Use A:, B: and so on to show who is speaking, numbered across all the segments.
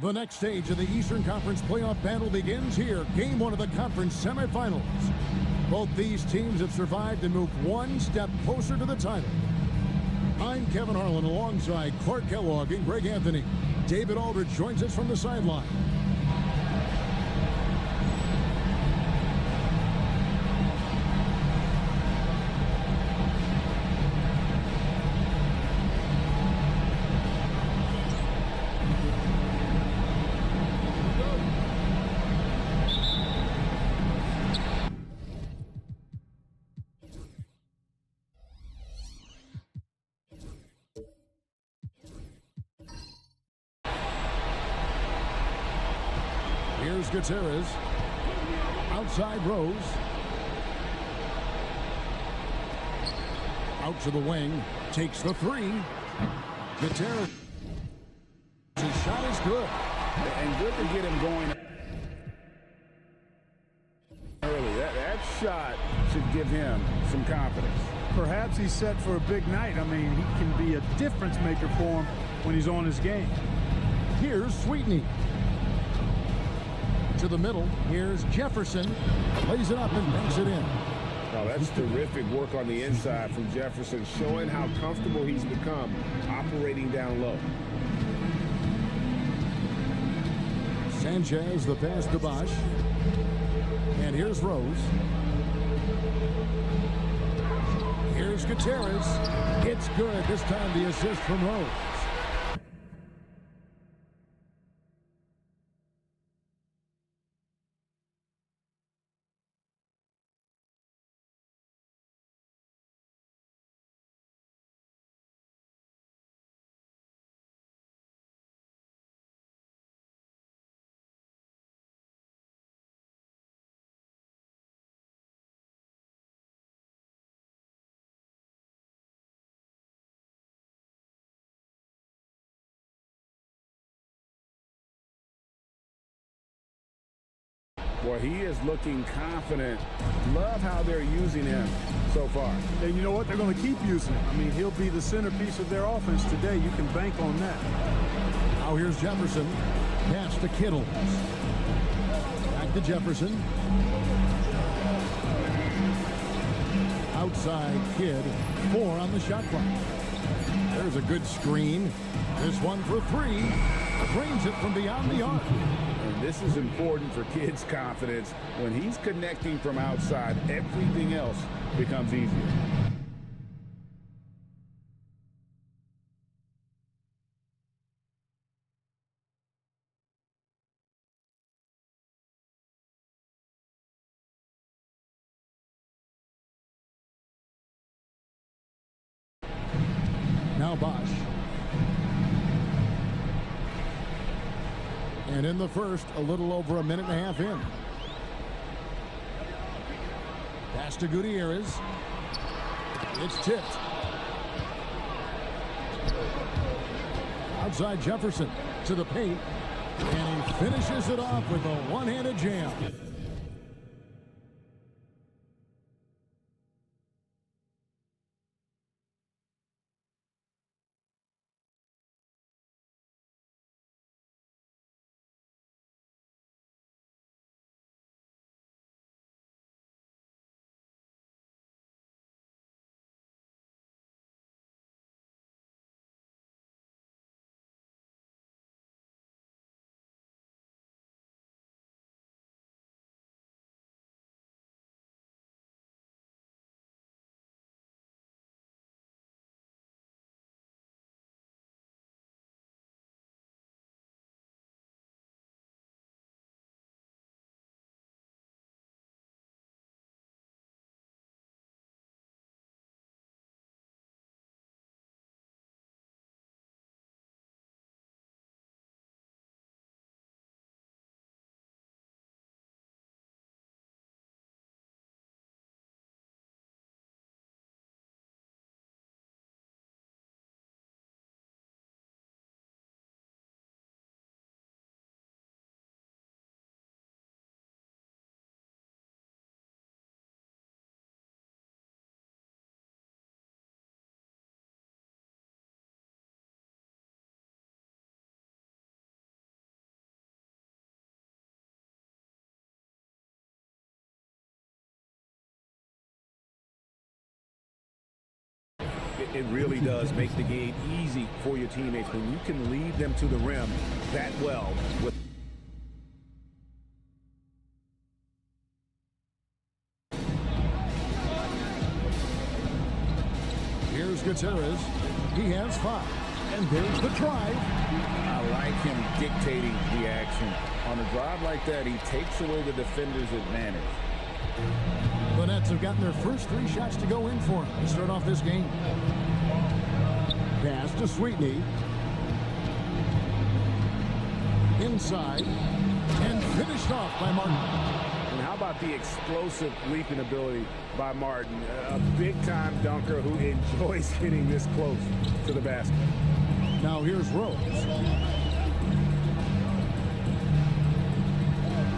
A: The next stage of the Eastern Conference playoff battle begins here. Game one of the conference semifinals. Both these teams have survived and moved one step closer to the title. I'm Kevin Harlan alongside Clark Kellogg and Greg Anthony. David Aldridge joins us from the sideline. Here's Gutierrez. Outside Rose. Out to the wing. Takes the three. Gutierrez. His shot is good.
B: And good to get him going early. That shot should give him some confidence.
C: Perhaps he's set for a big night. I mean, he can be a difference maker for him when he's on his game.
A: Here's Sweetney. To the middle. Here's Jefferson. Plays it up and banks it in.
B: Oh, that's terrific work on the inside from Jefferson, showing how comfortable he's become operating down low.
A: Sanchez, the pass to Bosch. And here's Rose. Here's Gutierrez. It's good. This time the assist from Rose.
B: Well, he is looking confident. Love how they're using him so far.
C: And you know what? They're going to keep using him. I mean, he'll be the centerpiece of their offense today. You can bank on that.
A: Now here's Jefferson. Pass to Kittle. Back to Jefferson. Outside Kidd. 4 on the shot clock. There's a good screen. This one for 3. Drains it from beyond the arc.
B: And this is important for Kidd's confidence. When he's connecting from outside, everything else becomes easier.
A: Now Bosch. And in the first, a little over a minute and a half in. Pass to Gutierrez. It's tipped. Outside Jefferson to the paint. And he finishes it off with a one-handed jam.
B: It really does make the game easy for your teammates when you can lead them to the rim that well.
A: Here's Gutierrez. He has 5. And there's the drive.
B: I like him dictating the action. On a drive like that, he takes away the defender's advantage.
A: The Nets have gotten their first 3 shots to go in for him to start off this game. Pass to Sweetney. Inside. And finished off by Martin.
B: And how about the explosive leaping ability by Martin? A big-time dunker who enjoys getting this close to the basket.
A: Now here's Rose.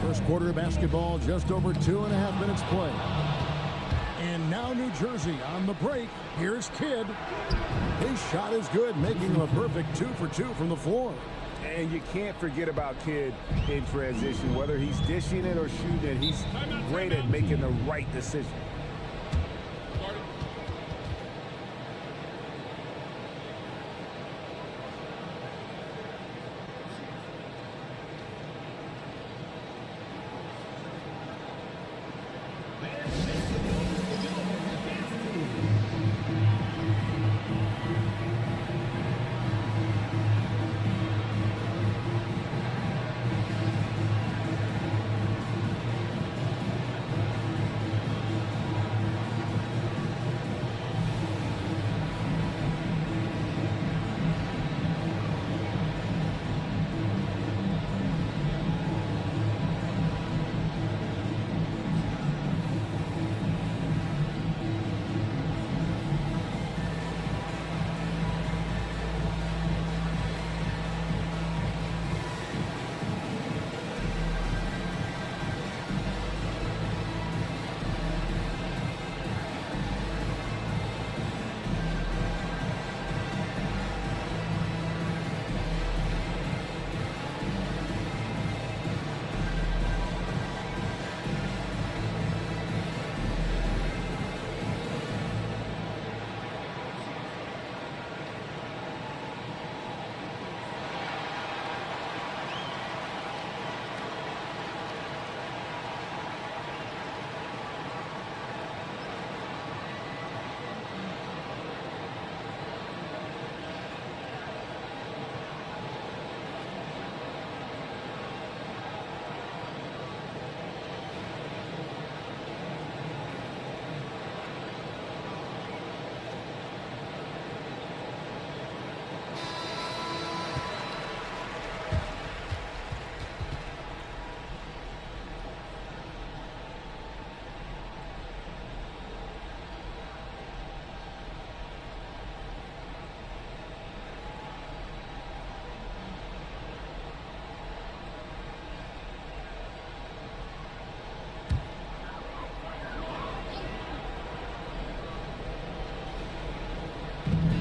A: First quarter of basketball, just over 2.5 minutes play. And now New Jersey on the break. Here's Kidd. His shot is good, making him a perfect 2 for 2 from the floor.
B: And you can't forget about Kidd in transition. Whether he's dishing it or shooting it, he's great at making the right decision.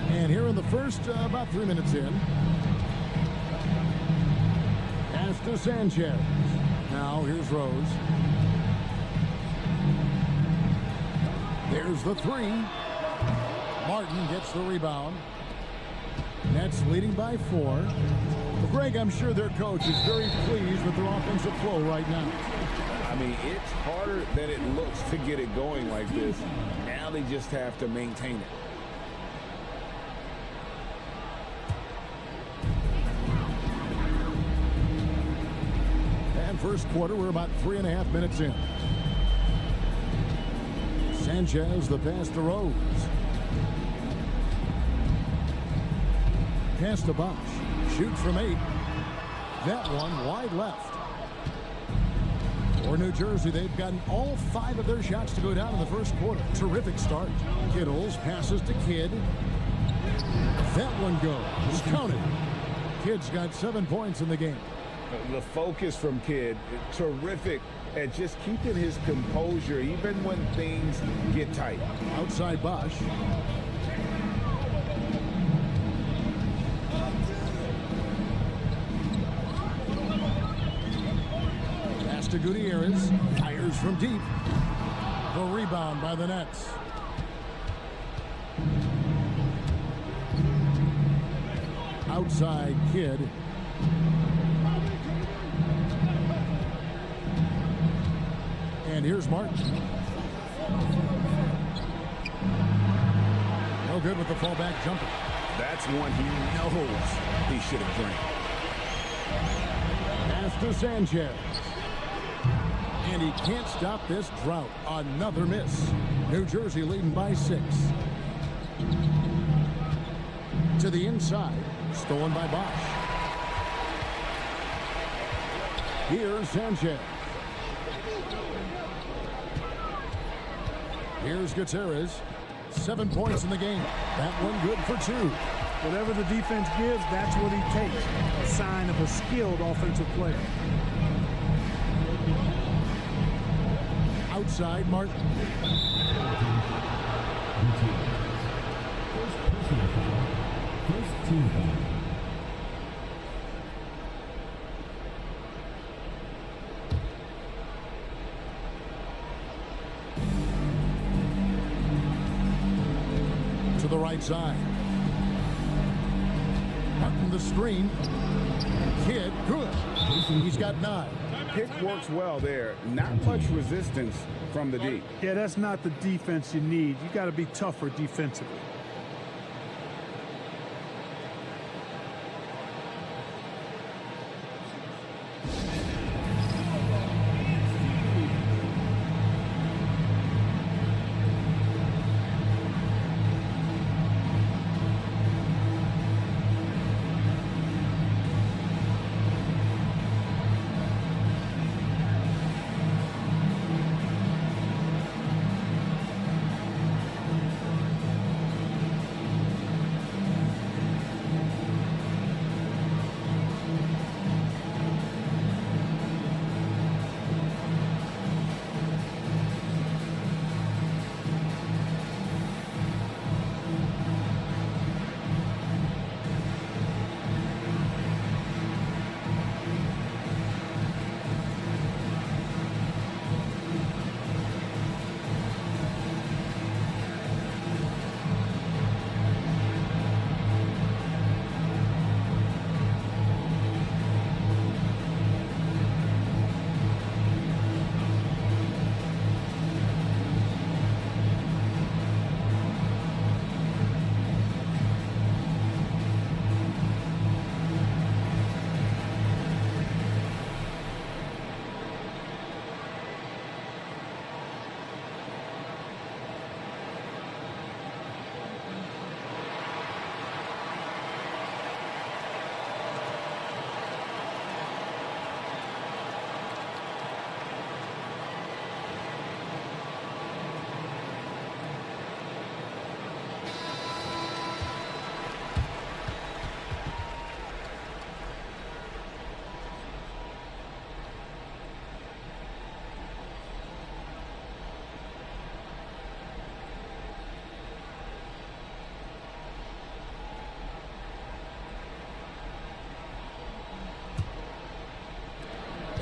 A: And here in the first, about 3 minutes in. Pass to Sanchez. Now here's Rose. There's the 3. Martin gets the rebound. Nets leading by 4. Well, Greg, I'm sure their coach is very pleased with their offensive flow right now.
B: I mean, it's harder than it looks to get it going like this. Now they just have to maintain it.
A: And first quarter, we're about 3.5 minutes in. Sanchez, the pass to Rose. Pass to Bosch. Shoots from 8. That one wide left. For New Jersey, they've gotten all 5 of their shots to go down in the first quarter. Terrific start. Kittles passes to Kidd. That one goes. Counted. Kidd's got 7 points in the game.
B: The focus from Kidd, terrific at just keeping his composure even when things get tight.
A: Outside Bosch. Pass to Gutierrez. Fires from deep. The rebound by the Nets. Outside Kidd. And here's Martin. No good with the fallback jumper.
B: That's one he knows he should have drained.
A: Pass to Sanchez. And he can't stop this drought. Another miss. New Jersey leading by 6. To the inside. Stolen by Bosch. Here's Sanchez. Here's Gutierrez. 7 points in the game. That one good for 2.
C: Whatever the defense gives, that's what he takes. A sign of a skilled offensive player.
A: Outside Martin.
D: First team foul.
A: To the right side. Martin the screen. Kidd, good. He's got 9.
B: Pick works well there. Not much resistance from the D.
C: Yeah, that's not the defense you need. You got to be tougher defensively.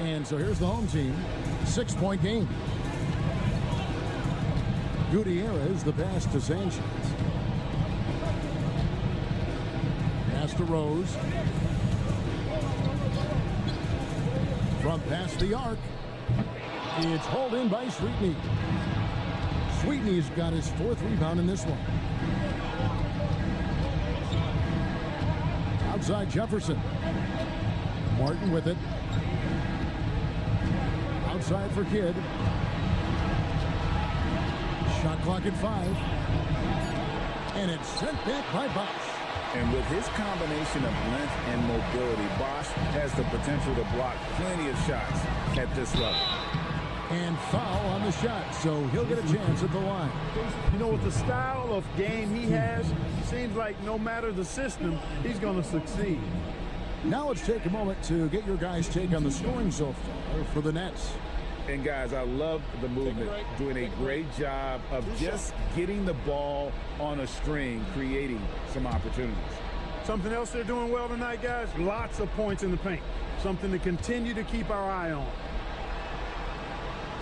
A: And so here's the home team. 6-point game. Gutierrez, the pass to Sanchez. Pass to Rose. Front past the arc. It's hauled in by Sweetney. Sweetney's got his 4th rebound in this one. Outside Jefferson. Martin with it. Outside for Kidd. Shot clock at 5. And it's sent back by Bosch.
B: And with his combination of length and mobility, Bosch has the potential to block plenty of shots at this level.
A: And foul on the shot, so he'll get a chance at the line.
C: You know, with the style of game he has, seems like no matter the system, he's going to succeed.
A: Now let's take a moment to get your guys' take on the scoring so far for the Nets.
B: And guys, I love the movement, doing a great job of just getting the ball on a string, creating some opportunities.
C: Something else they're doing well tonight, guys, lots of points in the paint. Something to continue to keep our eye on.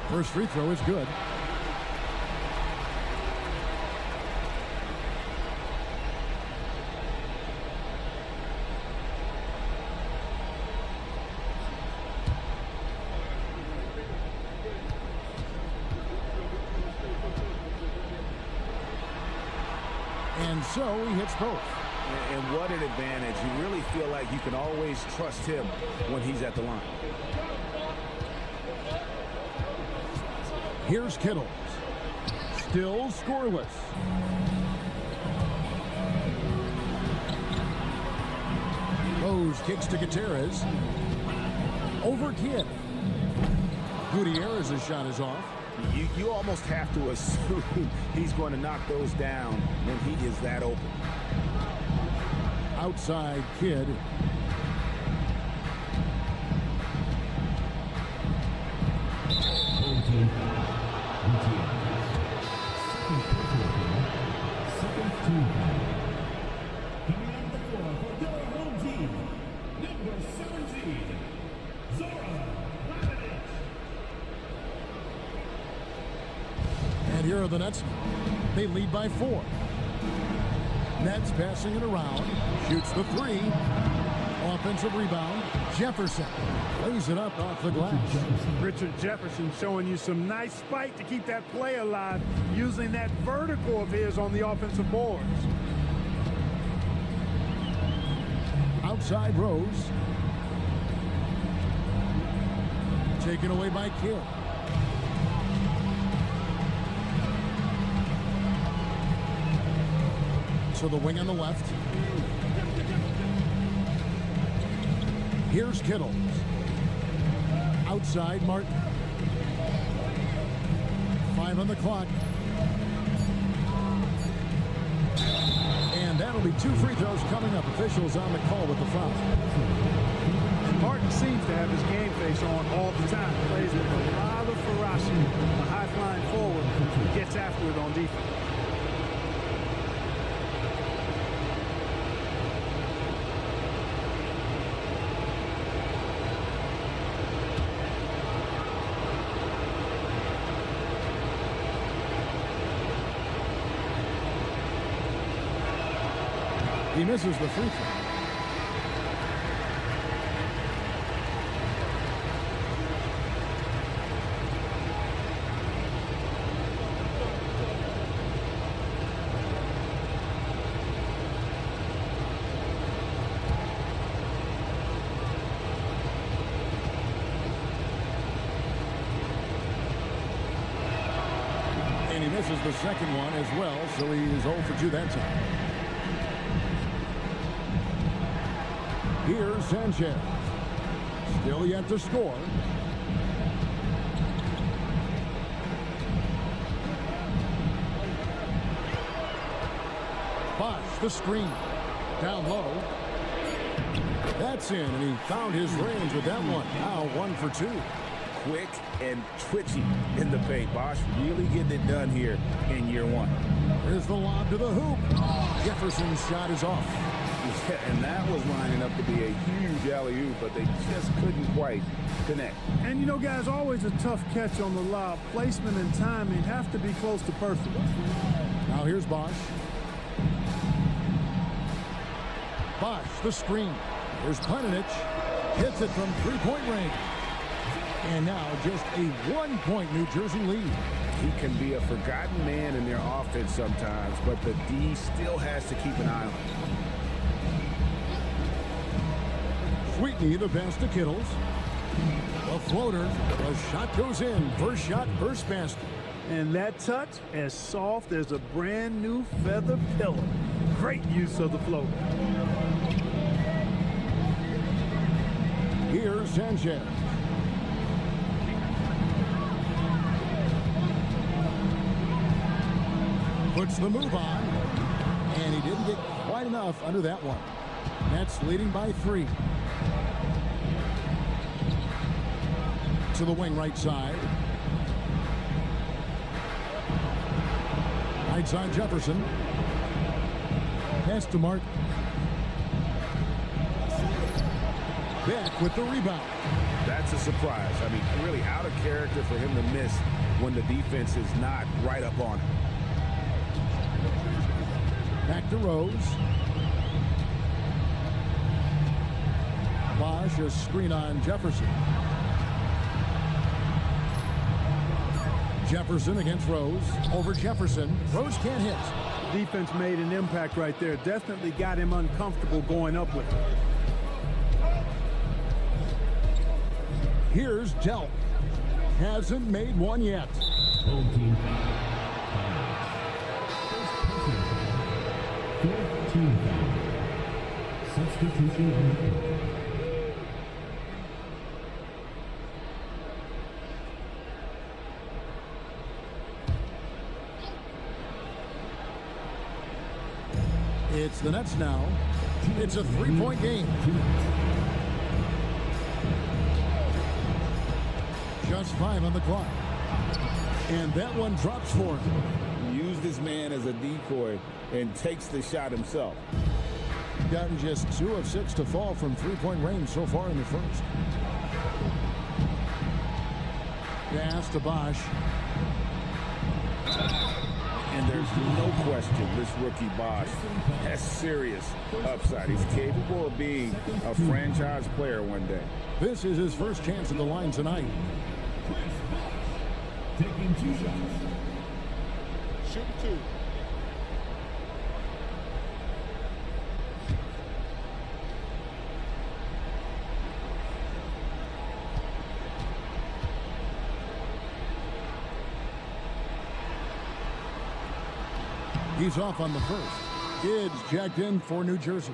A: First free throw is good. so he hits both.
B: And what an advantage. You really feel like you can always trust him when he's at the line.
A: Here's Kittles. Still scoreless. Rose kicks to Gutierrez. Over Kidd. Gutierrez's shot is off.
B: You almost have to assume he's going to knock those down when he is that open.
A: Outside Kidd. And here are the Nets. They lead by 4. Nets passing it around. Shoots the 3. Offensive rebound. Jefferson lays it up off the glass.
C: Richard Jefferson showing you some nice spike to keep that play alive, using that vertical of his on the offensive boards.
A: Outside Rose. Taken away by Kidd. To the wing on the left. Here's Kittles. Outside Martin. 5 on the clock. And that'll be 2 free throws coming up. Officials on the call with the foul.
C: Martin seems to have his game face on all the time. Plays with a lot of ferocity. A high-flying forward who gets after it on defense.
A: He misses the free throw. And he misses the second one as well, so he is 0 for 2 that time. Here's Sanchez. Still yet to score. Bosh, the screen. Down low. That's in, and he found his range with that one. Now 1 for 2.
B: Quick and twitchy in the paint. Bosh really getting it done here in year 1.
A: Here's the lob to the hoop. Jefferson's shot is off.
B: Yeah, and that was lining up to be a huge alley-oop, but they just couldn't quite connect.
C: And you know, guys, always a tough catch on the lob. Placement and timing have to be close to perfect.
A: Now here's Bosh. Bosh, the screen. Here's Planinic. Hits it from 3-point range. And now just a 1-point New Jersey lead.
B: He can be a forgotten man in their offense sometimes, but the D still has to keep an eye on him.
A: Sweetney, the pass to Kittles. A floater. A shot goes in. First shot, first basket.
C: And that touch, as soft as a brand new feather pillow. Great use of the floater.
A: Here's Sanchez. Puts the move on. And he didn't get quite enough under that one. Nets leading by 3. To the wing right side. Right side Jefferson. Pass to Martin. Beck with the rebound.
B: That's a surprise. I mean, really out of character for him to miss when the defense is not right up on him.
A: Back to Rose. Bosh, a screen on Jefferson. Jefferson against Rose. Over Jefferson. Rose can't hit.
C: Defense made an impact right there. Definitely got him uncomfortable going up with it.
A: Here's Delp. Hasn't made one yet.
D: Home team foul. First team foul. Substitution on the court.
A: It's the Nets now. It's a three-point game. Just 5 on the clock. And that one drops for him.
B: Use this man as a decoy and takes the shot himself.
A: Gotten just 2 of 6 to fall from three-point range so far in the first. Pass to Bosch.
B: And there's no question this rookie Bosch has serious upside. He's capable of being a franchise player one day.
A: This is his first chance at the line tonight.
D: Taking 2 shots.
E: Shoot 2.
A: He's off on the first. Kids jacked in for New Jersey.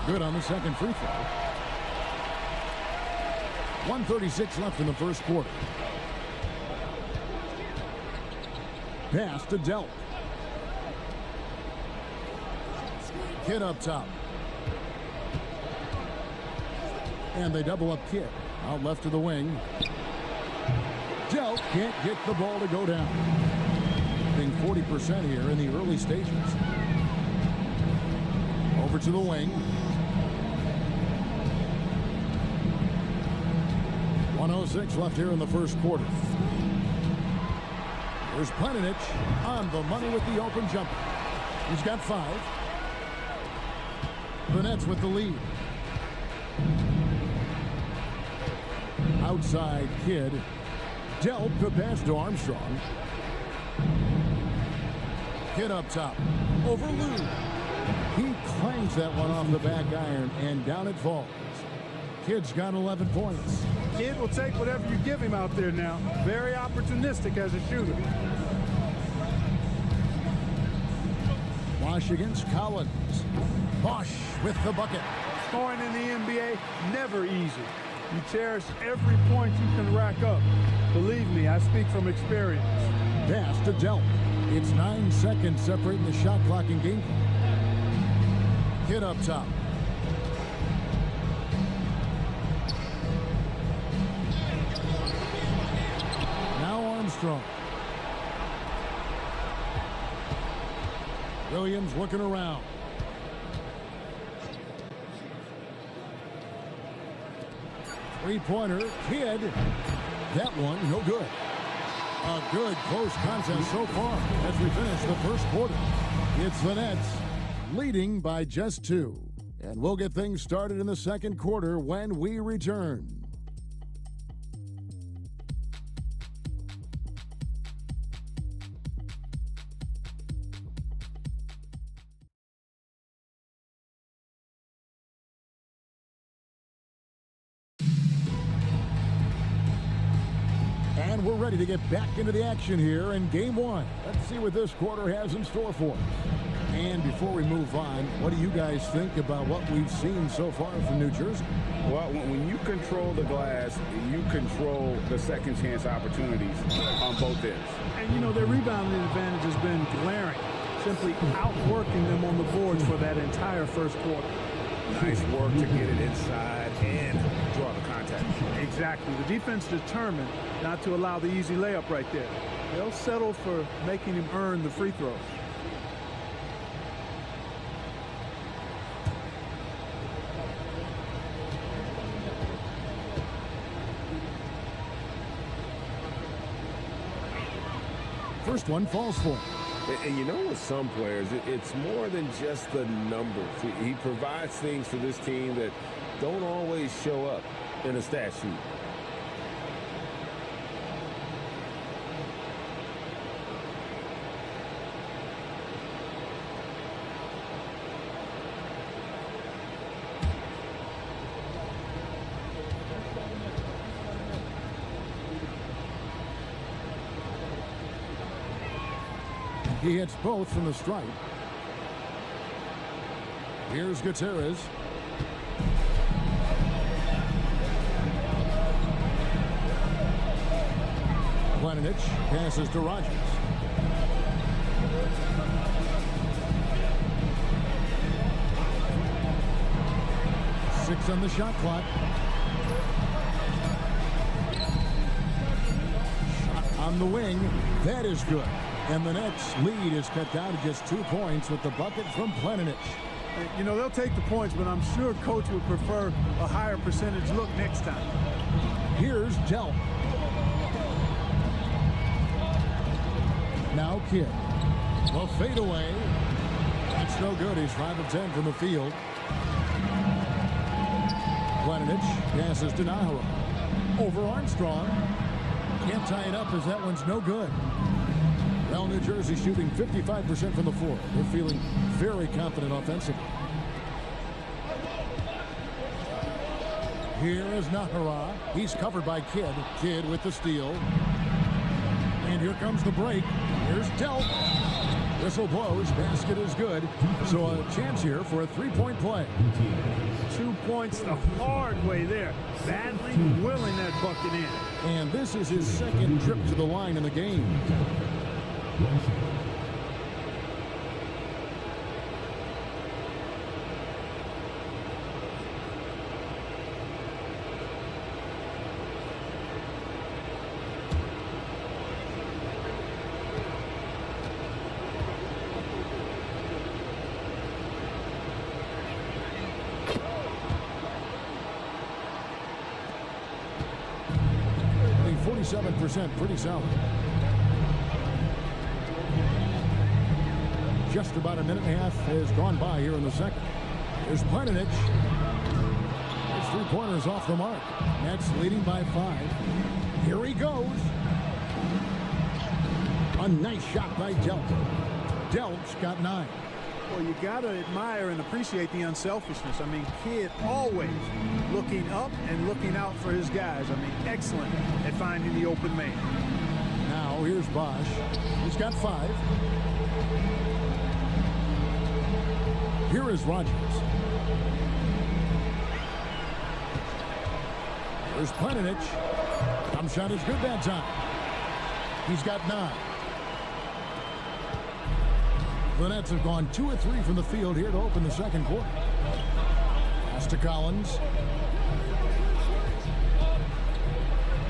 A: Good on the second free throw. 1:36 left in the first quarter. Pass to Delp. Kidd up top. And they double up Kidd. Out left to the wing. Delp can't get the ball to go down. Being 40% here in the early stages. Over to the wing. 1:06 left here in the first quarter. There's Planinic on the money with the open jumper. He's got 5. The Nets with the lead. Outside Kidd. Delp the pass to Armstrong. Kidd up top. Over Lou. He clangs that one off the back iron, and down it falls. Kidd's got 11 points.
C: Kidd will take whatever you give him out there now. Very opportunistic as a shooter.
A: Bosch against Collins. Bosch with the bucket.
C: Scoring in the NBA, never easy. You cherish every point you can rack up. Believe me, I speak from experience.
A: Pass to Delp. It's 9 seconds separating the shot clock and game clock. Kidd up top. Now Armstrong. Williams looking around. Three-pointer, Kidd. That one, no good. A good close contest so far as we finish the first quarter. It's the Nets leading by just 2. And we'll get things started in the second quarter when we return. And we're ready to get back into the action here in game 1. Let's see what this quarter has in store for us. And before we move on, what do you guys think about what we've seen so far from New Jersey?
B: Well, when you control the glass, you control the second chance opportunities on both ends.
C: And, you know, their rebounding advantage has been glaring, simply outworking them on the boards for that entire first quarter.
B: Nice work to get it inside and draw the contact.
C: Exactly. The defense determined not to allow the easy layup right there. They'll settle for making him earn the free throws.
A: first one falls for him.
B: And you know, with some players, it's more than just the numbers. He provides things for this team that don't always show up in a stat sheet.
A: He hits both from the stripe. Here's Gutierrez. Planinic passes to Rogers. Six on the shot clock. Shot on the wing. That is good. And the Nets' lead is cut down to just 2 points with the bucket from Planinic.
C: You know, they'll take the points, but I'm sure coach would prefer a higher percentage look next time.
A: Here's Delp. Now Kidd. The fadeaway. That's no good. He's 5 of 10 from the field. Planinic passes to Nahara. Over Armstrong. Can't tie it up as that one's no good. Well, New Jersey shooting 55% from the floor. They're feeling very confident offensively. Here is Nahara. He's covered by Kidd. Kidd with the steal. And here comes the break. Here's Delp. Whistle blows. Basket is good. So a chance here for a three-point play.
C: 2 points the hard way there. Badly willing that bucket in.
A: And this is his second trip to the line in the game. I think 47%, pretty solid. Just about a minute and a half has gone by here in the second. There's Planinic. His three-pointers off the mark. Nets leading by 5. Here he goes. A nice shot by Delp. Delp's got 9.
C: Well, you got to admire and appreciate the unselfishness. I mean, Kidd always looking up and looking out for his guys. I mean, excellent at finding the open man.
A: Now here's Bosch. He's got 5. Here is Rogers. There's Planinic. Jump shot is good that time. He's got 9. The Nets have gone 2 of 3 from the field here to open the second quarter. Pass to Collins.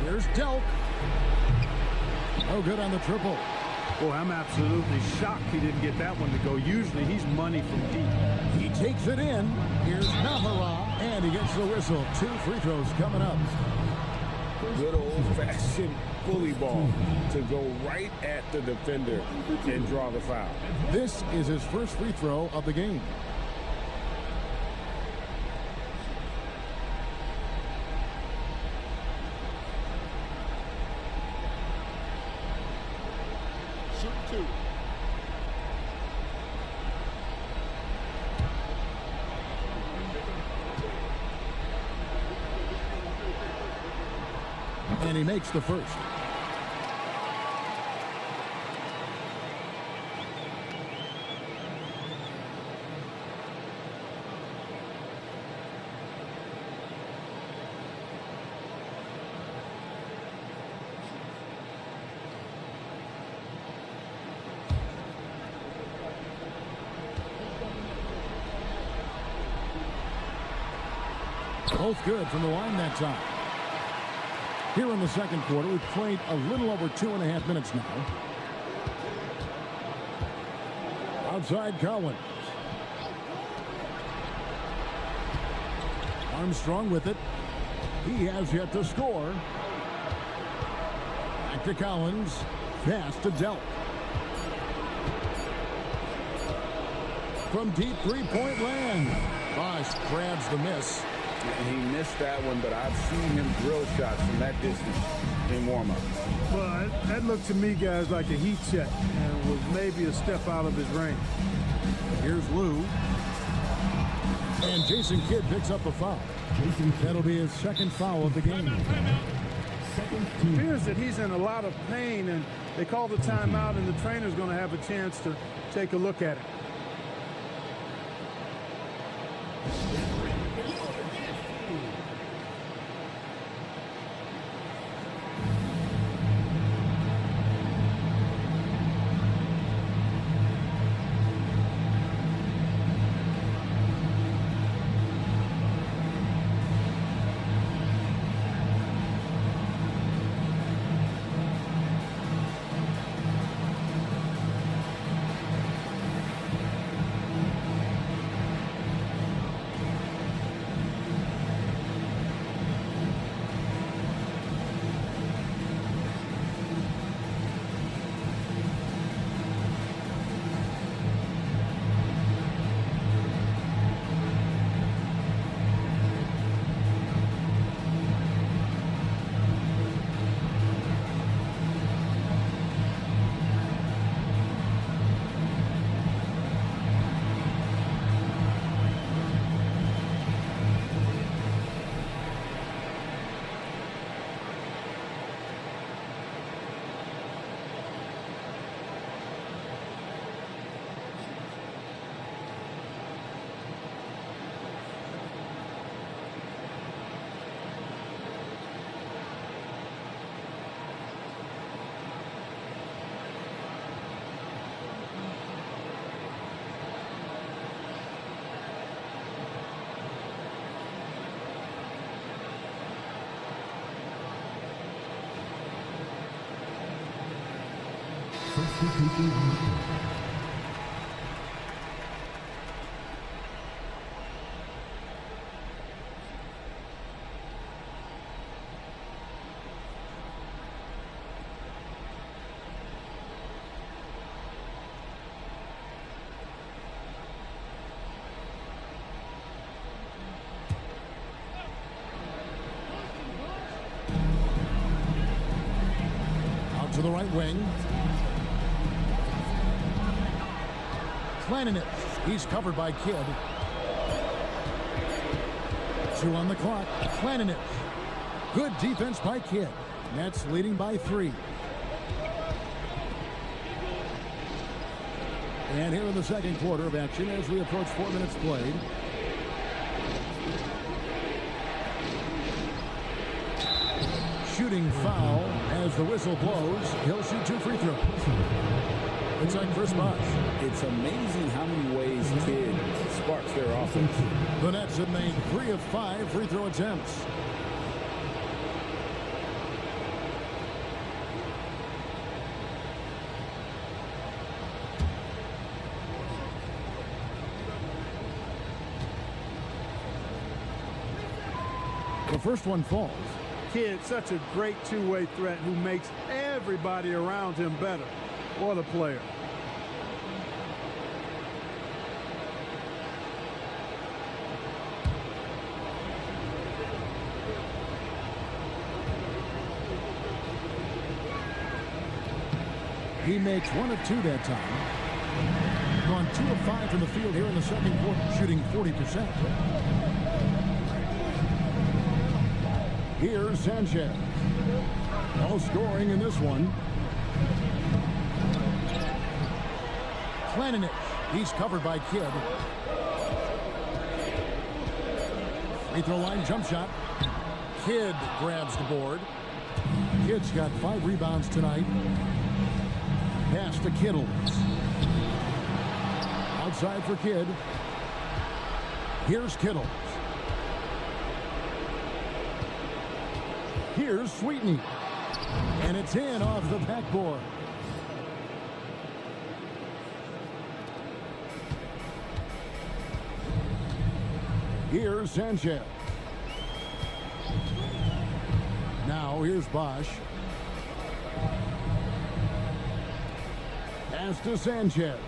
A: Here's Delp. No good on the triple.
C: Boy, I'm absolutely shocked he didn't get that one to go. Usually he's money from deep.
A: He takes it in. Here's Nahara, and he gets the whistle. 2 free throws coming up.
B: Good old-fashioned bully ball to go right at the defender and draw the foul.
A: This is his first free throw of the game.
E: Shoot 2.
A: And he makes the first. Both good from the line that time. Here in the second quarter, we've played a little over 2.5 minutes now. Outside Collins. Armstrong with it. He has yet to score. Back to Collins. Pass to Delp. from deep three-point land. Bosch grabs the miss.
B: He missed that one, but I've seen him drill shots from that distance in warm-up.
C: Well, that looked to me, guys, like a heat check, and was maybe a step out of his range.
A: Here's Lou. And Jason Kidd picks up a foul. That'll be his second foul of the game.
C: It appears that he's in a lot of pain, and they call the timeout, and the trainer's going to have a chance to take a look at it.
A: Out to the right wing. Planning it. He's covered by Kidd. 2 on the clock. Planning it. Good defense by Kidd. Nets leading by 3. And here in the second quarter of action as we approach 4 minutes played. Shooting foul as the whistle blows. He'll shoot 2 free throws. It's on Chris Bosh.
B: It's amazing how many ways Kidd sparks their offense.
A: The Nets have made 3 of 5 free throw attempts. The first one falls.
C: Kidd, such a great two-way threat who makes everybody around him better. What a player.
A: He makes 1 of 2 that time. Gone 2 of 5 from the field here in the second quarter, shooting 40%. Here's Sanchez. No scoring in this one. Planning it. He's covered by Kidd. Free throw line jump shot. Kidd grabs the board. Kidd's got 5 rebounds tonight. Pass to Kittle. Outside for Kidd. Here's Kittle. Here's Sweetney. And it's in off the backboard. Here's Sanchez. Now here's Bosh. Pass to Sanchez.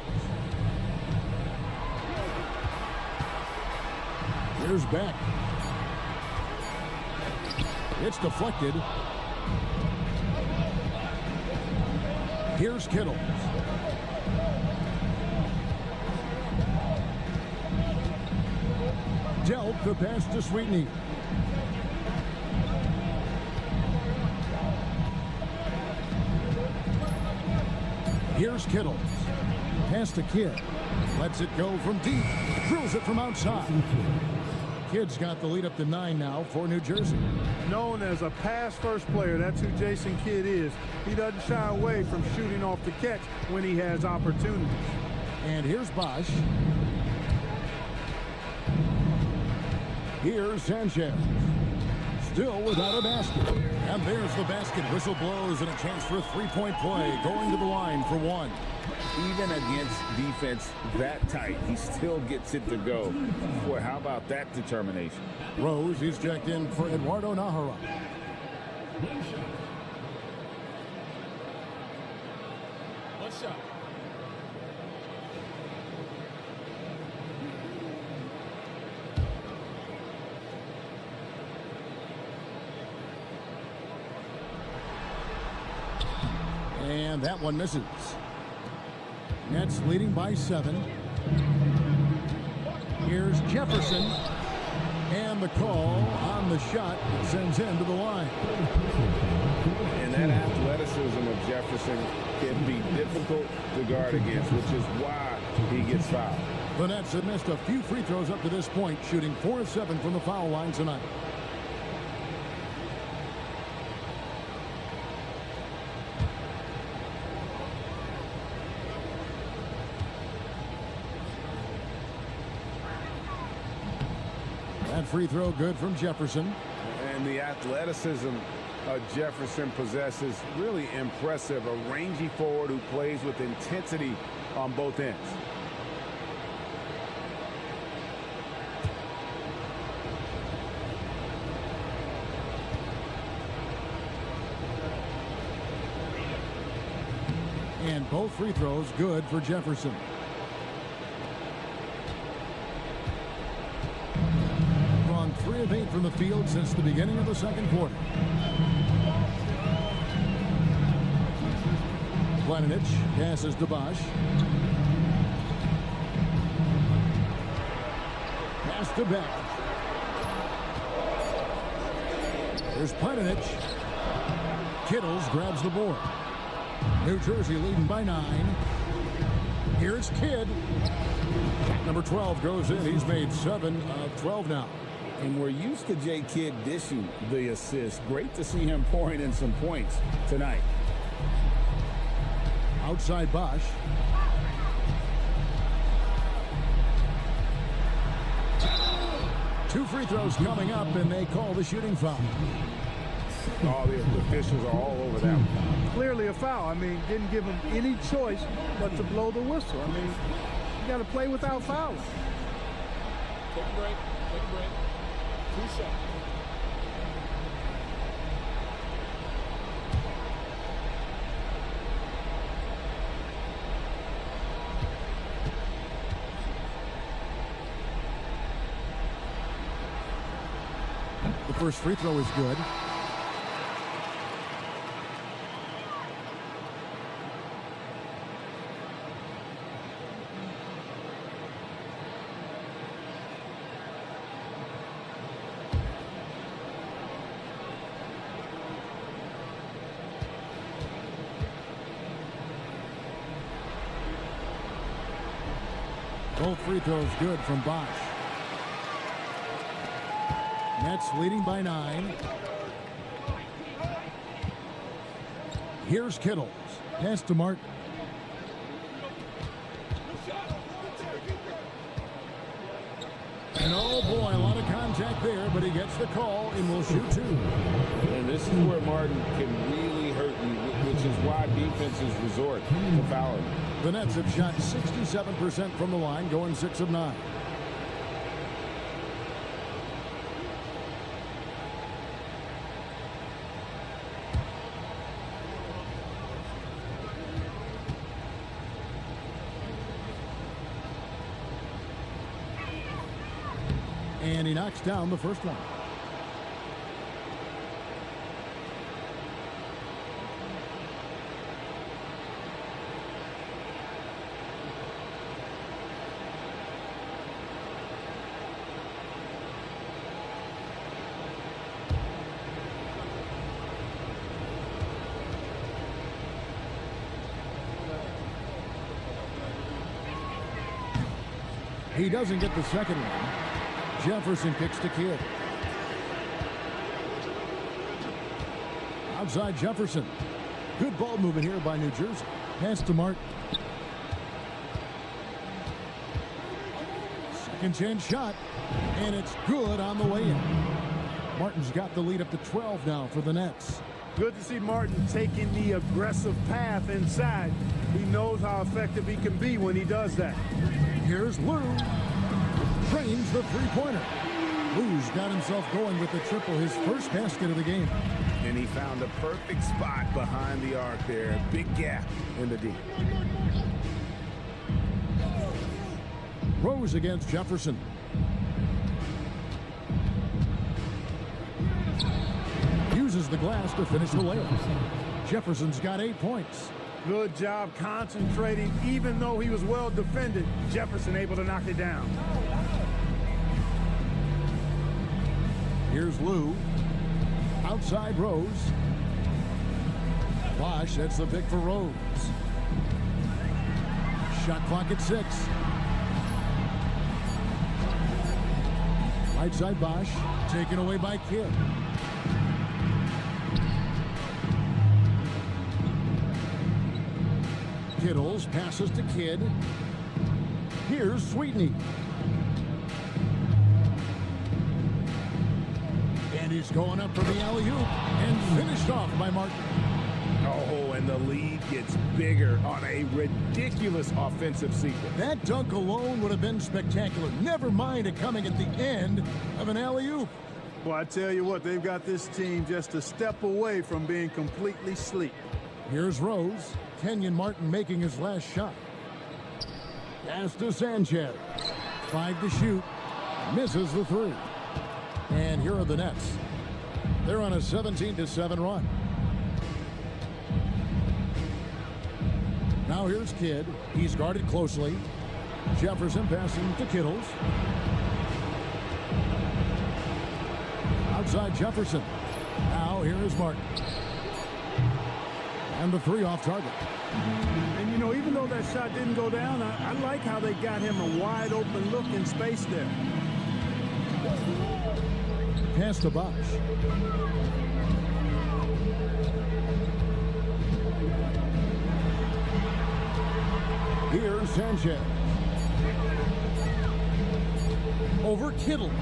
A: Here's Beck. It's deflected. Here's Kittle. Dealt the pass to Sweetney. Here's Kittle. Pass to Kidd. Lets it go from deep. Drills it from outside. Kidd's got the lead up to 9 now for New Jersey.
C: Known as a pass-first player, that's who Jason Kidd is. He doesn't shy away from shooting off the catch when he has opportunities.
A: And here's Bosch. Here's Sanchez. Still without a basket. And there's the basket. Whistle blows and a chance for a three-point play. Going to the line for one.
B: Even against defense that tight, he still gets it to go. Boy, how about that determination?
A: Rose, he's checked in for Eduardo Nahara.
E: One shot.
A: And that one misses. Nets leading by 7. Here's Jefferson. And the call on the shot that sends him to the line.
B: And that athleticism of Jefferson can be difficult to guard against, which is why he gets fouled.
A: The Nets have missed a few free throws up to this point, shooting 4 of 7 from the foul line tonight. That free throw good from Jefferson.
B: And the athleticism Jefferson possesses, really impressive. A rangy forward who plays with intensity on both ends.
A: And both free throws good for Jefferson. Gone 3 of 8 from the field since the beginning of the second quarter. Planinic passes to Bosch. Pass to Beck. There's Planinic. Kittles grabs the board. New Jersey leading by 9. Here's Kidd. Number 12 goes in. He's made 7 of 12 now.
B: And we're used to Jay Kidd dishing the assist. Great to see him pouring in some points tonight.
A: Outside Bosch. Two free throws coming up, and they call the shooting foul.
B: All the officials are all over that one.
C: Clearly a foul. I mean, didn't give him any choice but to blow the whistle. I mean, you got to play without fouling.
E: Take a break. Take a break. 2 shots.
A: The first free throw is good. Both free throws good from Bosch. Nets leading by 9. Here's Kittles. Pass to Martin. And oh boy, a lot of contact there, but he gets the call and will shoot 2.
B: And this is where Martin can really hurt you, which is why defenses resort to fouling.
A: The Nets have shot 67% from the line, going 6 of 9. And he knocks down the first one. He doesn't get the second one. Jefferson kicks to Kidd. Outside Jefferson. Good ball movement here by New Jersey. Pass to Martin. Second chance shot. And it's good on the way in. Martin's got the lead up to 12 now for the Nets.
C: Good to see Martin taking the aggressive path inside. He knows how effective he can be when he does that.
A: Here's Lou. Drains the three-pointer. Lou's got himself going with the triple, his first basket of the game.
B: And he found the perfect spot behind the arc there. Big gap in the D.
A: Rose against Jefferson. Uses the glass to finish the layup. Jefferson's got 8 points.
C: Good job concentrating. Even though he was well defended, Jefferson able to knock it down.
A: Here's Lou. Outside Rose. Bosch, that's the pick for Rose. Shot clock at 6. Right side Bosch, taken away by Kidd. Kittles passes to Kidd. Here's Sweetney. And he's going up for the alley-oop and finished off by Martin.
B: Oh, and the lead gets bigger on a ridiculous offensive sequence.
A: That dunk alone would have been spectacular. Never mind it coming at the end of an alley-oop.
C: Well, I tell you what, they've got this team just a step away from being completely asleep.
A: Here's Rose. Kenyon Martin making his last shot. Pass to Sanchez. 5 to shoot. Misses the 3. And here are the Nets. They're on a 17-7 run. Now here's Kidd. He's guarded closely. Jefferson passing to Kittles. Outside Jefferson. Now here is Martin. And the 3 off target.
C: And, you know, even though that shot didn't go down, I like how they got him a wide open look in space there.
A: Pass to Bosch. Here's Sanchez. Over Kittles.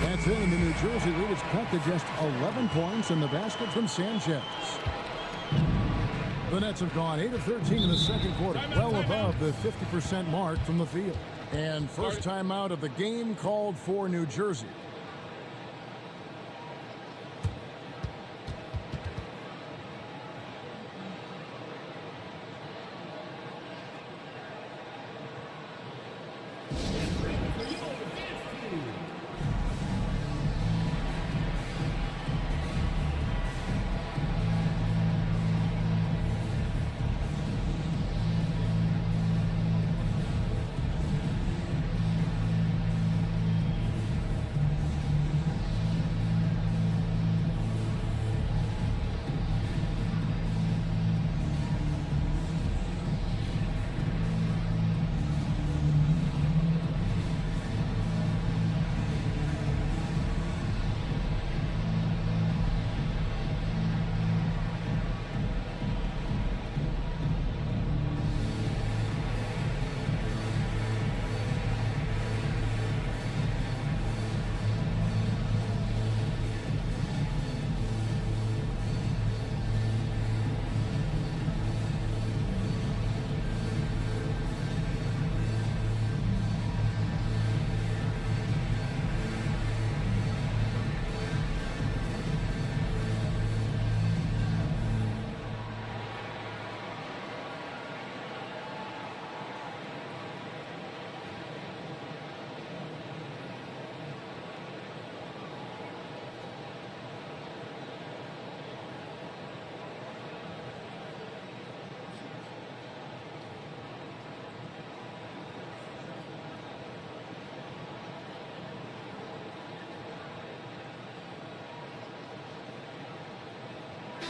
A: That's it, and the New Jersey lead is cut to just 11 points in the basket from Sanchez. The Nets have gone 8 of 13 in the second quarter, well above the 50% mark from the field. And first time out of the game called for New Jersey.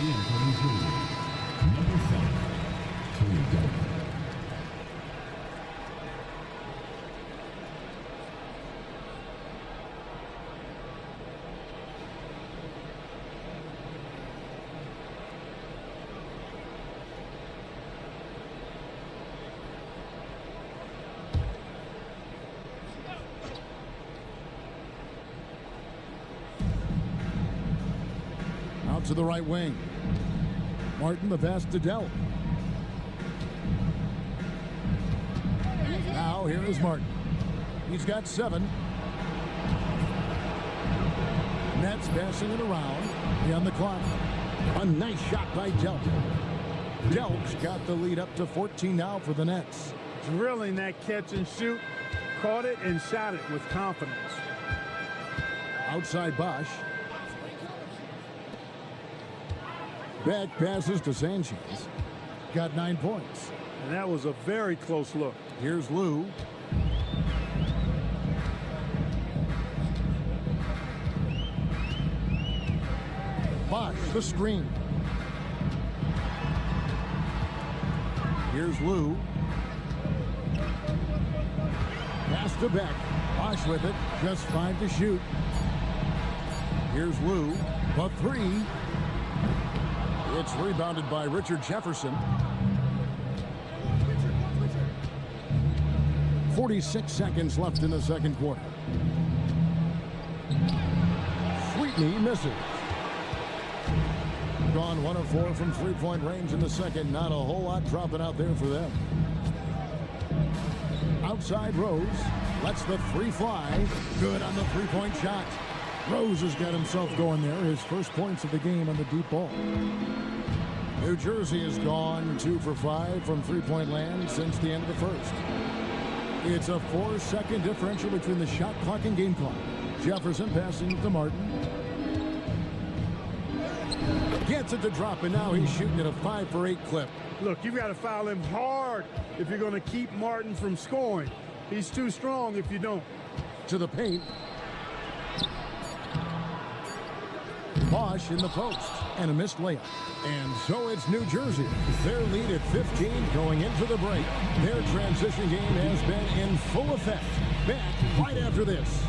D: Incoming jersey, number 5, Tony Delk.
A: Out to the right wing. Martin, the pass to Delk. Now here is Martin. He's got 7. Nets passing it around. On the clock. A nice shot by Delk. Delk's got the lead up to 14 now for the Nets.
C: Drilling that catch and shoot. Caught it and shot it with confidence.
A: Outside Bosch. Back passes to Sanchez. Got 9 points.
C: And that was a very close look.
A: Here's Lou. Bosch, the screen. Here's Lou. Pass to Beck. Bosch with it. Just 5 to shoot. Here's Lou. The 3. It's rebounded by Richard Jefferson. 46 seconds left in the second quarter. Sweetney misses. Gone 1 of 4 from three-point range in the second. Not a whole lot dropping out there for them. Outside Rose. Lets the 3 fly. Good on the three-point shot. Rose has got himself going there. His first points of the game on the deep ball. New Jersey has gone 2 for 5 from three-point land since the end of the first. It's a 4-second differential between the shot clock and game clock. Jefferson passing to Martin. Gets it to drop, and now he's shooting at a 5 for 8 clip.
C: Look, you've got to foul him hard if you're going to keep Martin from scoring. He's too strong if you don't.
A: To the paint. Bosch in the post, and a missed layup. And so it's New Jersey. Their lead at 15 going into the break. Their transition game has been in full effect. Back right after this.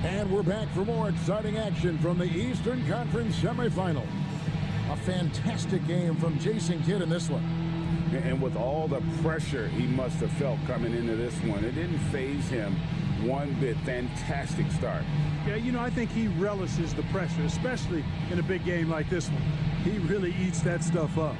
A: And we're back for more exciting action from the Eastern Conference semifinals. A fantastic game from Jason Kidd in this one.
F: And with all the pressure he must have felt coming into this one, it didn't faze him one bit. Fantastic start.
C: Yeah, you know, I think he relishes the pressure, especially in a big game like this one. He really eats that stuff up.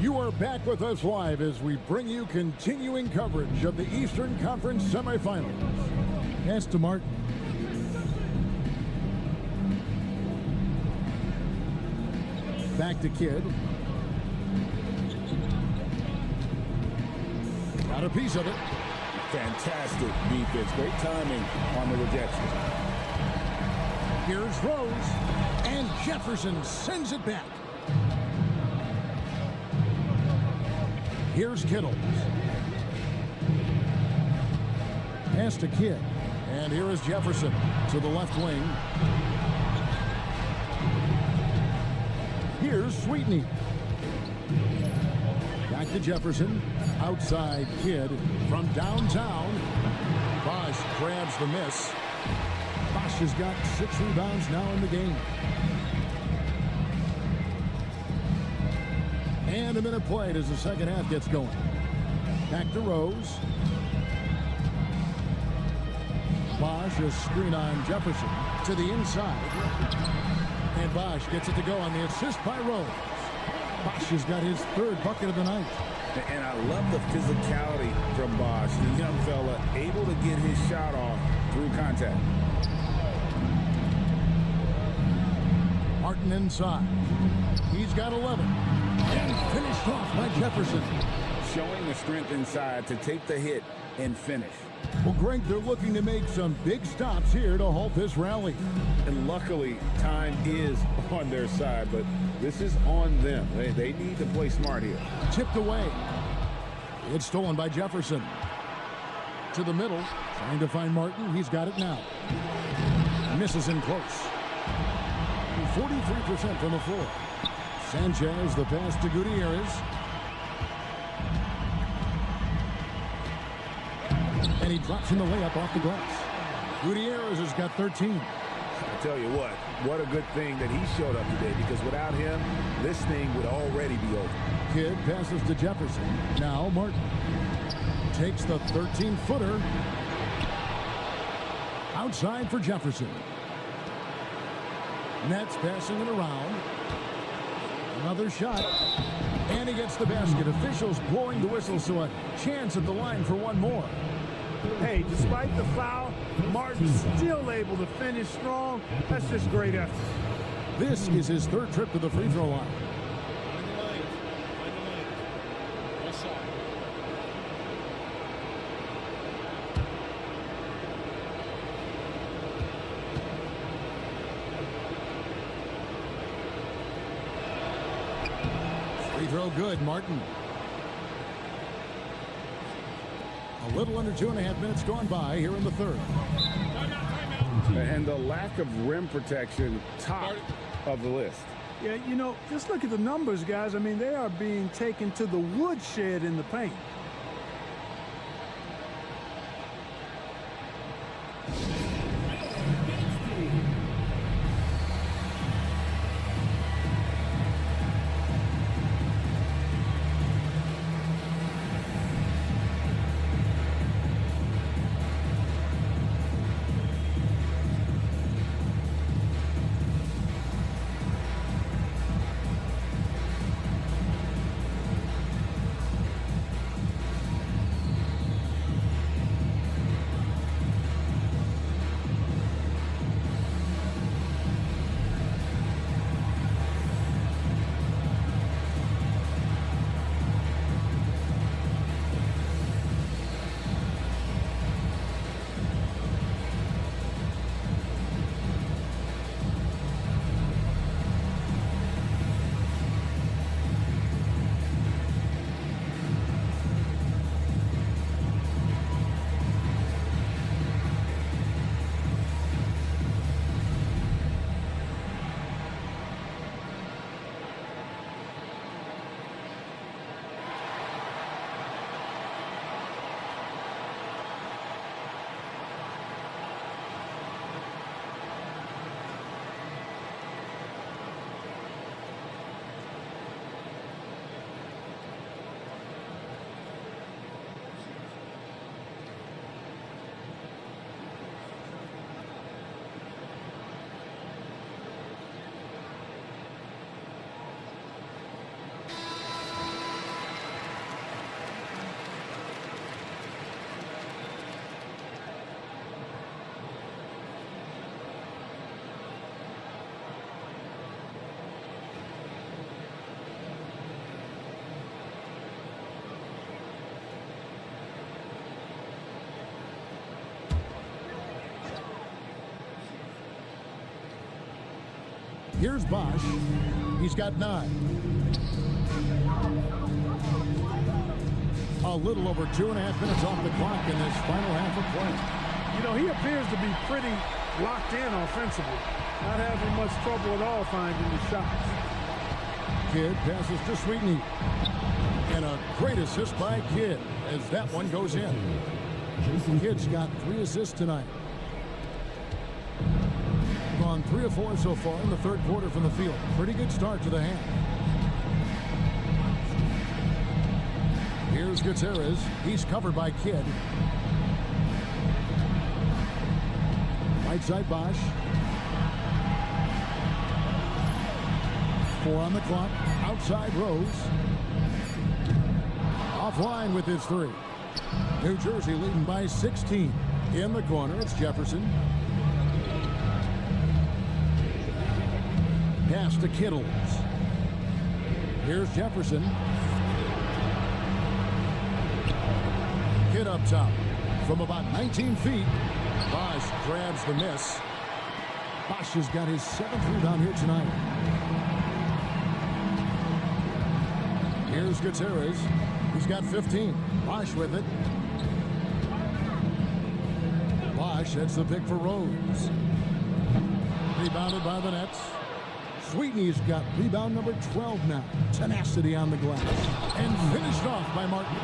A: You are back with us live as we bring you continuing coverage of the Eastern Conference semifinals. Pass to Martin. Back to Kidd. Got a piece of it.
F: Fantastic defense. Great timing on the rejection.
A: Here's Rose. And Jefferson sends it back. Here's Kittle. Pass to Kidd. And here is Jefferson to the left wing. Here's Sweetney. Back to Jefferson. Outside Kidd from downtown. Bosch grabs the miss. Bosch has got 6 rebounds now in the game. And a minute played as the second half gets going. Back to Rose. Bosch, a screen on Jefferson to the inside. And Bosch gets it to go on the assist by Rose. Bosch has got his 3rd bucket of the night.
F: And I love the physicality from Bosch. The young fella able to get his shot off through contact.
A: Martin inside. He's got 11. And finished off by Jefferson.
F: Showing the strength inside to take the hit and finish.
A: Well, Greg, they're looking to make some big stops here to halt this rally.
B: And luckily, time is on their side, but this is on them. They need to play smart here.
A: Tipped away. It's stolen by Jefferson. To the middle, trying to find Martin. He's got it now. Misses in close. 43% from the floor. Sanchez, the pass to Gutierrez. And he drops in the layup off the glass. Gutierrez has got 13.
B: I tell you what a good thing that he showed up today, because without him, this thing would already be over.
A: Kidd passes to Jefferson. Now Martin takes the 13-footer. Outside for Jefferson. Nets passing it around. Another shot. And he gets the basket. Officials blowing the whistle, so a chance at the line for one more.
C: Hey, despite the foul, Martin's still able to finish strong. That's just great effort.
A: This is his third trip to the free throw line.
E: West side.
A: Free throw good, Martin. A little under 2.5 minutes gone by here in the third.
F: And the lack of rim protection, top of the list.
C: Yeah, you know, just look at the numbers, guys. I mean, they are being taken to the woodshed in the paint.
A: Here's Bosch. He's got 9. A little over 2.5 minutes off the clock in this final half of play.
C: You know, he appears to be pretty locked in offensively. Not having much trouble at all finding the shots.
A: Kidd passes to Sweetney. And a great assist by Kidd as that one goes in. Kidd's got 3 assists tonight. Gone 3 of 4 so far in the third quarter from the field. Pretty good start to the half. Here's Gutierrez. He's covered by Kidd. Right side Bosch. 4 on the clock. Outside Rose. Offline with his 3. New Jersey leading by 16. In the corner, it's Jefferson. Pass to Kittles. Here's Jefferson. Kidd up top. from about 19 feet. Bosch grabs the miss. Bosch has got his 7th rebound here tonight. Here's Gutierrez. He's got 15. Bosch with it. Bosch hits the pick for Rose. Rebounded by the Nets. Sweetney's got rebound number 12 now. Tenacity on the glass. And finished off by Martin.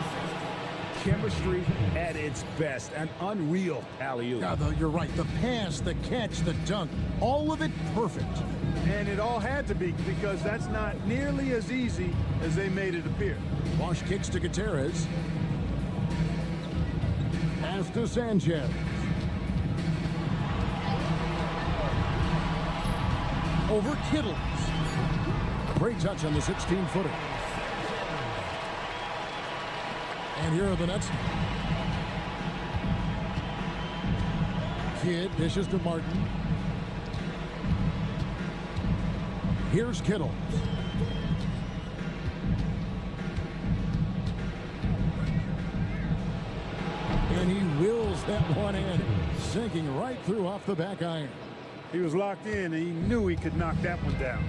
F: Chemistry at its best. An unreal alley-oop.
A: Yeah, you're right. The pass, the catch, the dunk, all of it perfect.
C: And it all had to be, because that's not nearly as easy as they made it appear.
A: Bosch kicks to Gutierrez. Pass to Sanchez. Over Kittles. Great touch on the 16-footer. And here are the Nets. Kidd dishes to Martin. Here's Kittles. And he wills that one in, sinking right through off the back iron.
C: He was locked in, and he knew he could knock that one down.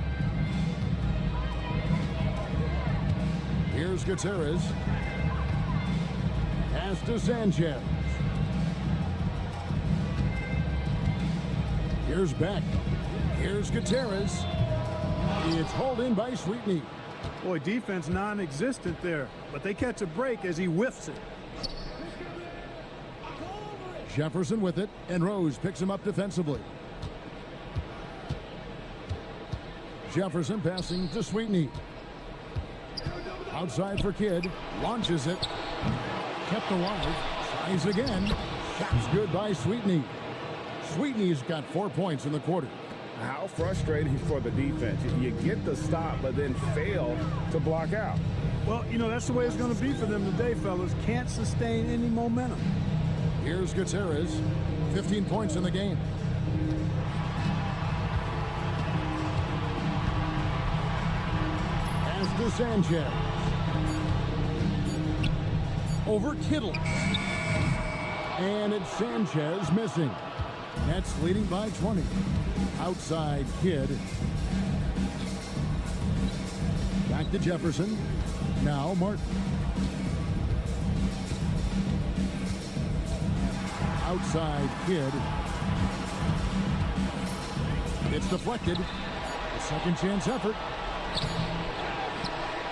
A: Here's Gutierrez. Pass to Sanchez. Here's Beck. Here's Gutierrez. It's hauled in by Sweetney.
C: Boy, defense non-existent there, but they catch a break as he whiffs it.
A: Jefferson with it, and Rose picks him up defensively. Jefferson passing to Sweetney. Outside for Kidd. Launches it. Kept alive. Tries again. Shot's good by Sweetney. Sweetney's got 4 points in the quarter.
F: How frustrating for the defense. You get the stop, but then fail to block out.
C: Well, you know, that's the way it's going to be for them today, fellas. Can't sustain any momentum.
A: Here's Gutierrez. 15 points in the game. Pass to Sanchez. Over Kittle. And it's Sanchez missing. Nets leading by 20. Outside Kidd. Back to Jefferson. Now Martin. Outside Kidd. It's deflected. A second chance effort.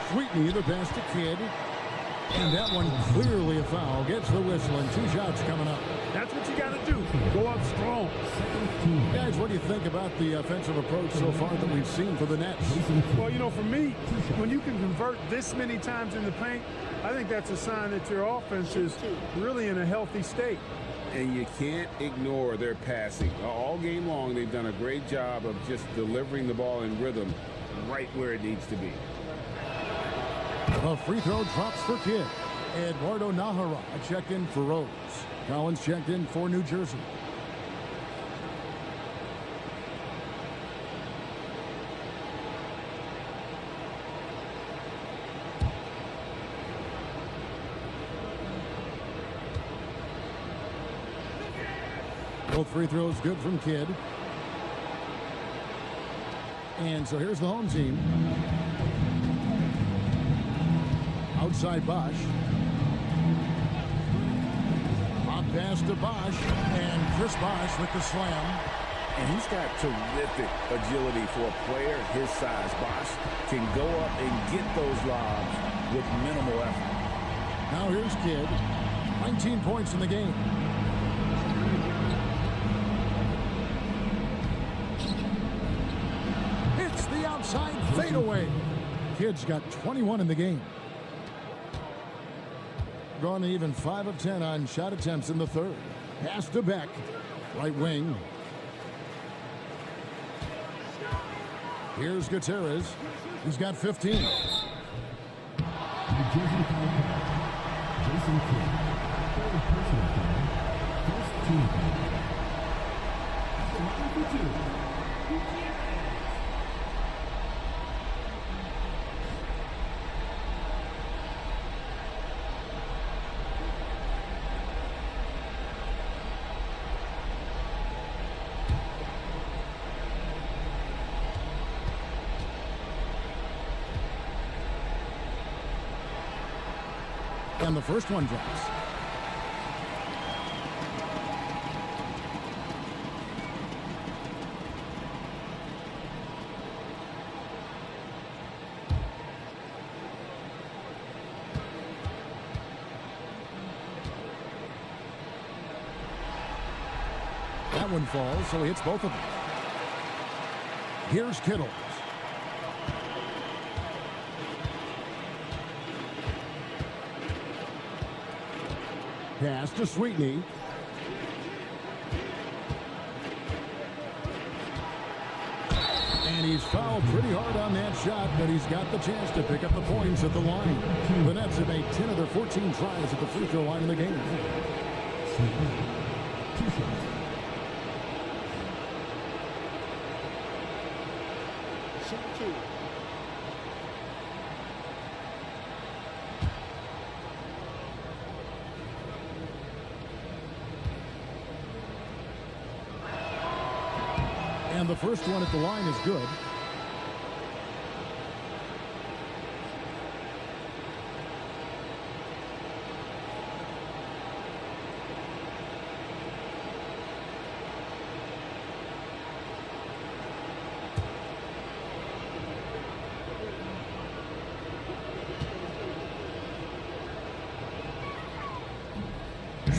A: Sweetney the pass to Kidd. And that one clearly a foul. Gets the whistle and 2 shots coming up.
C: That's what you got to do. Go up strong.
A: Guys, what do you think about the offensive approach so far that we've seen for the Nets?
C: Well, you know, for me, when you can convert this many times in the paint, I think that's a sign that your offense is really in a healthy state.
F: And you can't ignore their passing. All game long, they've done a great job of just delivering the ball in rhythm right where it needs to be.
A: A free throw drops for Kidd. Eduardo Nahara checked in for Rose. Collins checked in for New Jersey. Both free throws good from Kidd. And so here's the home team. Outside Bosch. Pop pass to Bosch. And Chris Bosch with the slam.
F: And he's got terrific agility for a player his size. Bosch can go up and get those lobs with minimal effort.
A: Now here's Kidd. 19 points in the game. It's the outside fadeaway. Kidd's got 21 in the game. Gone even 5 of 10 on shot attempts in the third. Pass to Beck. Right wing. Here's Gutierrez. He's got 15.
D: New Jersey foul. Jason Kidd. Third personal foul. First team foul. Number 2.
A: And the first one drops. That one falls, so he hits both of them. Here's Kittle. Pass to Sweetney. And he's fouled pretty hard on that shot, but he's got the chance to pick up the points at the line. The Nets have made 10 of their 14 tries at the free throw line in the game.
E: Shoot two.
A: And the first one at the line is good.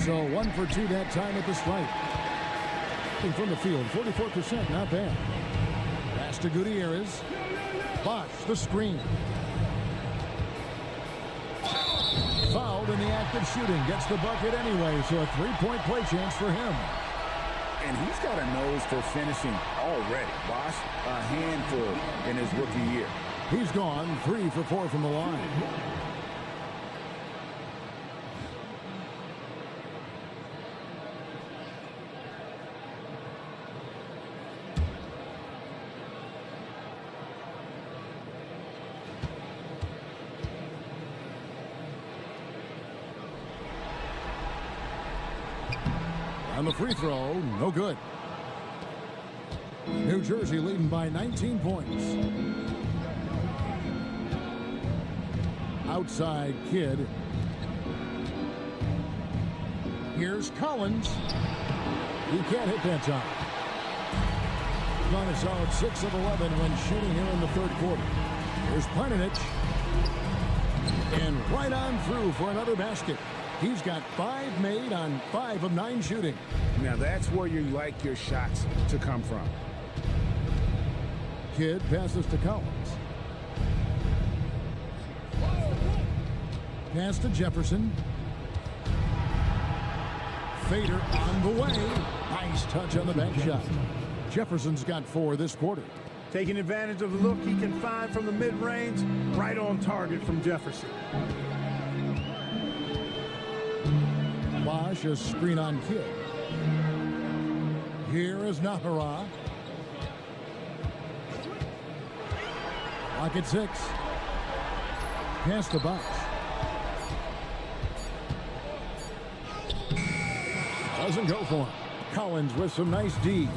A: So 1 for 2 that time at the stripe. From the field, 44%, not bad. Pass to Gutierrez. Bosch, the screen. Fouled in the act of shooting. Gets the bucket anyway, so a three-point play chance for him.
F: And he's got a nose for finishing already. Bosch, a handful in his rookie year.
A: He's gone 3 for 4 from the line. On the free throw, no good. New Jersey leading by 19 points. Outside Kidd. Here's Collins. He can't hit that time. Gone a solid 6 of 11 when shooting here in the third quarter. Here's Paninic. And right on through for another basket. He's got 5 made on 5 of 9 shooting.
F: Now that's where you like your shots to come from.
A: Kidd passes to Collins. Pass to Jefferson. Fader on the way. Nice touch on the bank shot. Jefferson's got 4 this quarter.
C: Taking advantage of the look he can find from the mid-range. Right on target from Jefferson.
A: Bosch, a screen on Kidd. Here is Nahara. Lock at 6. Pass to Bosch. Doesn't go for him. Collins with some nice D.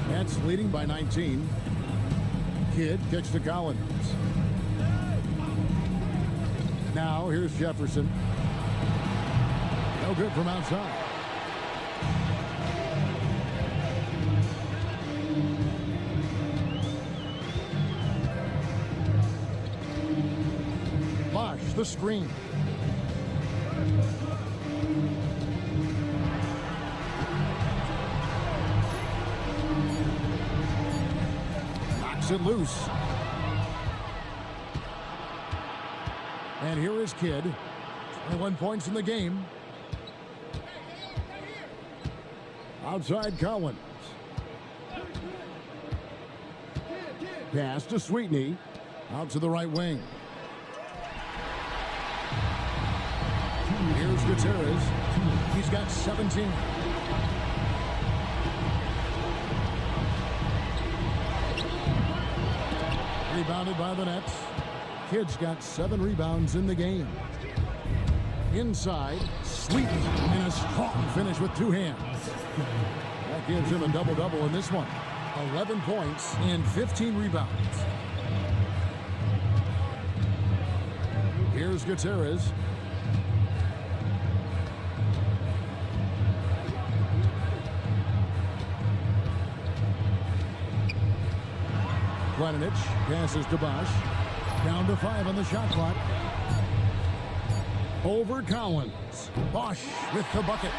A: Nets leading by 19. Kidd kicks to Collins. Now here's Jefferson. No good from outside. Bosch, the screen. Knocks it loose. And here is Kidd. 21 points in the game. Outside Collins. Pass to Sweetney. Out to the right wing. Here's Gutierrez. He's got 17. Rebounded by the Nets. Kidd's got 7 rebounds in the game. Inside, Sweetney, and a strong finish with 2 hands. That gives him a double-double in this one. 11 points and 15 rebounds. Here's Gutierrez. Glenanich passes to Bosch. Down to 5 on the shot clock. Over Collins. Bosch with the bucket.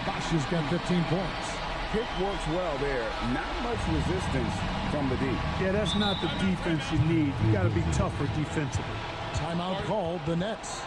A: Bosch has got 15 points.
F: Pick works well there. Not much resistance from the D.
C: Yeah, that's not the defense you need. You got to be tougher defensively.
A: Timeout called, the Nets.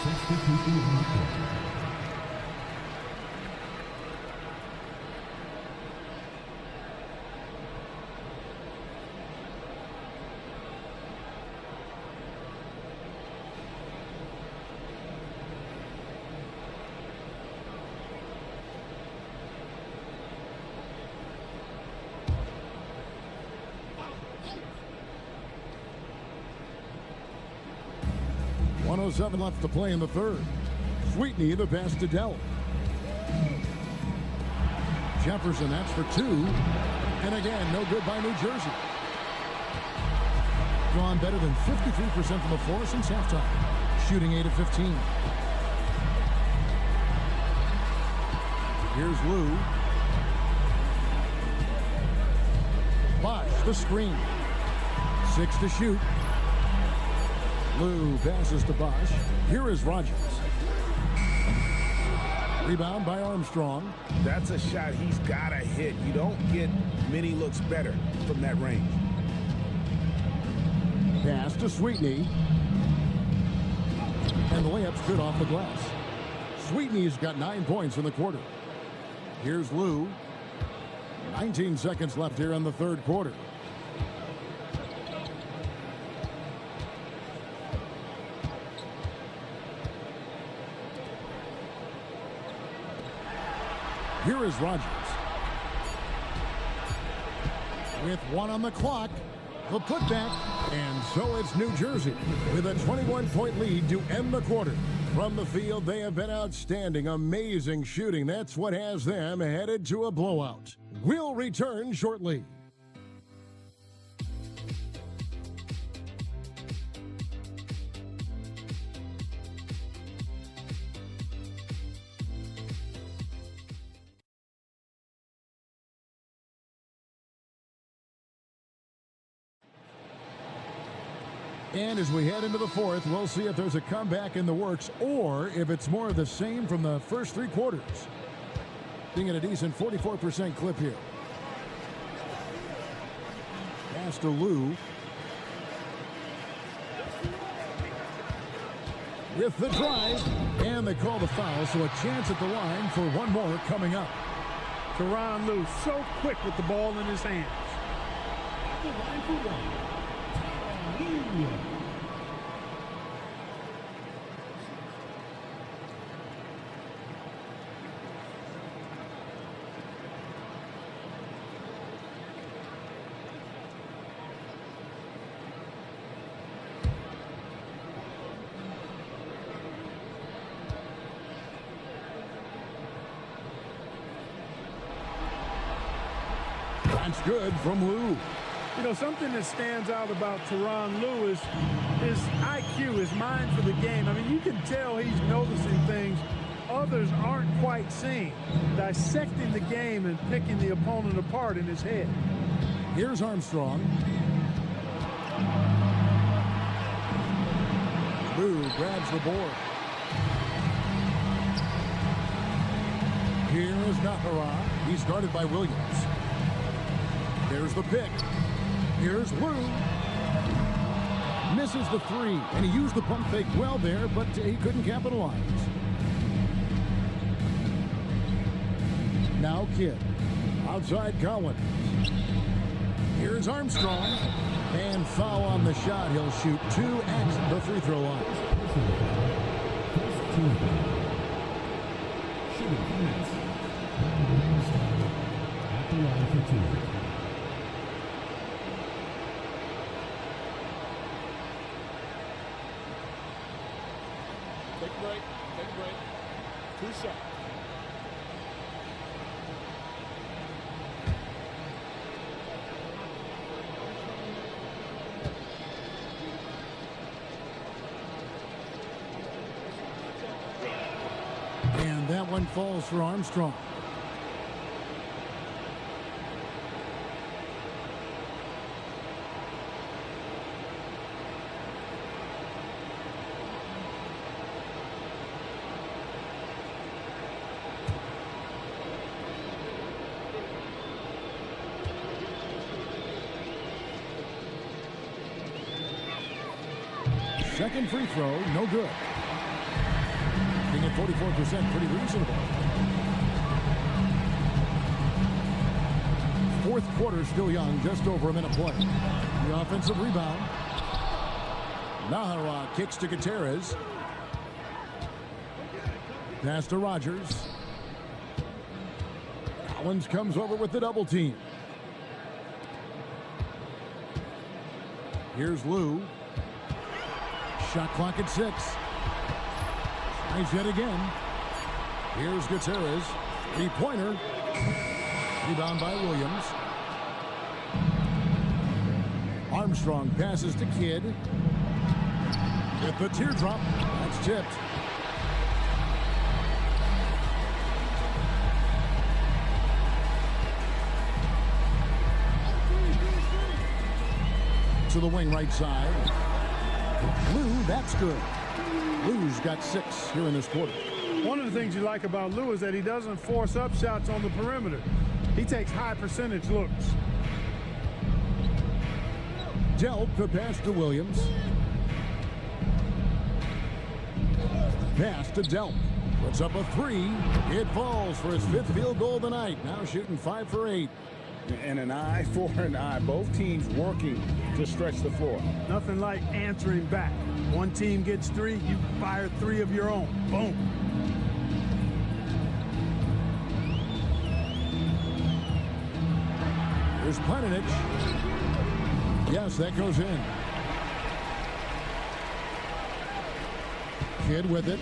D: Substitution on the court.
A: .107 left to play in the third. Sweetney the pass to Dell. Jefferson, that's for 2. And again, no good by New Jersey. Gone better than 53% from the floor since halftime. Shooting 8 of 15. Here's Lou. Bosch, the screen. 6 to shoot. Lou passes to Bosch. Here is Rogers. Rebound by Armstrong.
F: That's a shot he's got to hit. You don't get many looks better from that range.
A: Pass to Sweetney. And the layup's good off the glass. Sweetney's got 9 points in the quarter. Here's Lou. 19 seconds left here in the third quarter. Here is Rogers. With 1 on the clock, the putback, and so it's New Jersey with a 21-point lead to end the quarter. From the field, they have been outstanding, amazing shooting. That's what has them headed to a blowout. We'll return shortly. And as we head into the fourth, we'll see if there's a comeback in the works or if it's more of the same from the first 3 quarters. Being at a decent 44% clip here. Pass to Lou. With the drive, and they call the foul, so a chance at the line for one more coming up.
C: Tyronn Lue, so quick with the ball in his hands.
D: The line for one.
A: That's good from Lou.
C: You know, something that stands out about Tyronn Lue is his IQ, his mind for the game. I mean, you can tell he's noticing things others aren't quite seeing, dissecting the game and picking the opponent apart in his head.
A: Here's Armstrong. Lue grabs the board. Here is Nahara. He's guarded by Williams. There's the pick. Here's Lue. Misses the three, and he used the pump fake well there, but he couldn't capitalize. Now Kidd. Outside Collins. Here's Armstrong. And foul on the shot. He'll shoot 2 at the free throw line.
D: First team foul. Shooting fouls. At the line for 2.
E: Take a break. Take a break. 2 shots.
A: And that one falls for Armstrong. Second free throw, no good. Being at 44%, pretty reasonable. Fourth quarter still young, just over a minute play. The offensive rebound. Nahara kicks to Gutierrez. Pass to Rogers. Collins comes over with the double team. Here's Lue. Shot clock at 6. Nice yet again. Here's Gutierrez. Three-pointer. Rebound by Williams. Armstrong passes to Kidd. With the teardrop. That's tipped. To the wing right side. Lue, that's good. Lue's got 6 here in this quarter.
C: One of the things you like about Lue is that he doesn't force up shots on the perimeter. He takes high percentage looks.
A: Delp the pass to Williams. Pass to Delp. Puts up a 3. It falls for his 5th field goal of the night. Now shooting 5 for 8.
F: And an eye for an eye. Both teams working to stretch the floor.
C: Nothing like answering back. One team gets 3, you fire 3 of your own. Boom.
A: Here's Planinic. Yes, that goes in. Kidd with it.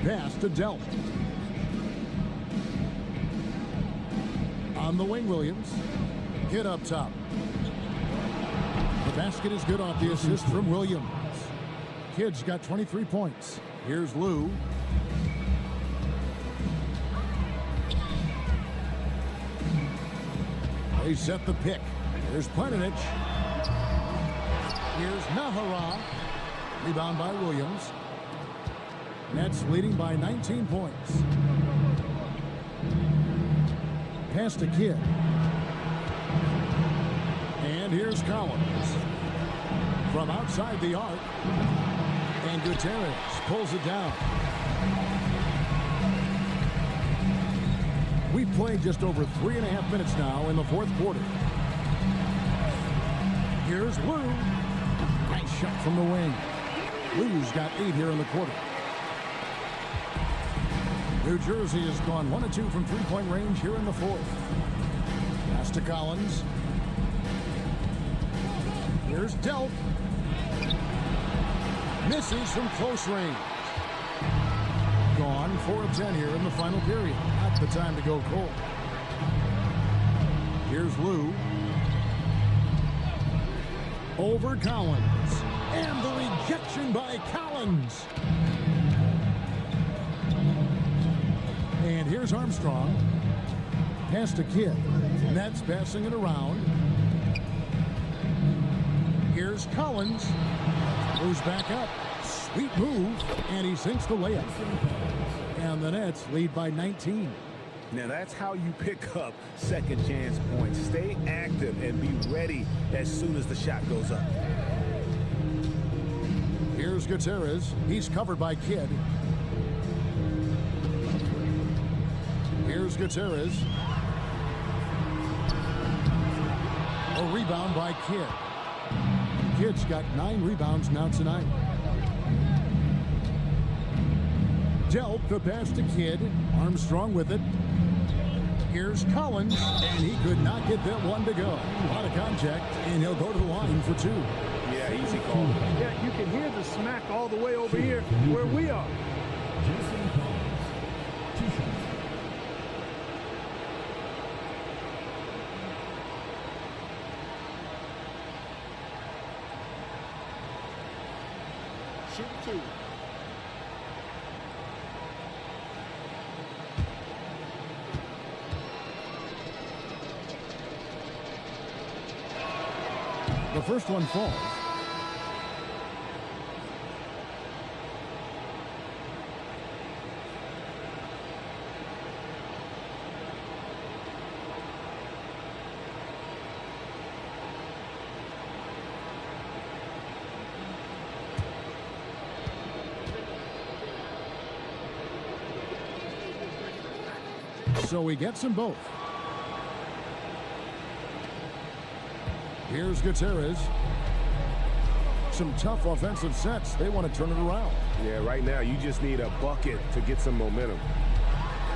A: Pass to Delp. On the wing, Williams. Kidd up top. The basket is good off the assist from Williams. Kidd's got 23 points. Here's Lue. They set the pick. Here's Planinic. Here's Nahara. Rebound by Williams. Nets leading by 19 points. Pass to Kidd. And here's Collins. From outside the arc. And Gutierrez pulls it down. We've played just over 3.5 minutes now in the fourth quarter. Here's Lue. Nice shot from the wing. Lue's got 8 here in the quarter. New Jersey has gone 1 of 2 from three-point range here in the fourth. Pass to Collins. Here's Delp. Misses from close range. gone. 4 of 10 here in the final period. Not the time to go cold. Here's Lou. Over Collins. And the rejection by Collins. And here's Armstrong. Pass to Kidd. Nets passing it around. Here's Collins. Moves back up. Sweet move. And he sinks the layup. And the Nets lead by 19.
B: Now that's how you pick up second chance points. Stay active and be ready as soon as the shot goes up.
A: Here's Gutierrez. He's covered by Kidd. Here's Gutierrez. A rebound by Kidd. Kidd's got 9 rebounds now tonight. Delp the pass to Kidd. Armstrong with it. Here's Collins, and he could not get that one to go. A lot of contact, and he'll go to the line for 2.
B: Yeah, easy call.
C: Yeah, you can hear the smack all the way over here where we are.
D: Jason Collins. 2 shots.
E: Shoot 2.
A: The first one falls. So he gets them both. Here's Gutierrez. Some tough offensive sets. They want to turn it around.
B: Yeah, right now you just need a bucket to get some momentum.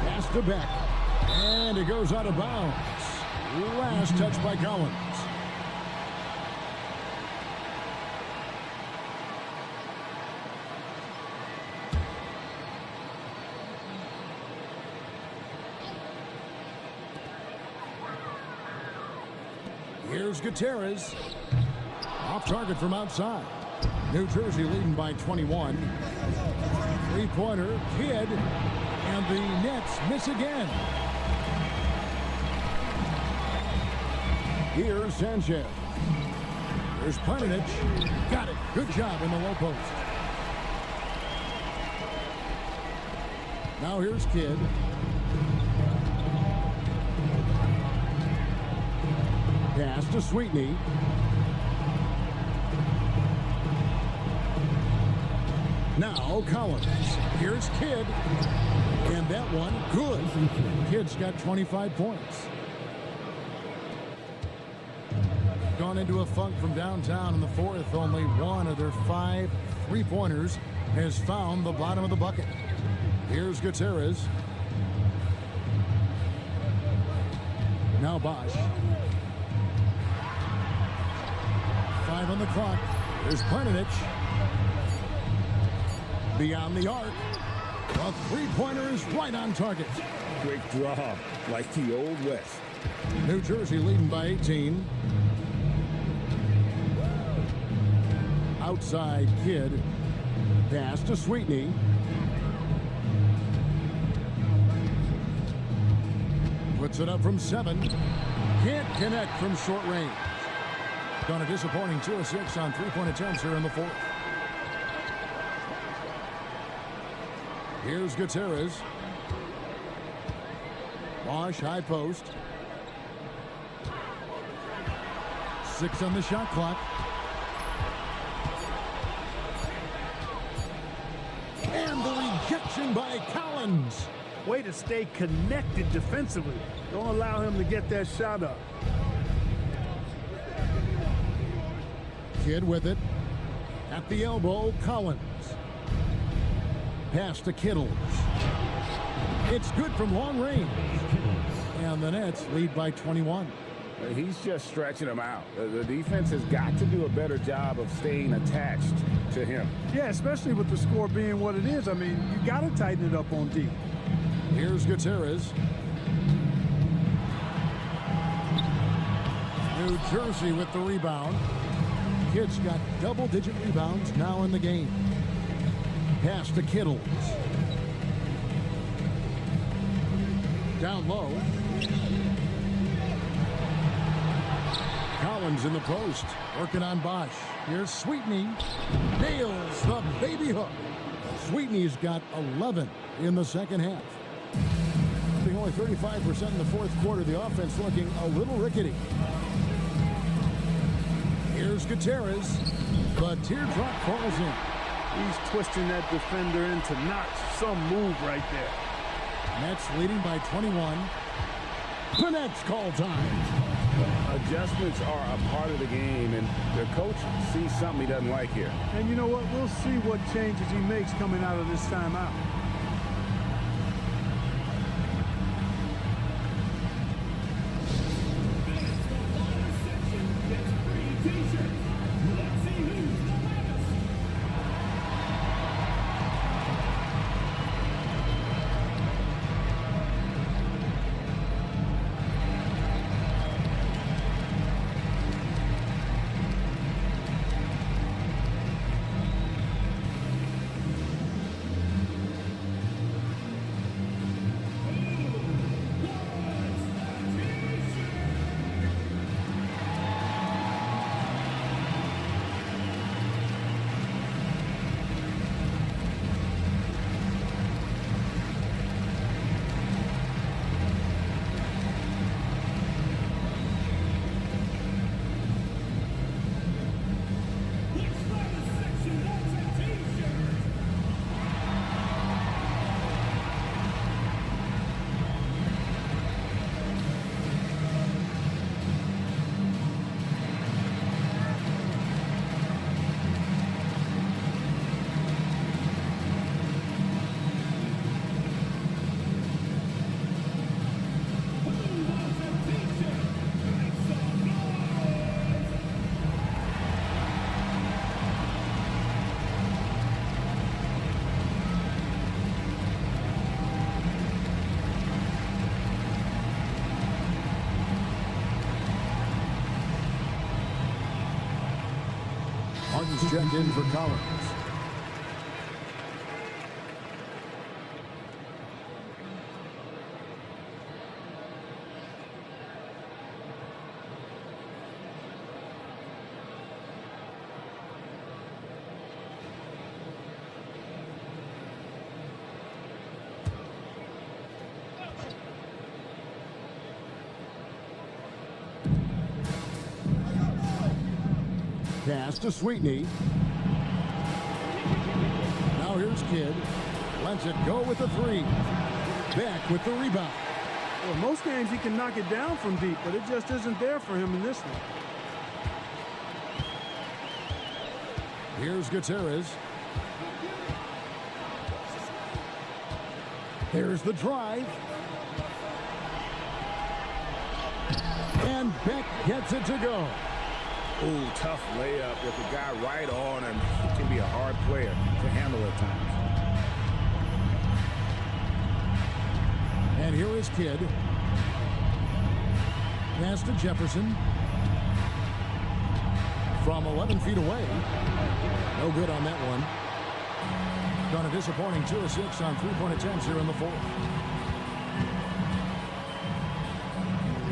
A: Pass to Beck. And it goes out of bounds. Last touch by Collins. Here's Gutierrez. Off target from outside. New Jersey leading by 21. Three-pointer, Kidd. And the Nets miss again. Here's Sanchez. There's Paninic. Got it. Good job in the low post. Now here's Kidd. Pass to Sweetney. Now Collins. Here's Kidd. And that one, good. Kidd's got 25 points. Gone into a funk from downtown in the fourth. Only one of their 5 three-pointers has found the bottom of the bucket. Here's Gutierrez. Now Bosch. 5 on the clock. There's Paninic. Beyond the arc. The three-pointer is right on target.
B: Great draw, like the Old West.
A: New Jersey leading by 18. Outside Kidd. Pass to Sweetney. Puts it up from 7. Can't connect from short range. Done a disappointing 2 of 6 on three-point attempts here in the fourth. Here's Gutierrez. Bosch, high post. 6 on the shot clock. And the rejection by Collins.
C: Way to stay connected defensively. Don't allow him to get that shot up.
A: Kidd with it. At the elbow, Collins. Pass to Kittles. It's good from long range. And the Nets lead by 21.
F: He's just stretching them out. The defense has got to do a better job of staying attached to him.
C: Yeah, especially with the score being what it is. I mean, you got to tighten it up on D.
A: Here's Gutierrez. New Jersey with the rebound. Kidd's got double-digit rebounds now in the game. Pass to Kittles. Down low. Collins in the post. Working on Bosch. Here's Sweetney. Nails the baby hook. Sweetney's got 11 in the second half. Shooting only 35% in the fourth quarter. The offense looking a little rickety. Here's Gutierrez. The teardrop falls in.
C: He's twisting that defender into knots. Some move right there.
A: Nets leading by 21. The Nets call time.
F: Adjustments are a part of the game, and the coach sees something he doesn't like here.
C: And you know what? We'll see what changes he makes coming out of this timeout.
A: Martin's checked in for Collins. Pass to Sweetney. Now here's Kidd. Lets it go with the three. Back with the rebound.
C: Well, most games he can knock it down from deep, but it just isn't there for him in this one.
A: Here's Gutierrez. Here's the drive. And Beck gets it to go.
F: Ooh, tough layup with the guy right on him. He can be a hard player to handle at times.
A: And here is Kidd. Pass to Jefferson. From 11 feet away. No good on that one. Done a disappointing 2 of 6 on three-point attempts here in the fourth.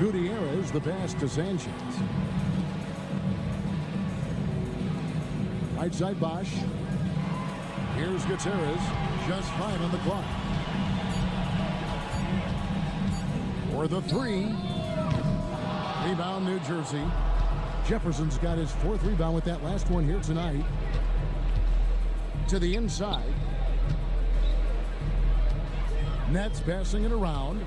A: Gutierrez, the pass to Sanchez. Right side Bosch. Here's Gutierrez. Just 5 on the clock. For the three. Rebound, New Jersey. Jefferson's got his 4th rebound with that last one here tonight. To the inside. Nets passing it around.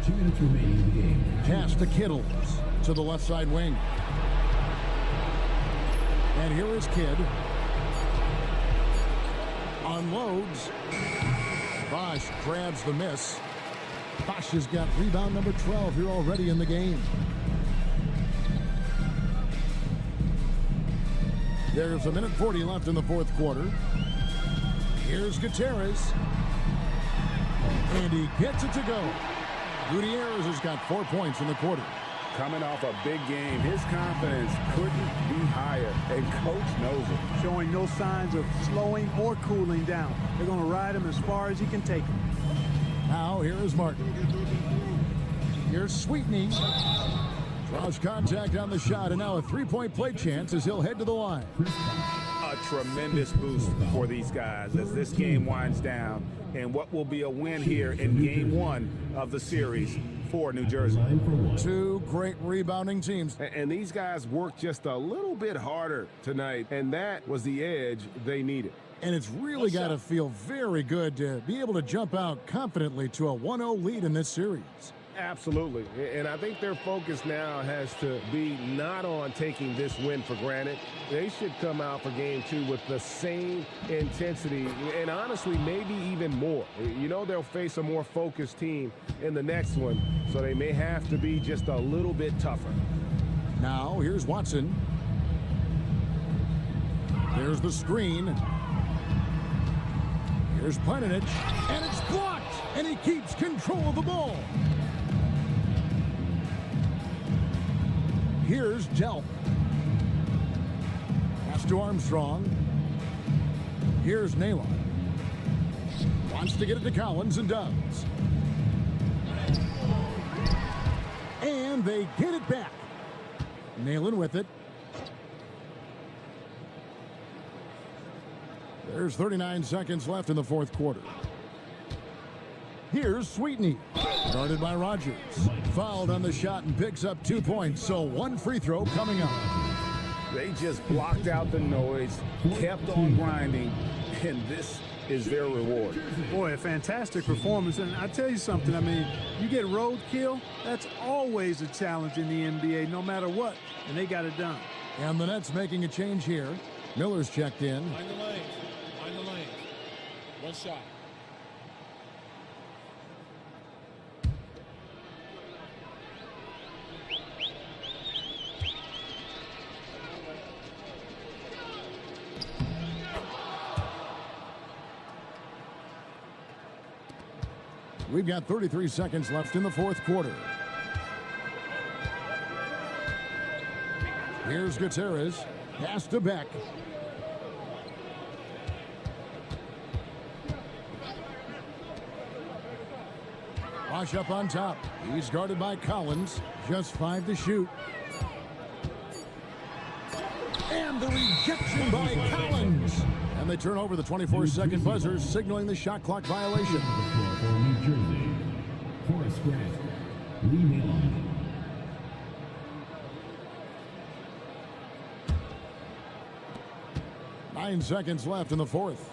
D: 2 minutes remaining in the game.
A: Pass to Kittles to the left side wing. And here is Kidd. Unloads. Bosch grabs the miss. Bosch has got rebound number 12 here already in the game. There's 1:40 left in the fourth quarter. Here's Gutierrez. And he gets it to go. Gutierrez has got 4 points in the quarter.
F: Coming off a big game, his confidence couldn't be higher, and Coach knows it.
C: Showing no signs of slowing or cooling down. They're going to ride him as far as he can take him.
A: Now, here is Martin. Here's Sweetney. Draws contact on the shot, and now a three-point play chance as he'll head to the line.
F: A tremendous boost for these guys as this game winds down, and what will be a win here in game one of the series for New Jersey.
A: Two great rebounding teams.
B: And these guys worked just a little bit harder tonight, and that was the edge they needed.
A: And it's really got to feel very good to be able to jump out confidently to a 1-0 lead in this series.
B: Absolutely. And I think their focus now has to be not on taking this win for granted. They should come out for game two with the same intensity and honestly maybe even more. You know they'll face a more focused team in the next one, so they may have to be just a little bit tougher.
A: Now here's Watson. There's the screen. Here's Paninic, and it's blocked, and he keeps control of the ball. Here's Delp. Pass to Armstrong. Here's Nalon. Wants to get it to Collins and does. And they get it back. Nalon with it. There's 39 seconds left in the fourth quarter. Here's Sweetney. Guarded by Rogers. Fouled on the shot and picks up 2 points, so one free throw coming up.
F: They just blocked out the noise, kept on grinding, and this is their reward.
C: Boy, a fantastic performance. And I tell you something, I mean, you get roadkill, that's always a challenge in the NBA, no matter what. And they got it done.
A: And the Nets making a change here. Miller's checked in.
E: Mind the lanes. Mind the lanes. One shot.
A: We've got 33 seconds left in the fourth quarter. Here's Gutierrez. Pass to Beck. Wash up on top. He's guarded by Collins. Just 5 to shoot. And the rejection by Collins. And they turn over the 24-second buzzer, signaling the shot clock violation.
D: For New Jersey, Horace Grant, Lee Nalon.
A: Nine seconds left in the fourth.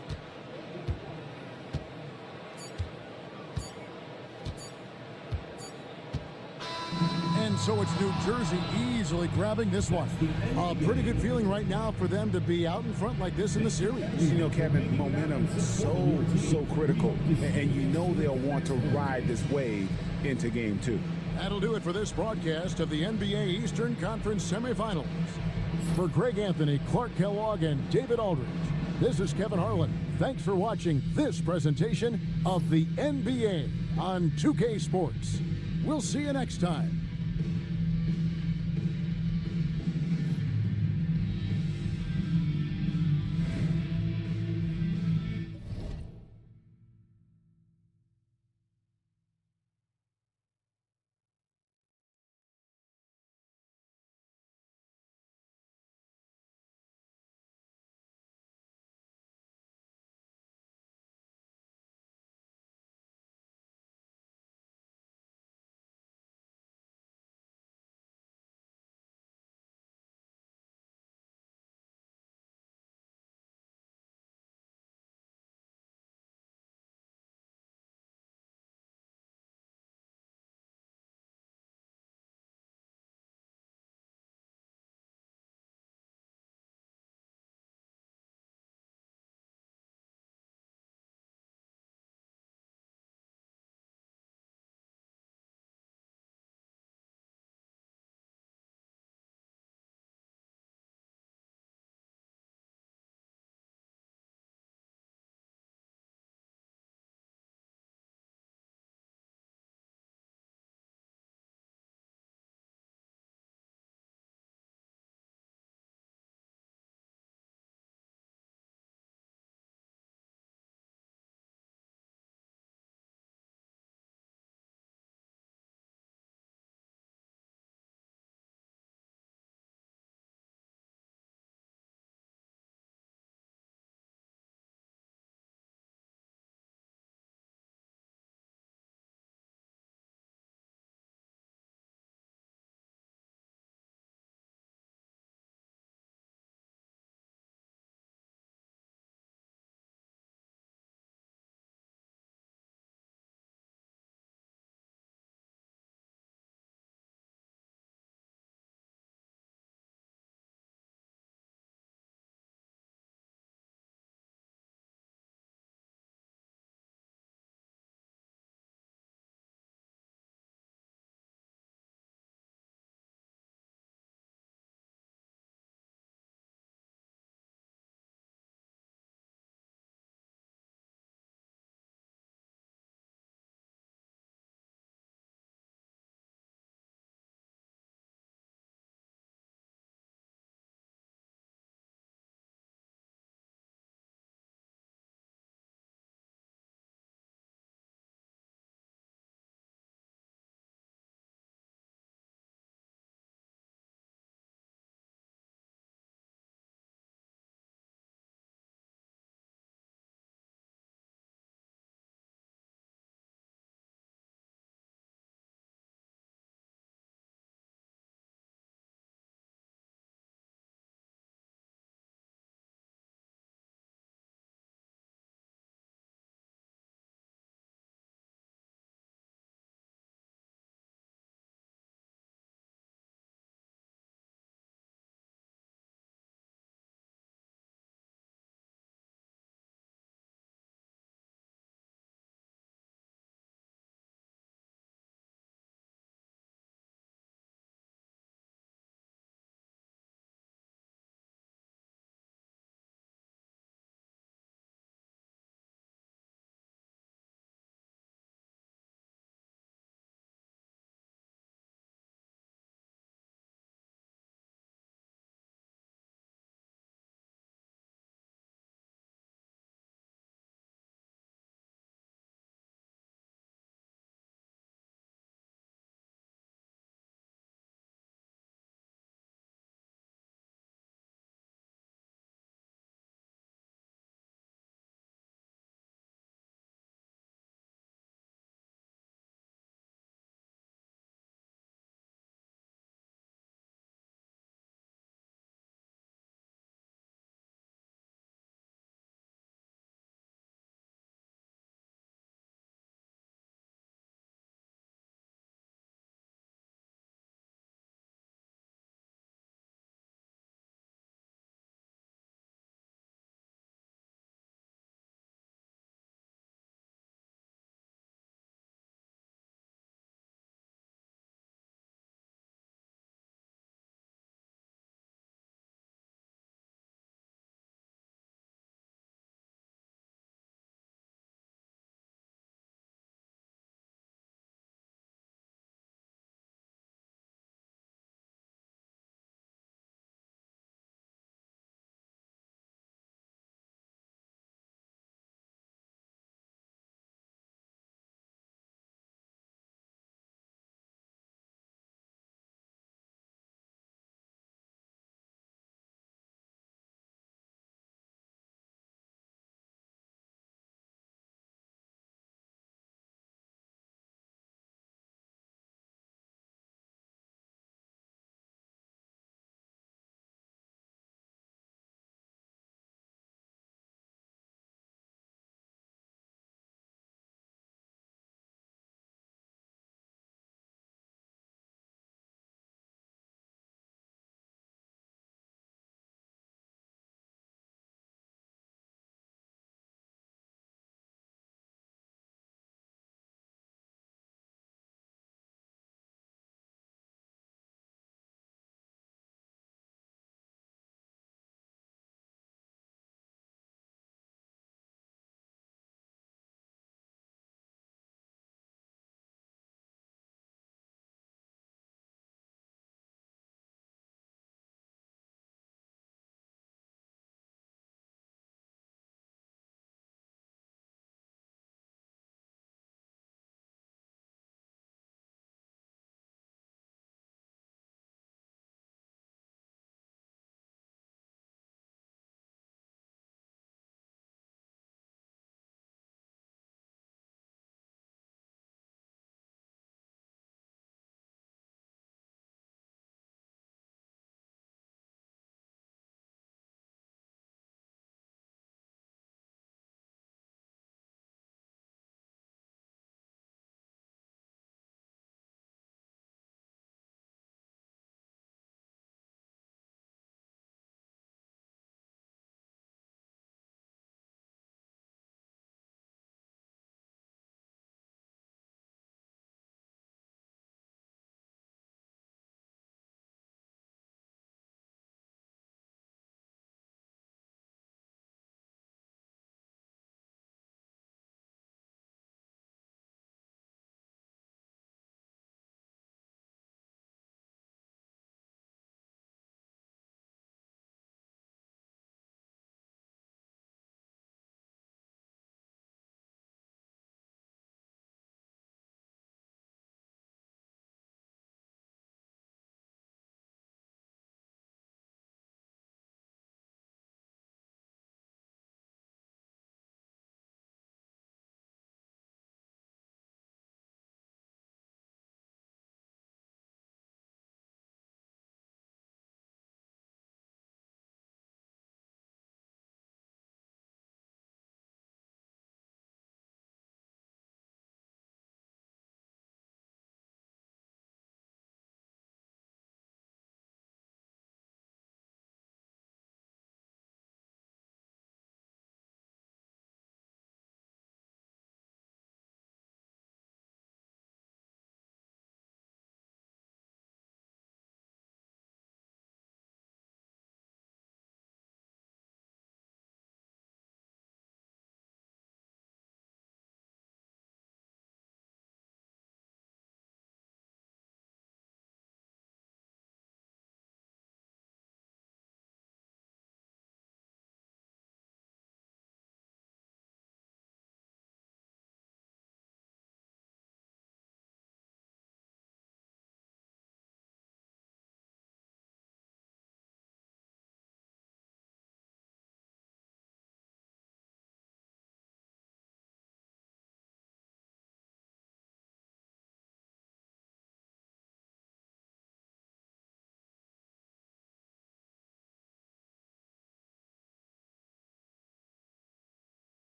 A: And so it's New Jersey easily grabbing this one. A pretty good feeling right now for them to be out in front like this in the series.
F: You know, Kevin, momentum so critical, and you know they'll want to ride this wave into game two.
A: That'll do it for this broadcast of the NBA Eastern Conference semifinals. For Greg Anthony, Clark Kellogg, and David Aldridge, this is Kevin Harlan. Thanks for watching this presentation of the NBA on 2K Sports. We'll see you next time.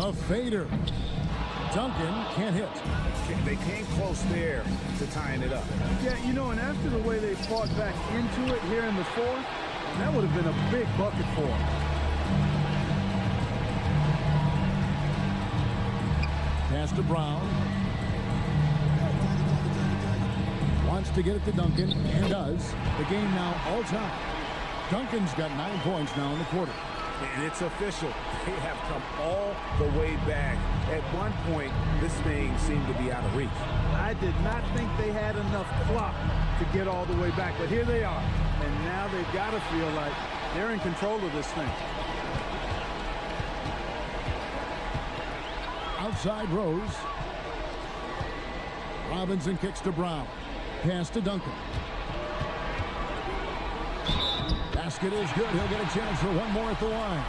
A: The fader. Duncan can't hit.
F: They came close there to tying it up.
C: Yeah, you know, and after the way they fought back into it here in the fourth, that would have been a big bucket for them.
A: Pass to Brown. Wants to get it to Duncan, and does. The game now all time. Duncan's got 9 points now in the quarter.
F: And it's official. They have come all the way back. At one point, this thing seemed to be out of reach.
C: I did not think they had enough clock to get all the way back, but here they are. And now they've got to feel like they're in control of this thing.
A: Outside Rose. Robinson kicks to Brown. Pass to Duncan. Basket is good. He'll get a chance for one more at the line.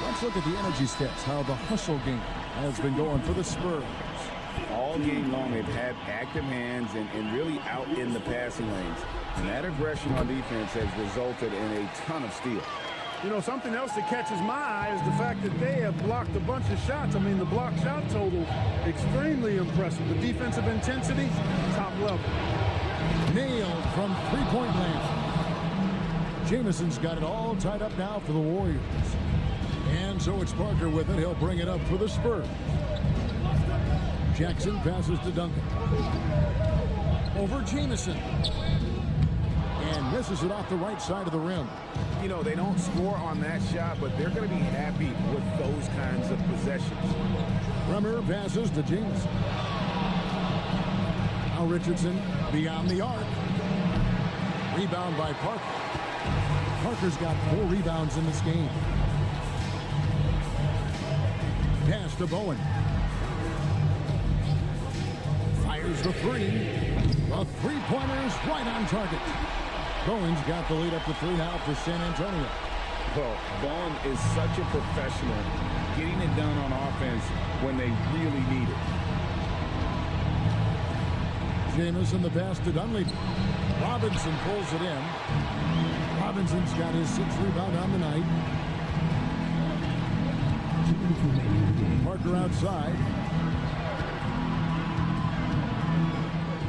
A: Let's look at the energy stats, how the hustle game has been going for the Spurs.
F: All game long, they've had active hands and really out in the passing lanes. And that aggression on defense has resulted in a ton of steals.
C: You know, something else that catches my eye is the fact that they have blocked a bunch of shots. I mean, the block shot total, extremely impressive. The defensive intensity, top level.
A: Nailed from three-point land. Jamison's got it all tied up now for the Warriors. And so it's Parker with it. He'll bring it up for the Spurs. Jackson passes to Duncan. Over Jamison. And misses it off the right side of the rim.
F: You know, they don't score on that shot, but they're going to be happy with those kinds of possessions.
A: Bremer passes to Jamison. Now Richardson beyond the arc. Rebound by Parker. Parker's got 4 rebounds in this game. Pass to Bowen. Fires the three. The three-pointer's right on target. Bowen's got the lead up to 3 now for San Antonio.
F: Well, Bowen is such a professional, getting it done on offense when they really need it.
A: Jamison the pass to Dunleavy. Robinson pulls it in. Robinson's got his 6th rebound on the night. Parker outside.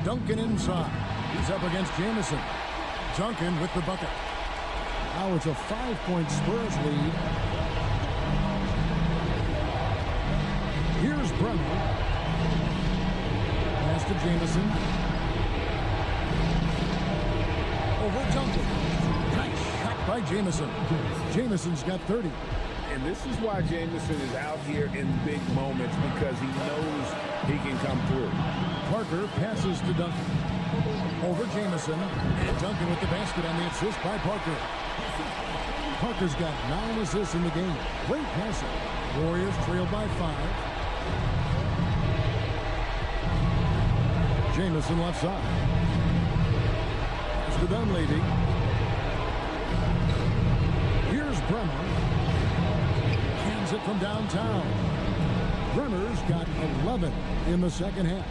A: Duncan inside. He's up against Jamison. Duncan with the bucket. Now it's a 5-point Spurs lead. Here's Bremer. Pass to Jamison. Over Duncan. Nice shot by Jamison. Jamison's got 30.
F: And this is why Jamison is out here in big moments, because he knows he can come through.
A: Parker passes to Duncan. Over Jamison. And Duncan with the basket on the assist by Parker. Parker's got 9 assists in the game. Great passing. Warriors trailed by 5. Jamison left side. Pass to Dunleavy. Here's Bremer. Cans it from downtown. Bremer's got 11 in the second half.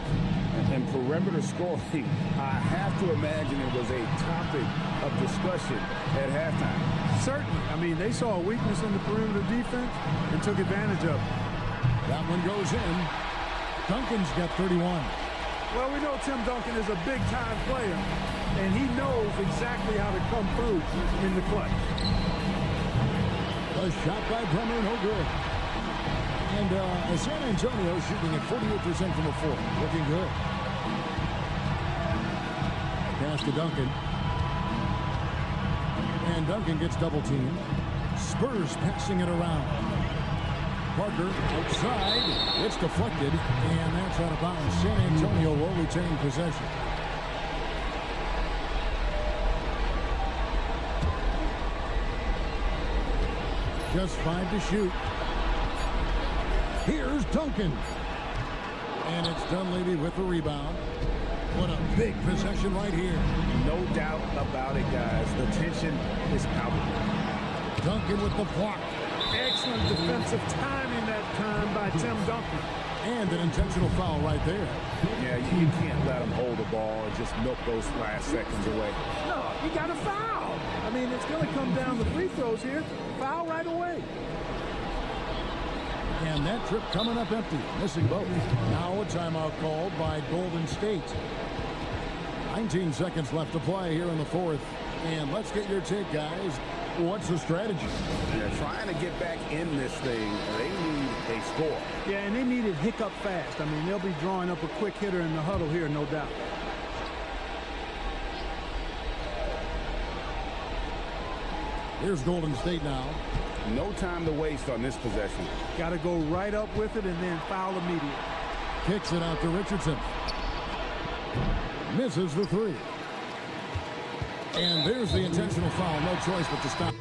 F: And perimeter scoring, I have to imagine it was a topic of discussion at halftime.
C: Certainly. I mean, they saw a weakness in the perimeter defense and took advantage of it.
A: That one goes in. Duncan's got 31.
C: Well, we know Tim Duncan is a big-time player, and he knows exactly how to come through in the clutch.
A: A shot by Bremer, no good. And San Antonio shooting at 48% from the floor. Looking good. Pass to Duncan. And Duncan gets double-teamed. Spurs passing it around. Parker outside. It's deflected, and that's out of bounds. San Antonio will retain possession. Just 5 to shoot. Here's Duncan. And it's Dunleavy with the rebound. What a big possession right here.
F: No doubt about it, guys. The tension is palpable.
A: Duncan with the block.
C: Excellent defensive timing that time by Tim Duncan.
A: And an intentional foul right there.
F: Yeah, you can't let them hold the ball and just milk those last seconds away.
C: No, you got to foul. I mean, it's going to come down to free throws here. Foul right away.
A: And that trip coming up empty, missing both. Now a timeout called by Golden State. 19 seconds left to play here in the fourth. And let's get your take, guys. What's the strategy?
F: They're trying to get back in this thing. They need a score.
C: Yeah, and they need it hiccup fast. I mean, they'll be drawing up a quick hitter in the huddle here, no doubt.
A: Here's Golden State now.
F: No time to waste on this possession.
C: Got to go right up with it and then foul immediately.
A: Kicks it out to Richardson. Misses the three. And there's the intentional foul. No choice but to stop.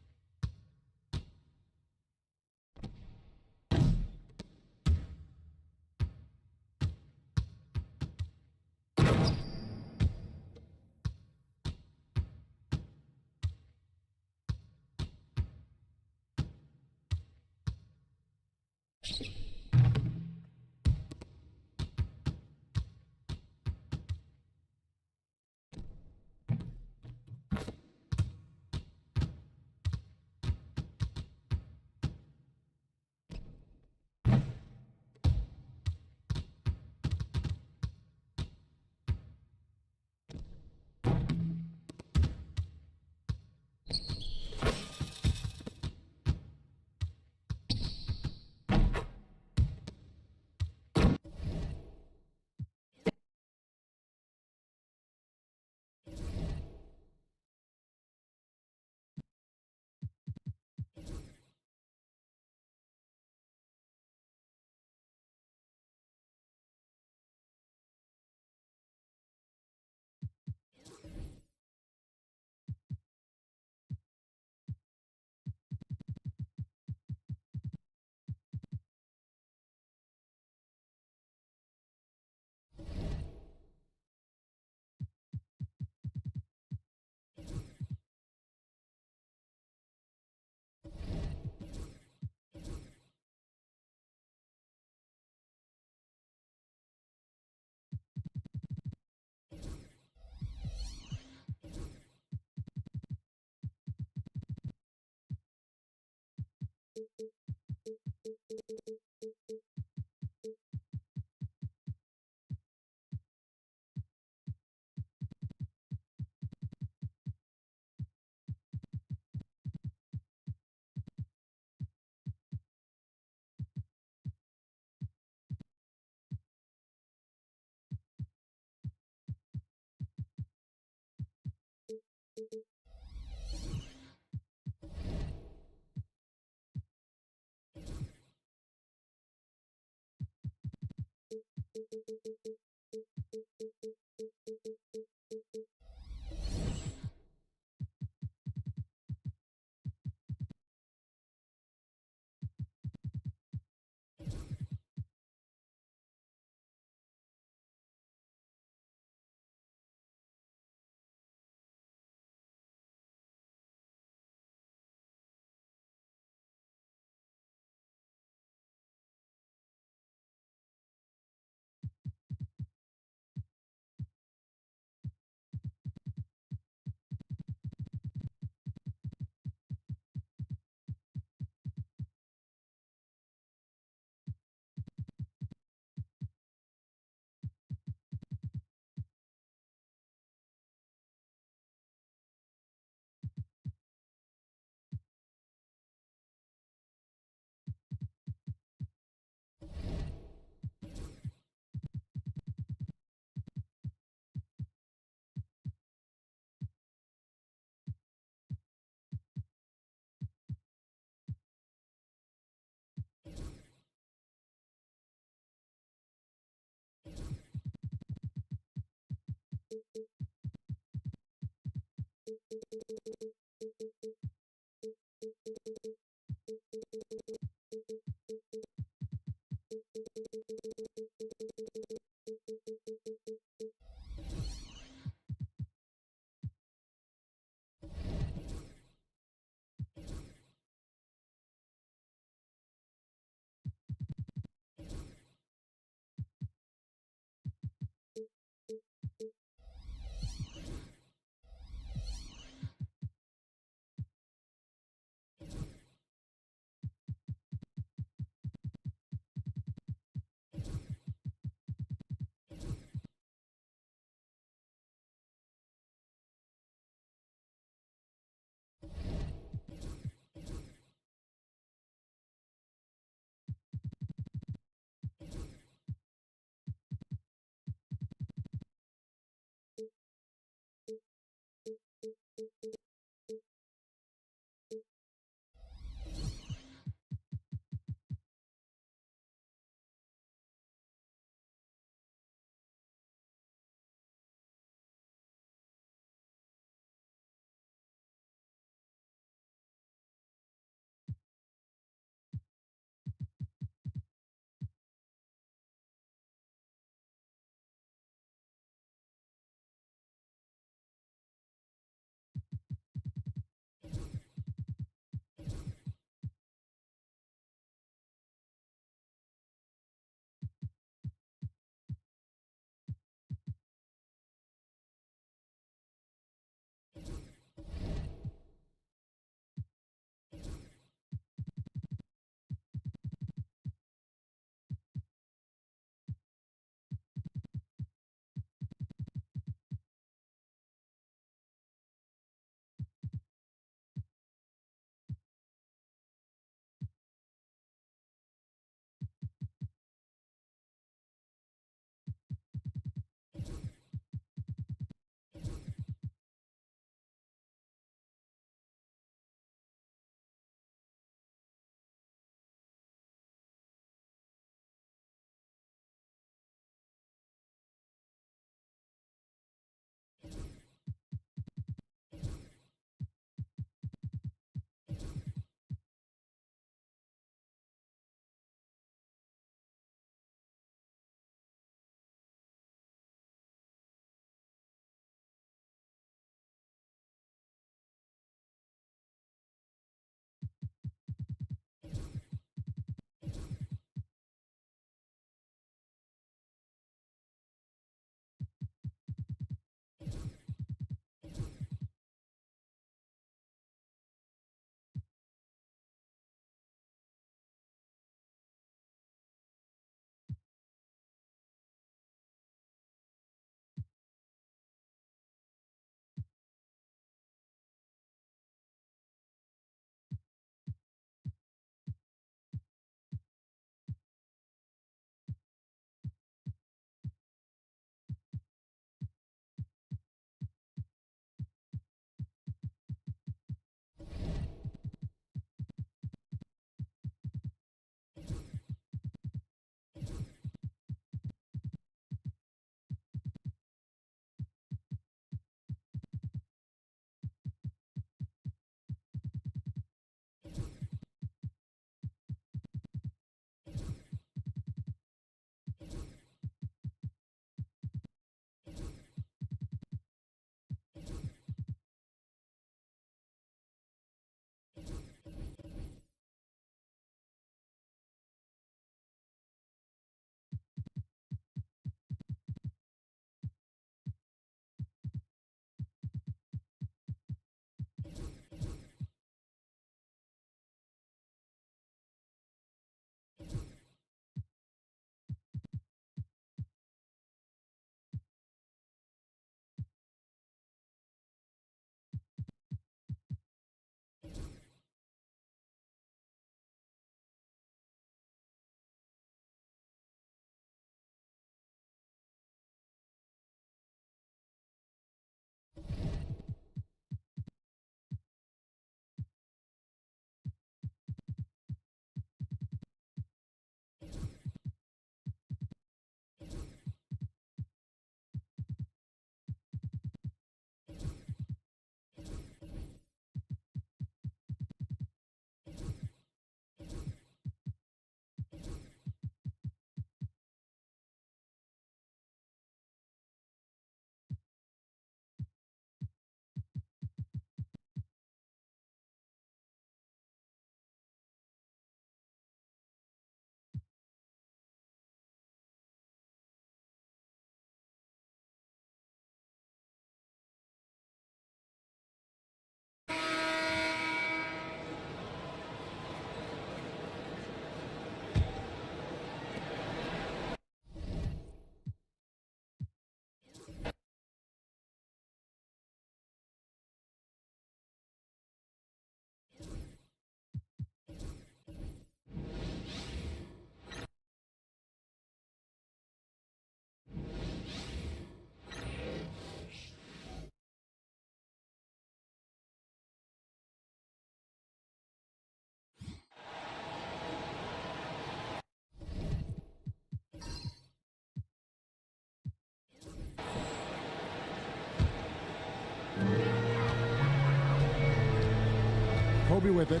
A: Kobe with it.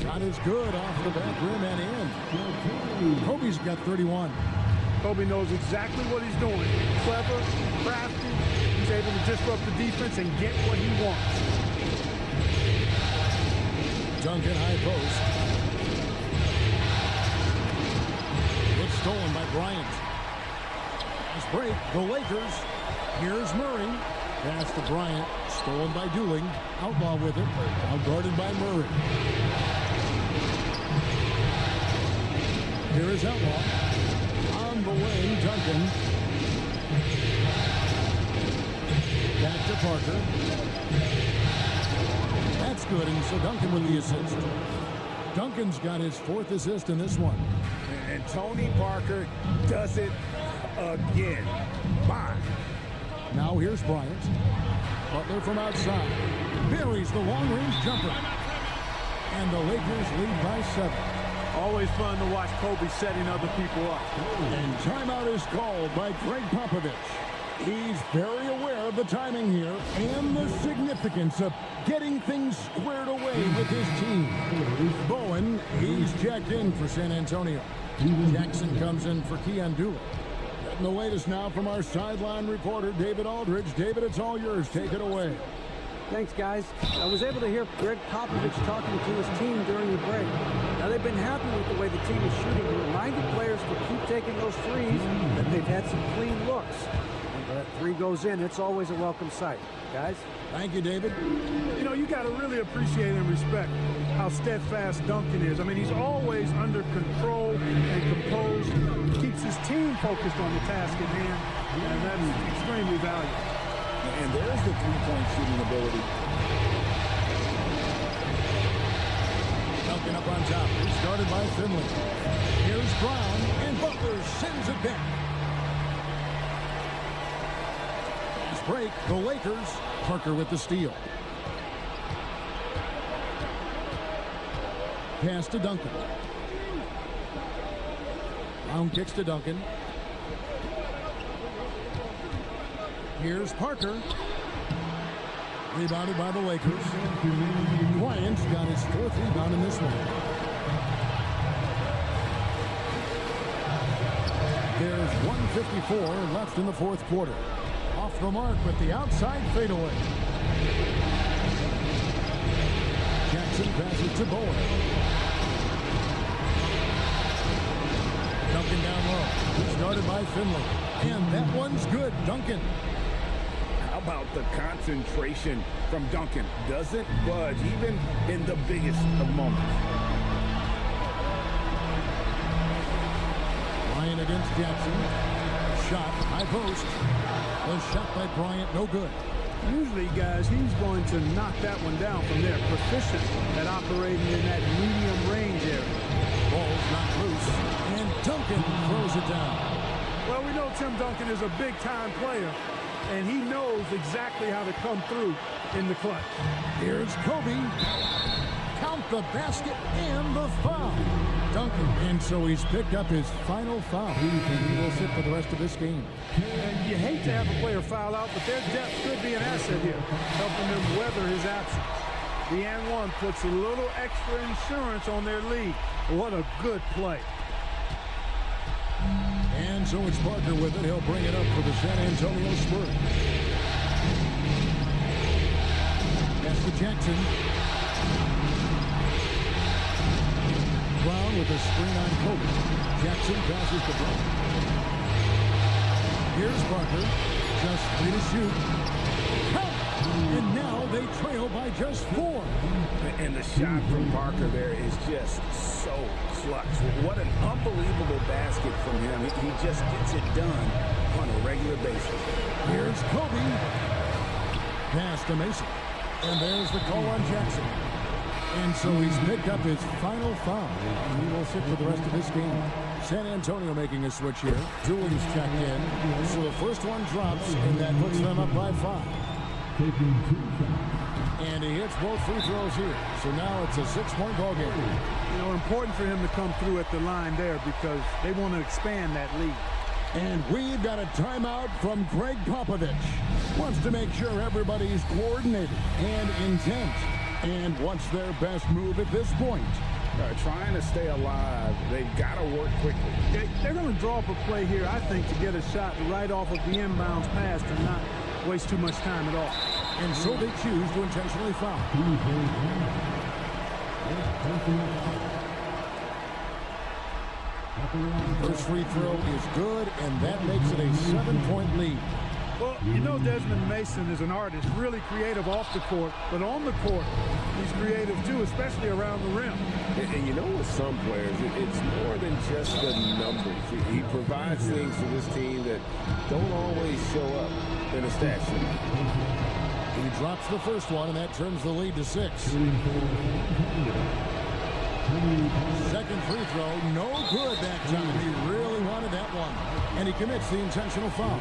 A: Shot is good off the back rim and in. Kobe's got 31.
C: Kobe knows exactly what he's doing. Clever, crafty. He's able to disrupt the defense and get what he wants.
A: Duncan high post. It's stolen by Bryant. Nice break. The Lakers. Here's Murray. Pass to Bryant. Stolen by Dooling. Outlaw with it. Now guarded by Murray. Here is Outlaw. On the wing, Duncan. Back to Parker. That's good, and so Duncan with the assist. Duncan's got his 4th assist in this one.
F: And Tony Parker does it again. Bye.
A: Now here's Bryant. Butler from outside. Buries the long-range jumper. And the Lakers lead by 7.
C: Always fun to watch Kobe setting other people up.
A: And timeout is called by Greg Popovich. He's very aware of the timing here and the significance of getting things squared away with his team. Bowen, he's checked in for San Antonio. Jackson comes in for Keon Dooling. Getting the latest now from our sideline reporter, David Aldridge. David, it's all yours. Take it away.
G: Thanks, guys. I was able to hear Greg Popovich talking to his team during the break. Now, they've been happy with the way the team is shooting. He reminded players to keep taking those threes, that they've had some clean looks. When that 3 goes in, it's always a welcome sight. Guys?
A: Thank you, David.
C: You know, you got to really appreciate and respect how steadfast Duncan is. I mean, he's always under control and composed. Keeps his team focused on the task at hand, and that's extremely valuable.
F: And there's the three-point shooting ability.
A: Duncan up on top. He's guarded by Finley. Here's Brown, and Butler sends it back. Fast break. The Lakers. Parker with the steal. Pass to Duncan. Brown kicks to Duncan. Here's Parker. Rebounded by the Lakers. Bryant's got his 4th rebound in this one. There's 1:54 left in the 4th quarter. Off the mark with the outside fadeaway. Jackson passes to Bowen. Duncan down low. He's guarded by Finley. And that one's good. Duncan.
F: How about the concentration from Duncan? Doesn't budge even in the biggest of moments.
A: Bryant against Jackson. Shot, high post. The shot by Bryant, no good.
C: Usually, guys, he's going to knock that one down from there. Proficient at operating in that medium range area.
A: Ball's not loose. And Duncan throws it down.
C: Well, we know Tim Duncan is a big-time player, and he knows exactly how to come through in the clutch.
A: Here's Kobe. Count the basket and the foul. Duncan, and so he's picked up his final foul. And he will sit for the rest of this game.
C: And you hate to have a player foul out, but their depth could be an asset here, helping them weather his absence. The and one puts a little extra insurance on their lead. What a good play.
A: And so it's Parker with it. He'll bring it up for the San Antonio Spurs. Pass to Jackson. Brown with a screen on Kobe. Jackson passes to Brown. Here's Parker. Just 3 to shoot. And now they trail by just 4.
F: And the shot from Parker there is just so clutch. What an unbelievable basket from him. He just gets it done on a regular basis.
A: Here's Kobe. Pass to Mason. And there's the call on Jackson. And so he's picked up his final foul. And he will sit for the rest of this game. San Antonio making a switch here. Dooling's checked in. So the first one drops, and that puts them up by 5. And he hits both free throws here. So now it's a 6-point ball game.
C: You know, important for him to come through at the line there because they want to expand that lead.
A: And we've got a timeout from Greg Popovich. Wants to make sure everybody's coordinated and intent. And what's their best move at this point?
F: Trying to stay alive, they've got to work quickly.
C: They're going to draw up a play here, I think, to get a shot right off of the inbounds pass and not waste too much time at all.
A: And so they choose to intentionally foul. First free throw is good, and that makes it a 7-point lead.
C: Well, you know Desmond Mason is an artist, really creative off the court, but on the court, he's creative too, especially around the rim.
B: And you know, with some players, it's more than just the numbers. He provides things for this team that don't always show up in a stat sheet.
A: He drops the first one, and that turns the lead to 6. Second free throw, no good that time. He really wanted that one. And he commits the intentional foul.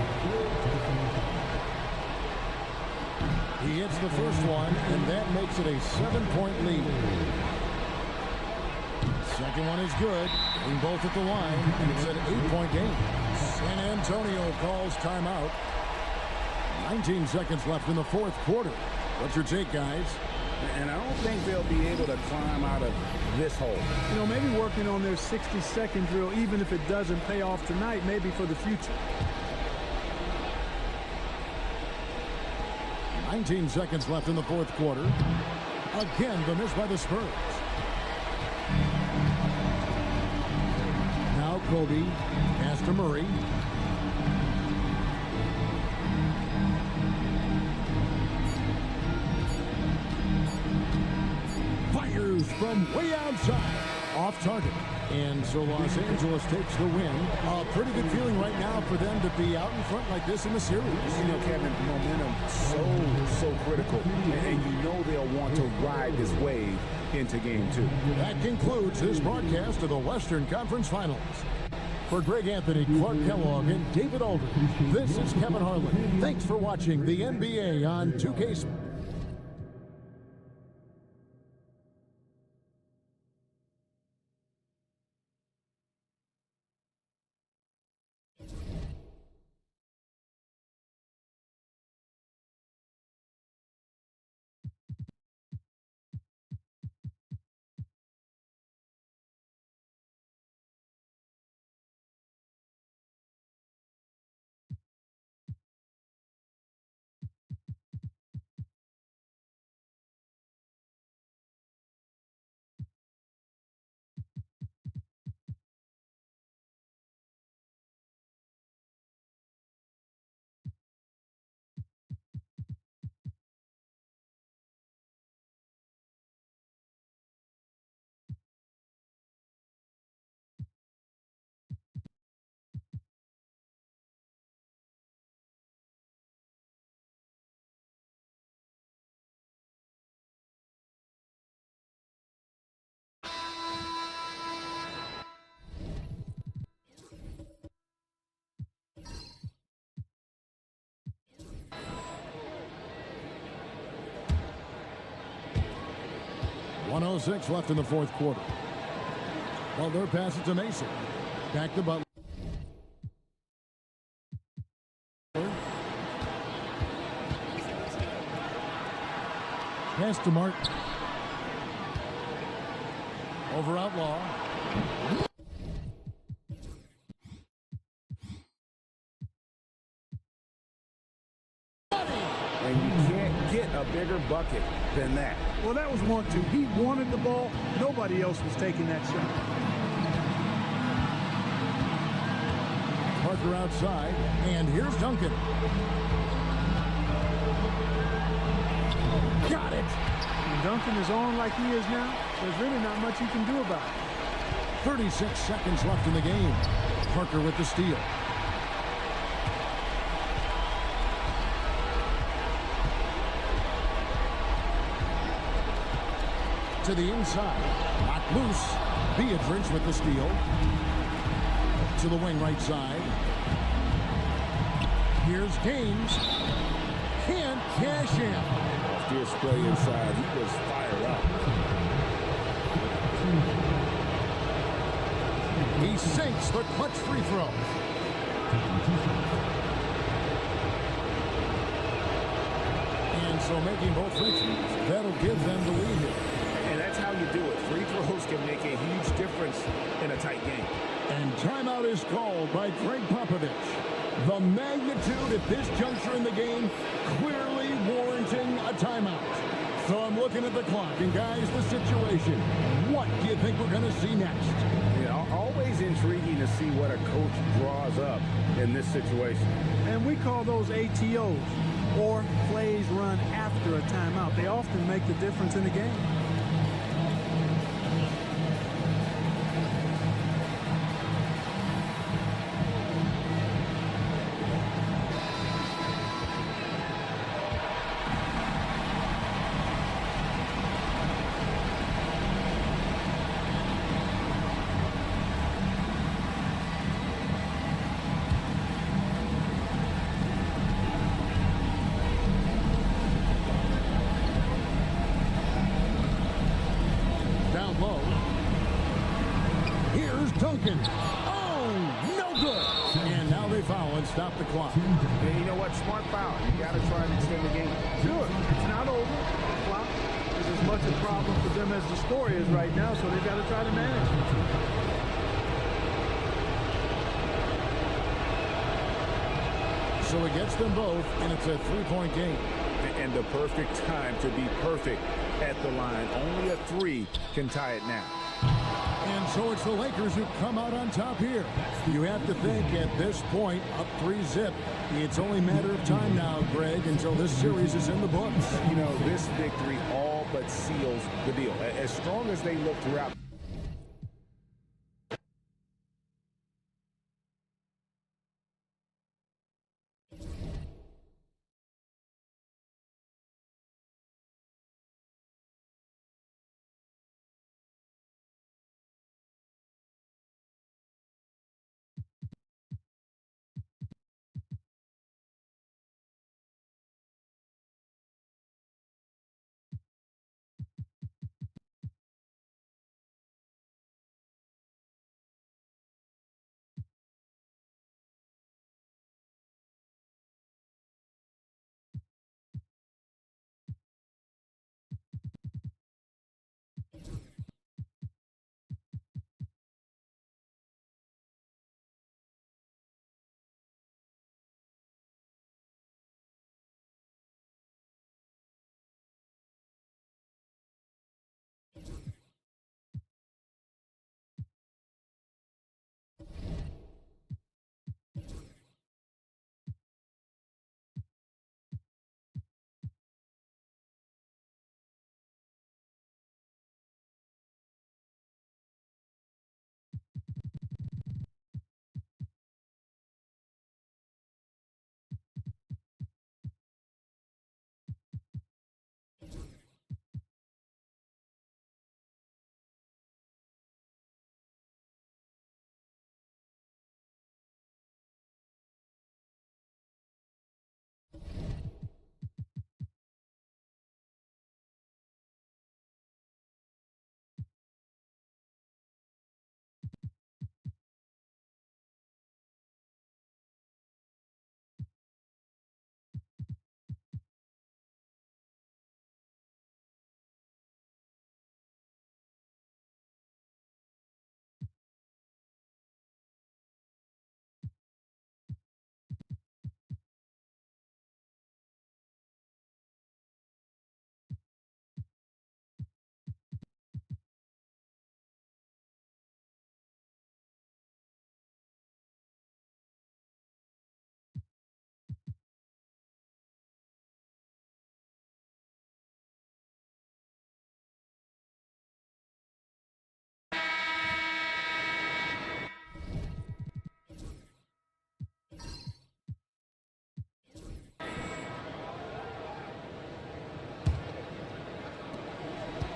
A: He hits the first one, and that makes it a 7-point lead. Second one is good. Getting both at the line, and it's an 8-point game. San Antonio calls timeout. 19 seconds left in the fourth quarter. What's your take, guys?
F: And I don't think they'll be able to climb out of this hole.
C: You know, maybe working on their 60-second drill, even if it doesn't pay off tonight, maybe for the future.
A: 19 seconds left in the fourth quarter. Again, the miss by the Spurs. Now Kobe, pass to Murray. Fires from way outside. Off target. And so Los Angeles takes the win. A pretty good feeling right now for them to be out in front like this in the series.
F: You know, Kevin, momentum so critical. And you know they'll want to ride this wave into game 2.
A: That concludes this broadcast of the Western Conference Finals. For Greg Anthony, Clark Kellogg, and David Aldridge, this is Kevin Harlan. Thanks for watching the NBA on 2K. .106 left in the fourth quarter. Butler passes to Mason. Back to Butler. Pass to Martin. Over Outlaw.
F: And you can't get a bigger bucket than that.
C: Well, that was 1-2. He wanted the ball. Nobody else was taking that shot.
A: Parker outside, and here's Duncan. Got it!
C: When Duncan is on like he is now, there's really not much you can do about it.
A: 36 seconds left in the game. Parker with the steal. To the inside. Knocked loose. Beatrice with the steal. To the wing right side. Here's Gaines. Can't cash in.
B: Fierce play inside. He was fired up.
A: He sinks the clutch free throw.
D: taking 2 shots.
A: And so making both free throws, that'll give them the lead here.
F: And that's how you do it. Free throws can make a huge difference in a tight game.
A: And timeout is called by Greg Popovich. The magnitude at this juncture in the game clearly warranting a timeout. So I'm looking at the clock, and guys, the situation. What do you think we're going to see next?
F: Always intriguing to see what a coach draws up in this situation.
C: And we call those ATOs, or plays run after a timeout. They often make the difference in the game.
A: Down low. Here's Duncan. Oh, no good. And now they foul and stop the clock.
F: And you know what? Smart foul. You got to try and extend the game.
C: Sure, it's not over. The clock is as much a problem for them as the score is right now, so they've got to try to manage it.
A: So it gets them both, and it's a three-point game.
F: And the perfect time to be perfect at the line. Only a 3 can tie it now.
A: And so it's the Lakers who come out on top here. You have to think at this point, up 3-0. It's only a matter of time now, Greg, until this series is in the books.
F: You know, this victory all but seals the deal. As strong as they look throughout.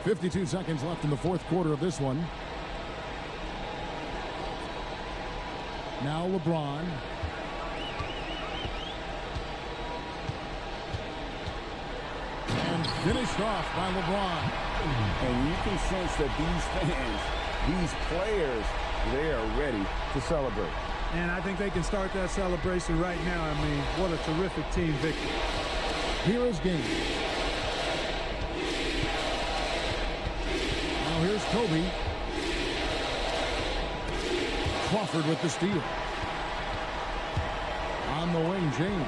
A: .52 seconds left in the fourth quarter of this one. Now LeBron. And finished off by LeBron.
F: And you can sense that these fans, these players, they are ready to celebrate.
C: And I think they can start that celebration right now. I mean, what a terrific team victory.
A: Here is Gaines. Now here's Kobe. Crawford with the steal. On the wing, James.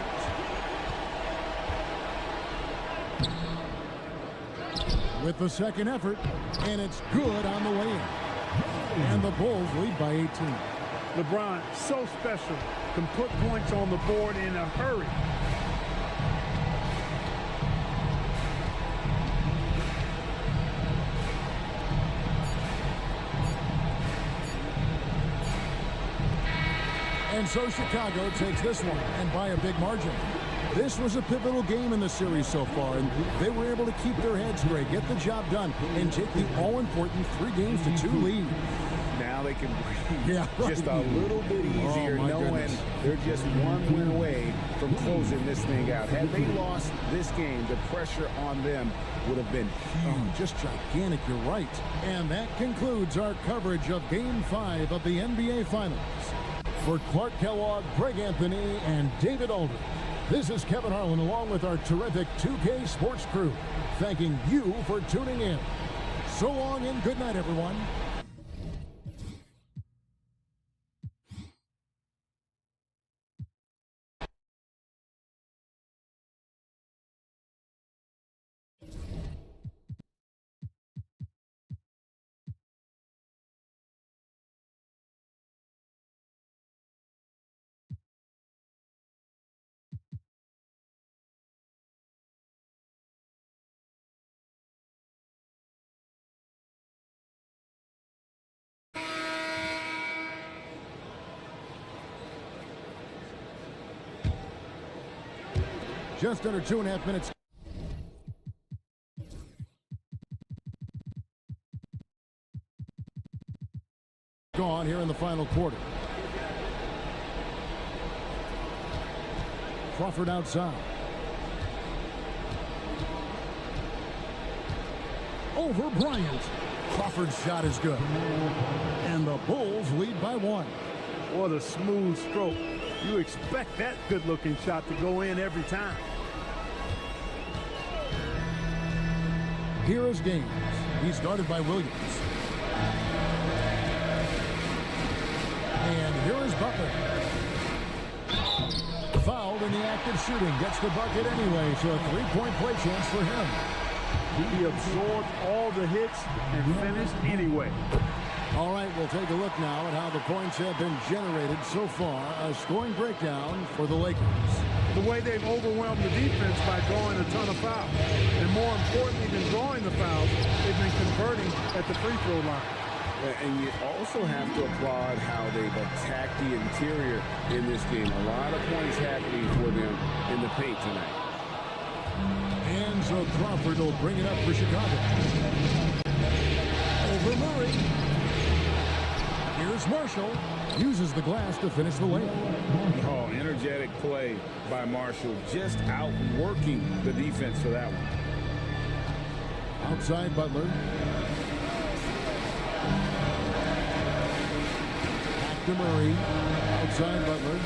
A: With the second effort, and it's good on the way in. And the Bulls lead by 18.
C: LeBron, so special, can put points on the board in a hurry.
A: And so Chicago takes this one, and by a big margin. This was a pivotal game in the series so far, and they were able to keep their heads straight, get the job done, and take the all-important 3-2 lead.
F: Now they can breathe
A: right.
F: just a little bit easier, knowing
A: goodness.
F: they're just one win away from closing this thing out. Had they lost this game, the pressure on them would have been huge.
A: Just gigantic, you're right. And that concludes our coverage of Game 5 of the NBA Finals. For Clark Kellogg, Greg Anthony, and David Aldridge, this is Kevin Harlan along with our terrific 2K Sports crew, thanking you for tuning in. So long and good night, everyone. Just under 2.5 minutes. Gone here in the final quarter. Crawford outside. Over Bryant. Crawford's shot is good. And the Bulls lead by 1.
C: What a smooth stroke. You expect that good-looking shot to go in every time.
A: Here is Gaines. He's guarded by Williams. And here is Butler. Fouled in the act of shooting. Gets the bucket anyway, so a three-point play chance for him.
C: He absorbed all the hits and finished anyway.
A: All right, we'll take a look now at how the points have been generated so far. A scoring breakdown for the Lakers.
C: The way they've overwhelmed the defense by drawing a ton of fouls. And more importantly than drawing the fouls, they've been converting at the free throw line.
F: And you also have to applaud how they've attacked the interior in this game. A lot of points happening for them in the paint tonight.
A: And so Crawford will bring it up for Chicago. Over Murray. Here's Marshall. Uses the glass to finish the layup.
F: Oh, energetic play by Marshall. Just outworking the defense for that one.
A: Outside Butler. Back to Murray. Outside Butler.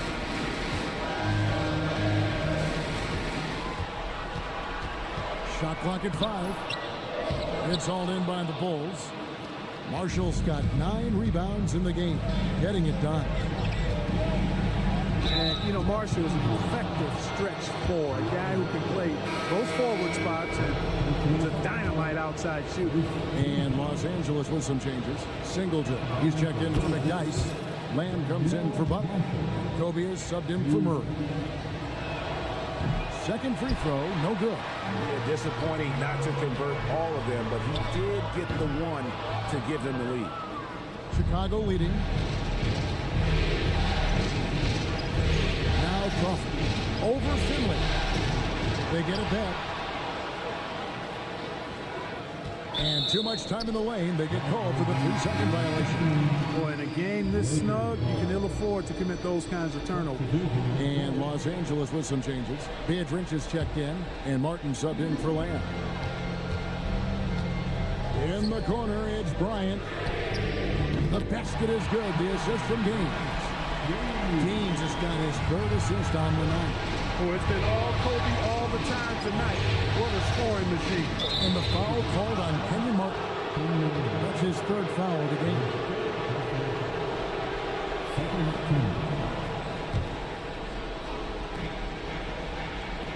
A: Shot clock at 5. It's hauled in by the Bulls. Marshall's got 9 rebounds in the game, getting it done.
C: And, you know, Marshall is an effective stretch forward, a guy who can play both forward spots and he's a dynamite outside shooter.
A: And Los Angeles with some changes. Singleton, he's checked in for McDyess. Lamb comes in for Butler. Kobe is subbed in for Murray. Second free throw, no good.
F: Yeah, disappointing not to convert all of them, but he did get the one to give them the lead.
A: Chicago leading. Now Crawford. Over Finley. They get it back. And too much time in the lane. They get called for the 3-second violation.
C: Boy, in a game this snug, you can ill afford to commit those kinds of turnovers.
A: And Los Angeles with some changes. Beatrice is checked in, and Martin subbed in for Lamb. In the corner, it's Bryant. The basket is good. The assist from Gaines. Gaines has got his third assist on the night.
C: Oh, it's been all Kobe all the time tonight. What a scoring machine.
A: And the foul called on Kenyon Martin. That's his third foul of the game.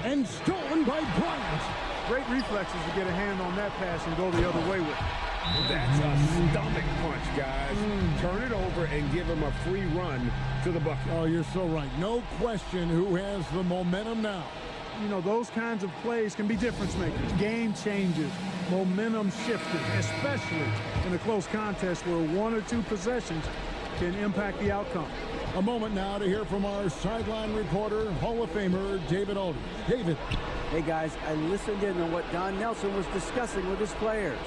A: And stolen by Bryant.
C: Great reflexes to get a hand on that pass and go the other way with it.
B: That's a stomach punch, guys. Turn it over and give him a free run to the bucket.
A: Oh, you're so right. No question who has the momentum now.
C: You know, those kinds of plays can be difference makers. Game changes, momentum shifters, especially in a close contest where one or two possessions can impact the outcome.
A: A moment now to hear from our sideline reporter, Hall of Famer David Aldridge. David.
G: Hey, guys, I listened in on what Don Nelson was discussing with his players.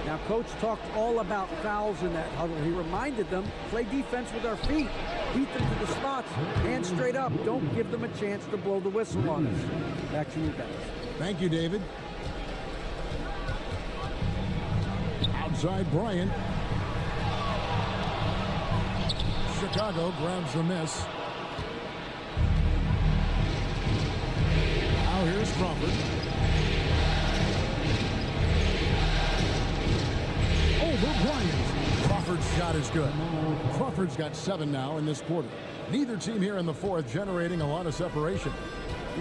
G: Now, Coach talked all about fouls in that huddle. He reminded them, play defense with our feet. Beat them to the spots. Hands straight up. Don't give them a chance to blow the whistle on us. Back to you guys.
A: Thank you, David. Outside Bryant. Chicago grabs the miss. Now here's Crawford. Over Bryant. Crawford's shot is good. Crawford's got 7 now in this quarter. Neither team here in the fourth generating a lot of separation.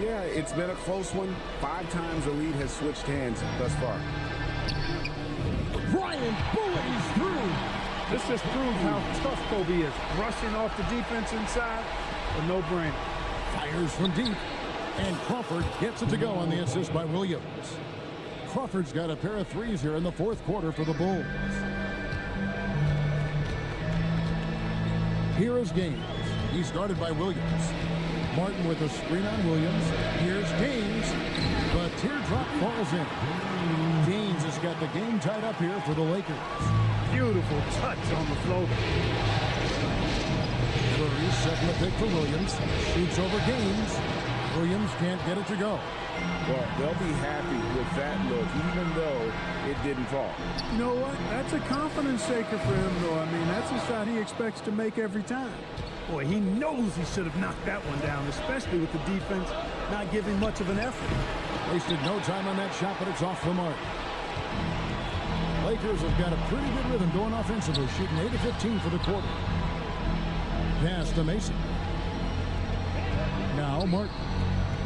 F: Yeah, it's been a close one. 5 times the lead has switched hands thus far.
A: Bryant bullets through.
C: This just proves how tough Kobe is. Rushing off the defense inside, a no-brainer.
A: Fires from deep. And Crawford gets it to go on the assist by Williams. Crawford's got a pair of threes here in the fourth quarter for the Bulls. Here is Gaines. He's guarded by Williams. Martin with a screen on Williams. Here's Gaines. The teardrop falls in. Gaines has got the game tied up here for the Lakers.
C: Beautiful touch on the floater.
A: Curry setting the pick for Williams. Shoots over Gaines. Williams can't get it to go.
B: Well, they'll be happy with that look, even though it didn't fall.
C: You know what? That's a confidence shaker for him, though. I mean, that's a shot he expects to make every time. Boy, he knows he should have knocked that one down, especially with the defense not giving much of an effort.
A: Wasted no time on that shot, but it's off the mark. Lakers have got a pretty good rhythm going offensively, shooting 8 of 15 for the quarter. Pass to Mason. Now Martin.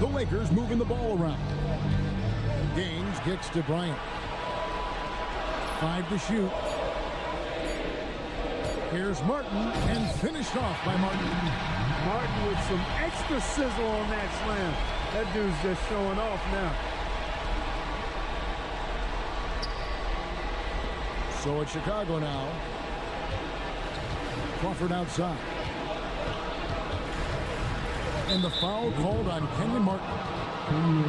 A: The Lakers moving the ball around. Gaines gets to Bryant. 5 to shoot. Here's Martin, and finished off by Martin.
C: Martin with some extra sizzle on that slam. That dude's just showing off now.
A: So it's Chicago now. Crawford outside. And the foul called on Kenyon Martin.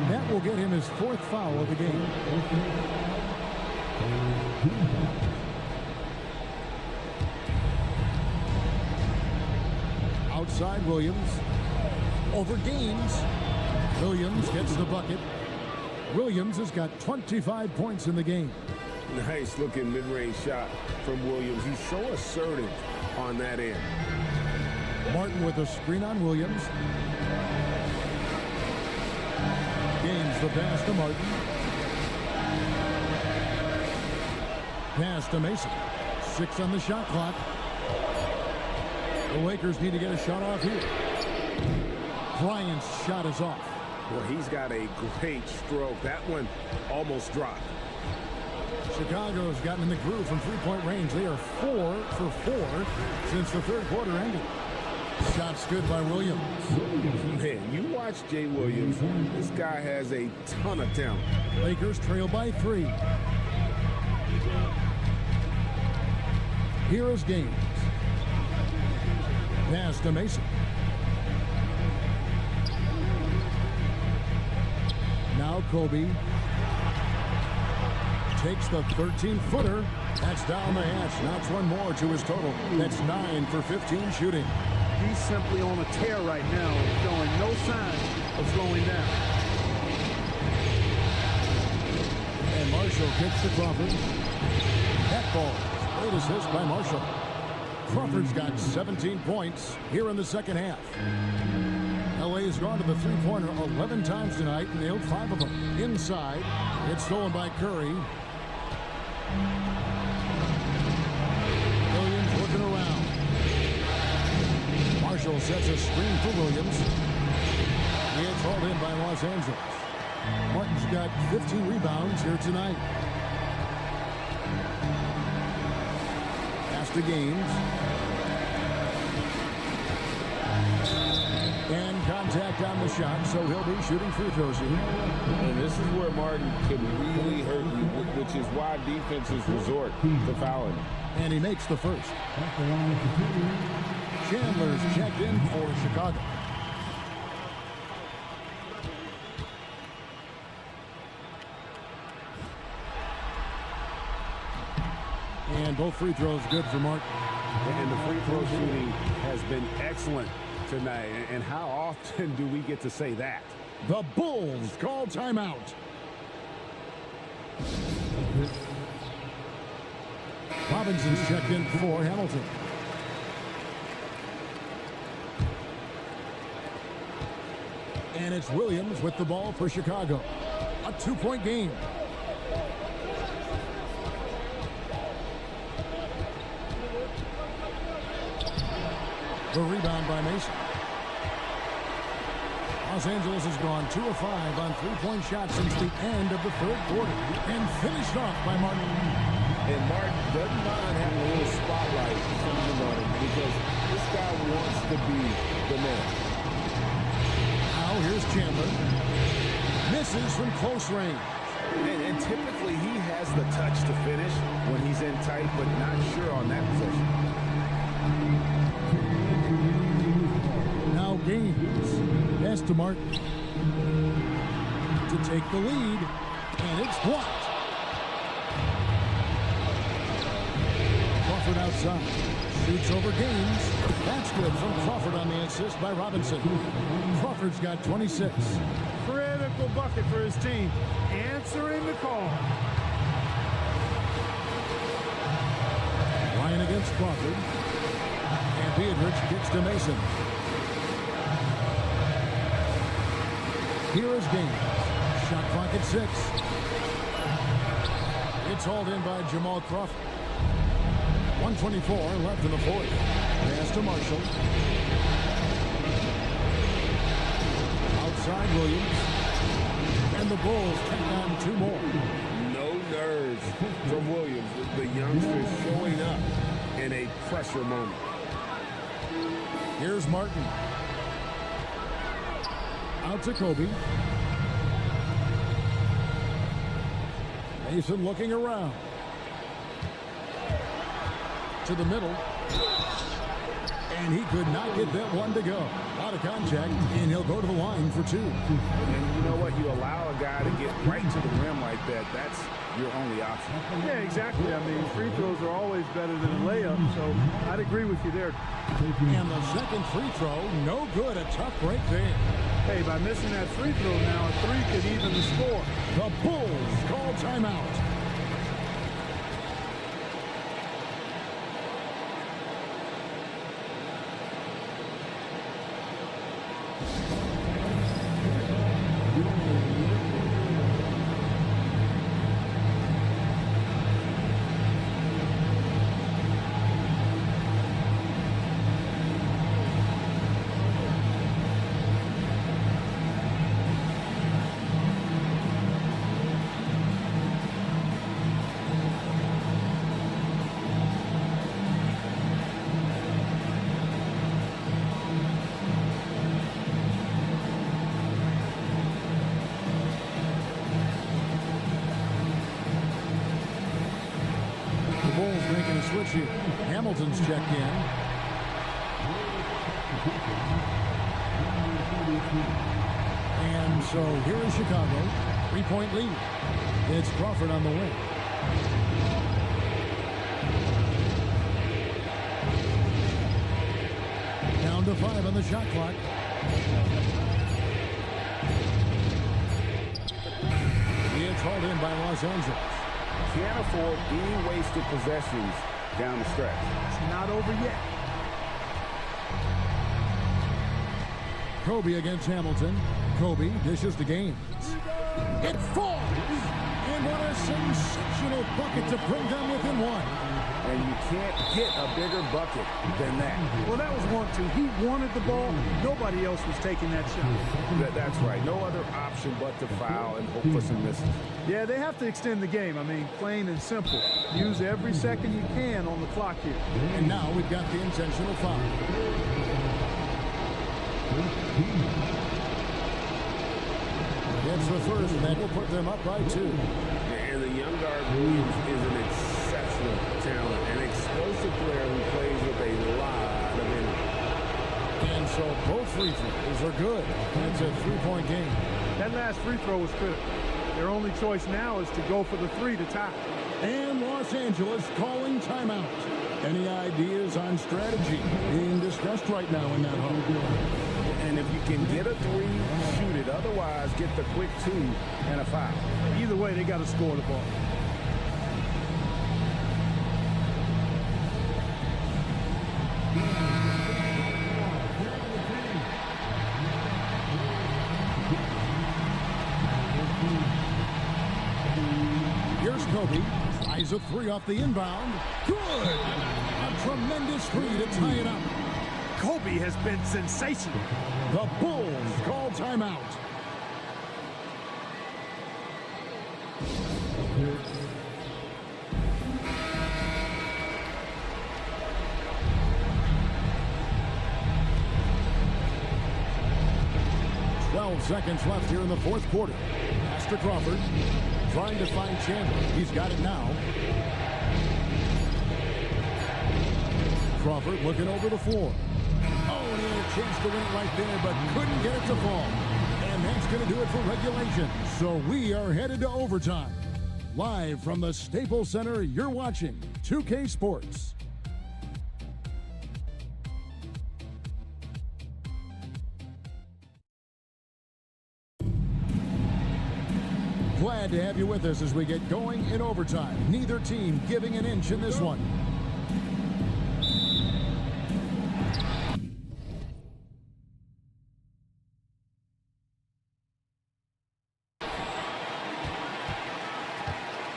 A: That will get him his 4th foul of the game. Outside Williams. Over Gaines. Williams gets the bucket. Williams has got 25 points in the game.
B: Nice looking mid-range shot from Williams. He's so assertive on that end.
A: Martin with a screen on Williams. Gains the pass to Martin. Pass to Mason. 6 on the shot clock. The Lakers need to get a shot off here. Bryant's shot is off.
B: Well, he's got a great stroke. That one almost dropped.
A: Chicago's gotten in the groove from three-point range. They are 4 for 4 since the third quarter ended. Shots good by Williams.
B: Man, you watch Jay Williams. This guy has a ton of talent.
A: Lakers trail by 3. Here is Gaines. Pass to Mason. Now Kobe takes the 13-footer. That's down the hatch. Knocks one more to his total. That's 9 for 15 shooting.
C: He's simply on a tear right now, showing no signs of slowing down.
A: And Marshall kicks to Crawford. That ball. Great assist by Marshall. Crawford's got 17 points here in the second half. LA's gone to the three-pointer 11 times tonight and nailed 5 of them. Inside, it's stolen by Curry. Williams looking around. Marshall sets a screen for Williams. It's hauled in by Los Angeles. Martin's got 15 rebounds here tonight. Pass to Gaines. And contact on the shot, so he'll be shooting free throws here.
B: And this is where Martin can really hurt you, which is why defenses resort to fouling.
A: And he makes the first. Chandler's checked in for Chicago. And both free throws good for Martin.
F: And the free throw shooting has been excellent tonight. And how often do we get to say that?
A: The Bulls call timeout. Robinson's checked in for Hamilton. And it's Williams with the ball for Chicago. A 2-point game. The rebound by Mason. Los Angeles has gone 2 of 5 on three-point shots since the end of the third quarter. And finished off by Martin.
B: And Martin doesn't mind having a little spotlight shining on him because this guy wants to be the man.
A: Now here's Chandler. Misses from close range.
F: And typically he has the touch to finish when he's in tight, but not sure on that possession.
A: Now Gaines. Pass to Martin. To take the lead. And it's blocked. Crawford outside. Shoots over Gaines. That's good from Crawford on the assist by Robinson. Crawford's got 26.
C: Critical bucket for his team. Answering the call.
A: Ryan against Crawford. And Beatrice kicks to Mason. Here is Gaines. Shot clock at 6. It's hauled in by Jamal Crawford. 1:24 left in the fourth. Pass to Marshall. Outside Williams. And the Bulls take on 2 more.
B: No nerves from Williams. The youngster is showing up in a pressure moment.
A: Here's Martin. Out to Kobe. Mason looking around. To the middle. And he could not get that one to go. Out of contact, and he'll go to the line for 2.
F: And you know what? You allow a guy to get right to the rim like that. That's your only option.
C: Yeah, exactly. I mean, free throws are always better than a layup, so I'd agree with you there.
A: And the second free throw, no good. A tough break there.
C: Hey, by missing that free throw now, a 3 could even the score.
A: The Bulls call timeout. Making a switch here. Hamilton's checked in. And so here is Chicago. 3-point lead. It's Crawford on the wing. Down to 5 on the shot clock. It's hauled in by Los Angeles.
B: Can't afford any wasted possessions
F: down the stretch.
C: It's not over yet.
A: Kobe against Hamilton. Kobe dishes to Gaines. It falls! And what a sensational bucket to bring them within one.
F: And you can't get a bigger bucket than that.
C: Well, that was 1-2. He wanted the ball. Nobody else was taking that shot.
F: That's right. No other option but to foul and hope for some misses.
C: Yeah, they have to extend the game. I mean, plain and simple. Use every second you can on the clock here.
A: And now we've got the intentional foul. It's the first, and that will put them up by 2.
B: And the young guard Williams is an exceptional talent, an explosive player who plays with a lot of energy.
A: And so both free throws are good. It's a 3-point game.
C: That last free throw was critical. Their only choice now is to go for the 3 to tie.
A: And Los Angeles calling timeout. Any ideas on strategy being discussed right now in that home?
F: And if you can get a 3, shoot it. Otherwise, get the quick 2 and a foul.
C: Either way, they got to score the ball.
A: Here's Kobe. Tries a 3 off the inbound. Good! A tremendous 3 to tie it up.
C: Kobe has been sensational.
A: The Bulls call timeout. Seconds left here in the fourth quarter. Pass to Crawford. Trying to find Chandler. He's got it now. Crawford looking over the floor. Oh, and he had a chance to win it right there, but couldn't get it to fall. And that's going to do it for regulation. So we are headed to overtime. Live from the Staples Center, you're watching 2K Sports. Glad to have you with us as we get going in overtime. Neither team giving an inch in this one.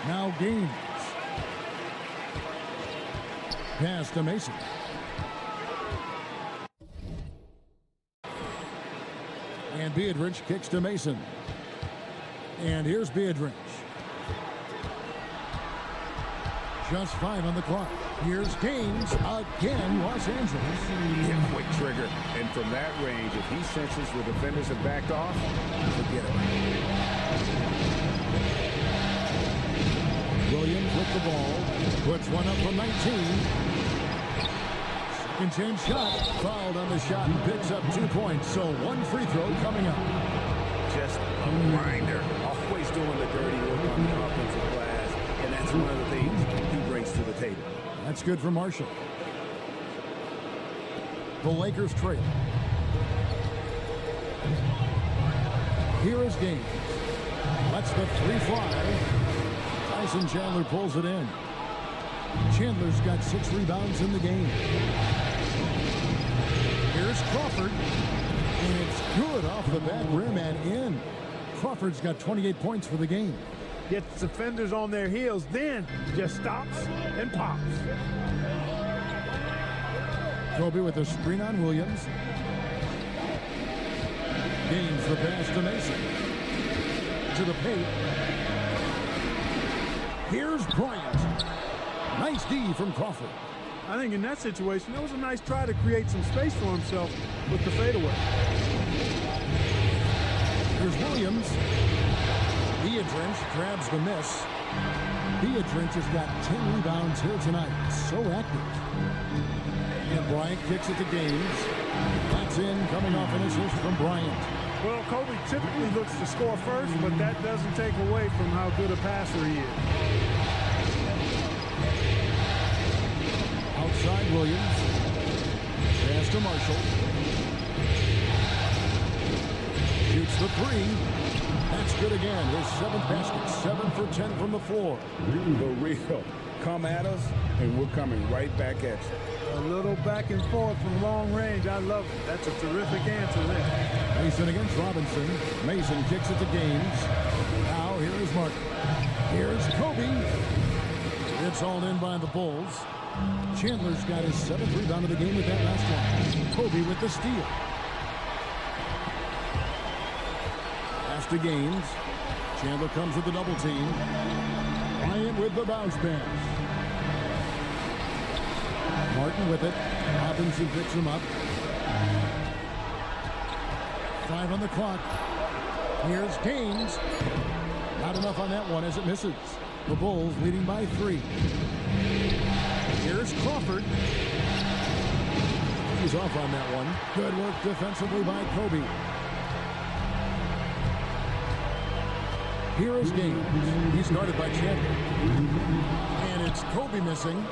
A: Now Gaines. Pass to Mason. And Biedrich kicks to Mason. And here's Biedrich. Just 5 on the clock. Here's Gaines again, Los Angeles.
F: Yeah, quick trigger. And from that range, if he senses the defenders have backed off, forget it.
A: Williams with the ball. Puts one up from 19. Second chance shot. Fouled on the shot and picks up 2 points. So 1 free throw coming up.
F: Just a grinder. Always doing the dirty work on the offensive glass. And that's one of the things he brings to the table.
A: That's good for Marshall. The Lakers trail. Here is Gaines. Lets the 3 fly. Tyson Chandler pulls it in. Chandler's got 6 rebounds in the game. Here's Crawford. And it's good off the back rim and in. Crawford's got 28 points for the game.
C: Gets defenders on their heels, then just stops and pops.
A: Kobe with a screen on Williams. Gaines the pass to Mason. To the paint. Here's Bryant. Nice D from Crawford.
C: I think in that situation, it was a nice try to create some space for himself with the fadeaway.
A: Here's Williams. Biedrich grabs the miss. Biedrich has got 10 rebounds here tonight. So active. And Bryant kicks it to Gaines. That's in, coming off an assist from Bryant.
C: Well, Kobe typically looks to score first, but that doesn't take away from how good a passer he is.
A: Outside Williams. Pass to Marshall. Shoots the 3. That's good again. His 7th basket. 7 for 10 from the floor.
F: The real come at us, and we're coming right back at you.
C: A little back and forth from long range. I love it. That's a terrific answer there.
A: Mason against Robinson. Mason kicks it to Gaines. Now here is Martin. Here's Kobe. It's all in by the Bulls. Chandler's got his 7th rebound of the game with that last one. Kobe with the steal. Pass to Gaines. Chandler comes with the double team. Bryant with the bounce pass. Martin with it. Robinson picks him up. 5 on the clock. Here's Gaines. Not enough on that one as it misses. The Bulls leading by 3. Here's Crawford. He's off on that one. Good work defensively by Kobe. Here is Gaines. He's guarded by Chandler. And it's Kobe missing.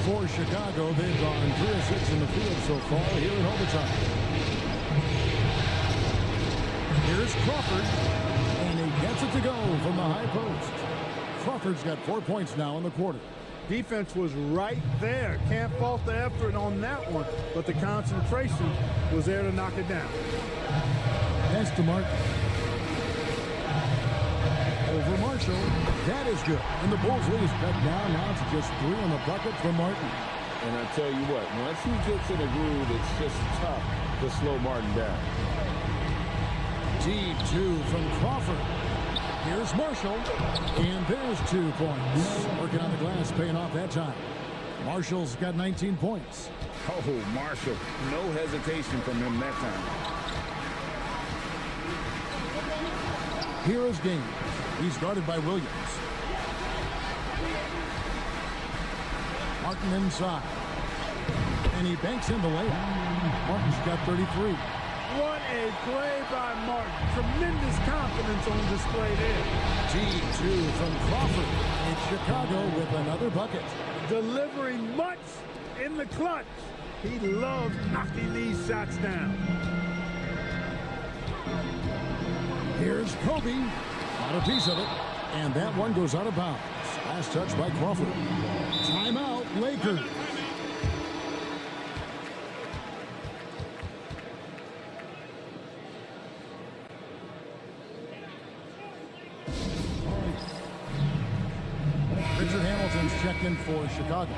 A: For Chicago, they've gone 3 of 6 in the field so far here in overtime. Here's Crawford. And he gets it to go from the high post. Crawford's got 4 points now in the quarter.
C: Defense was right there. Can't fault the effort on that one, but the concentration was there to knock it down.
A: Pass to Martin. Over Marshall. That is good. And the Bulls lead is cut down. Now it's just 3 on the bucket for Martin.
B: And I tell you what, once he gets in a groove, it's just tough to slow Martin down.
A: Deep 2 from Crawford. Here's Marshall. And there's 2 points. Working on the glass, paying off that time. Marshall's got 19 points.
F: Oh, Marshall, no hesitation from him that time.
A: Here is Gaines. He's guarded by Williams. Martin inside. And he banks in the layup. Martin's got 33.
C: What a play by Martin. Tremendous confidence on display there.
A: G2 from Crawford. And Chicago with another bucket.
C: Delivering much in the clutch. He loves knocking these shots down.
A: Here's Kobe. Got a piece of it. And that one goes out of bounds. Last touch by Crawford. Timeout, Lakers. Richard Hamilton's checked in for Chicago.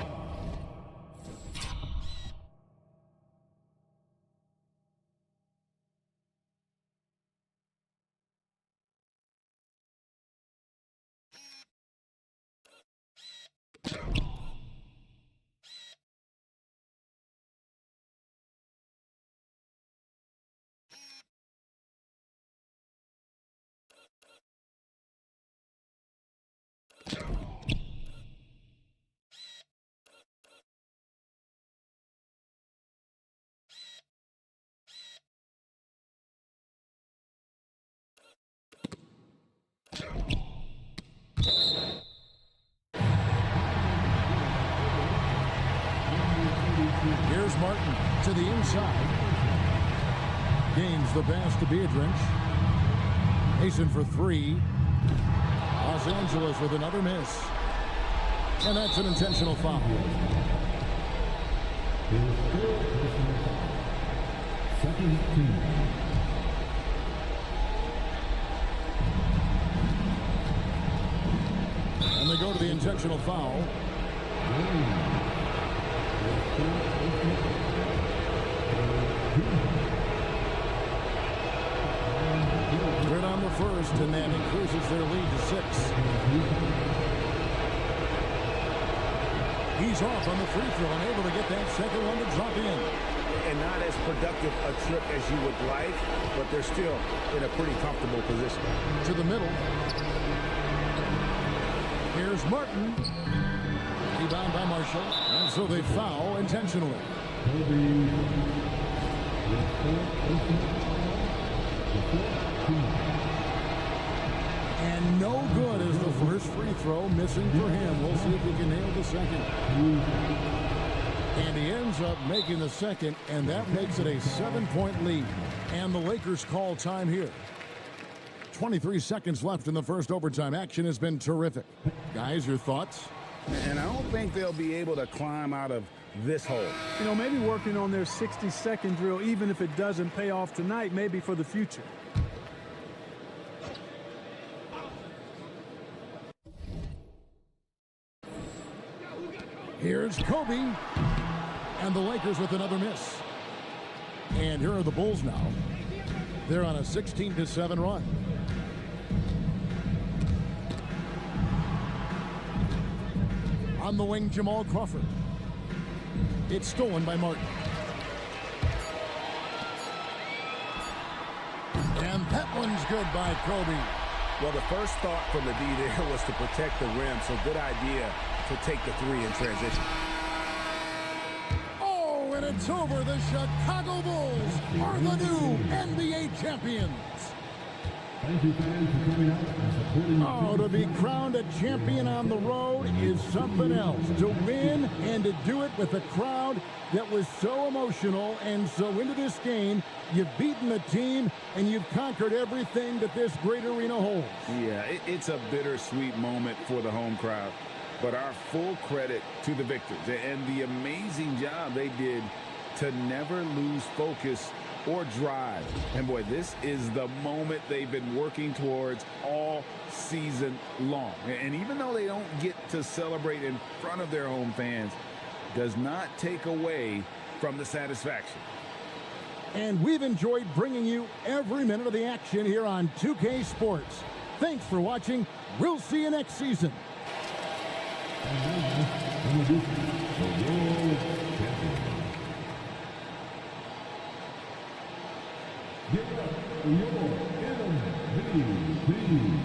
A: Here's Martin to the inside. Gains the pass to Biedrins. Mason for 3. Los Angeles with another miss. And that's an intentional foul.
D: Second team.
A: And they go to the intentional foul. Good on the first, and that increases their lead to 6. He's off on the free throw and able to get that second one to drop in.
F: And not as productive a trip as you would like, but they're still in a pretty comfortable position.
A: To the middle. Here's Martin. Rebound by Marshall. And so they foul intentionally. And no good as the first free throw missing for him. We'll see if he can nail the second. And he ends up making the second, and that makes it a 7-point lead. And the Lakers call time here. 23 seconds left in the first overtime. Action has been terrific. Guys, your thoughts?
F: And I don't think they'll be able to climb out of this hole.
C: You know, maybe working on their 60-second drill, even if it doesn't pay off tonight, maybe for the future.
A: Here's Kobe. And the Lakers with another miss. And here are the Bulls now. They're on a 16-7 run. On the wing, Jamal Crawford. It's stolen by Martin. And that one's good by Kobe.
F: Well, the first thought from the D there was to protect the rim, so good idea to take the three in transition.
A: Oh, and it's over. The Chicago Bulls are the new NBA champions.
D: Thank you, fans, for coming out and supporting the
A: Oh, to be crowned a champion on the road is something else. To win and to do it with a crowd that was so emotional and so into this game, you've beaten the team and you've conquered everything that this great arena holds.
F: Yeah, it's a bittersweet moment for the home crowd, but our full credit to the victors and the amazing job they did to never lose focus or drive. And boy, this is the moment they've been working towards all season long. And even though they don't get to celebrate in front of their home fans, does not take away from the satisfaction.
A: And we've enjoyed bringing you every minute of the action here on 2K Sports. Thanks for watching. We'll see you next season.
D: introducing the world champion. Give up your MVP.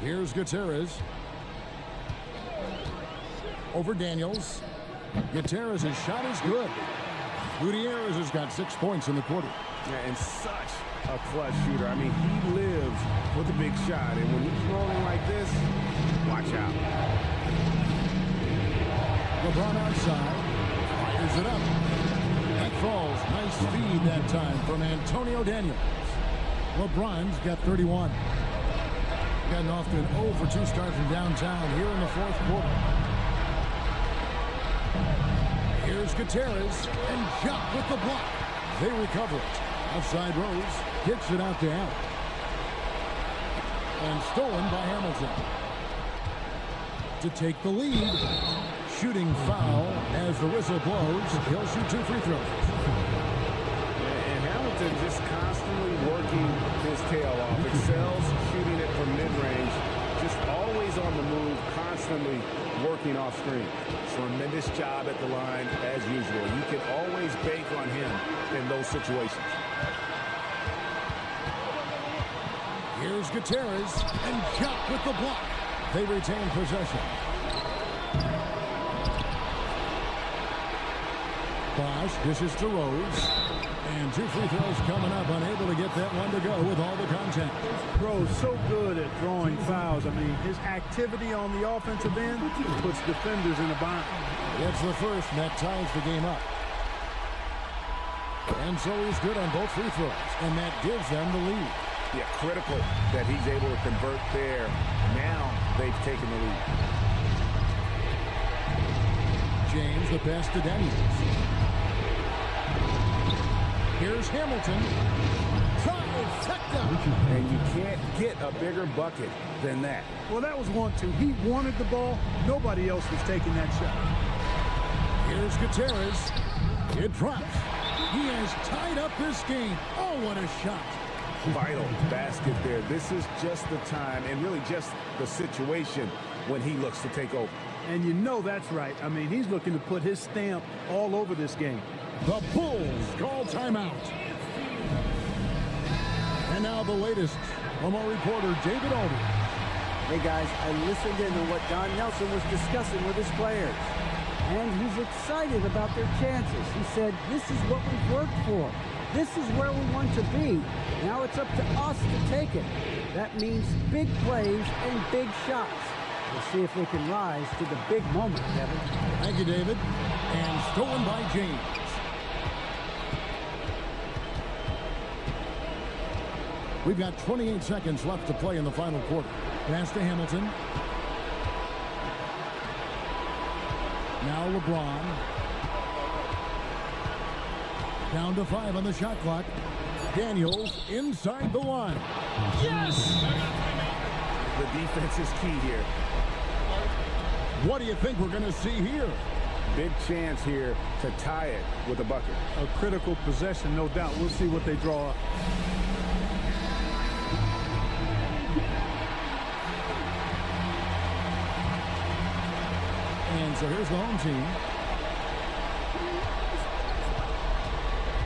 A: Here's Gutierrez. Over Daniels. Gutierrez's shot is good. Gutierrez has got 6 points in the quarter.
B: Yeah, and such a clutch shooter. I mean, he lives for the big shot. And when he's rolling like this, watch out.
A: LeBron outside. Fires it up. That falls. Nice feed that time from Antonio Daniels. LeBron's got 31. Gotten off to an 0 for 2 start from downtown here in the 4th quarter. Here's Gutierrez and Jock with the block. They recover it. Outside Rose kicks it out to Allen. And stolen by Hamilton. To take the lead. Shooting foul as the whistle blows. He'll shoot 2 free throws.
B: And Hamilton just constantly working his tail off. Excels shooting it from mid-range. Just always on the move, constantly working off screen. Tremendous job at the line as usual. You can always bank on him in those situations.
A: Here's Gutierrez and Jock with the block. They retain possession. Bosch dishes to Rose. And 2 free throws coming up. Unable to get that one to go with all the contact.
C: Rose so good at drawing fouls. I mean, his activity on the offensive end puts defenders in a bind.
A: It's the first, and that ties the game up. And so he's good on both free throws, and that gives them the lead.
B: Yeah, critical that he's able to convert there. Now they've taken the lead.
A: James, the pass to Daniels. Here's Hamilton. Trifecta.
B: And you can't get a bigger bucket than that.
C: Well, that was 1-2. He wanted the ball. Nobody else was taking that shot.
A: Here's Gutierrez. It drops. He has tied up this game. Oh, what a shot.
B: Vital basket there. This is just the time and really just the situation when he looks to take over.
C: And you know that's right. I mean, he's looking to put his stamp all over this game.
A: The Bulls call timeout. And now the latest from our reporter, David Aldridge.
G: Hey, guys, I listened in on what Don Nelson was discussing with his players. And he's excited about their chances. He said, this is what we've worked for. This is where we want to be. Now it's up to us to take it. That means big plays and big shots. We'll see if they can rise to the big moment, Kevin.
A: Thank you, David. And stolen by James. We've got 28 seconds left to play in the final quarter. Pass to Hamilton. Now LeBron. Down to 5 on the shot clock. Daniels inside the line. Yes!
B: The defense is key here.
A: What do you think we're going to see here?
B: Big chance here to tie it with a bucket.
C: A critical possession, no doubt. We'll see what they draw up.
A: And so here's the home team.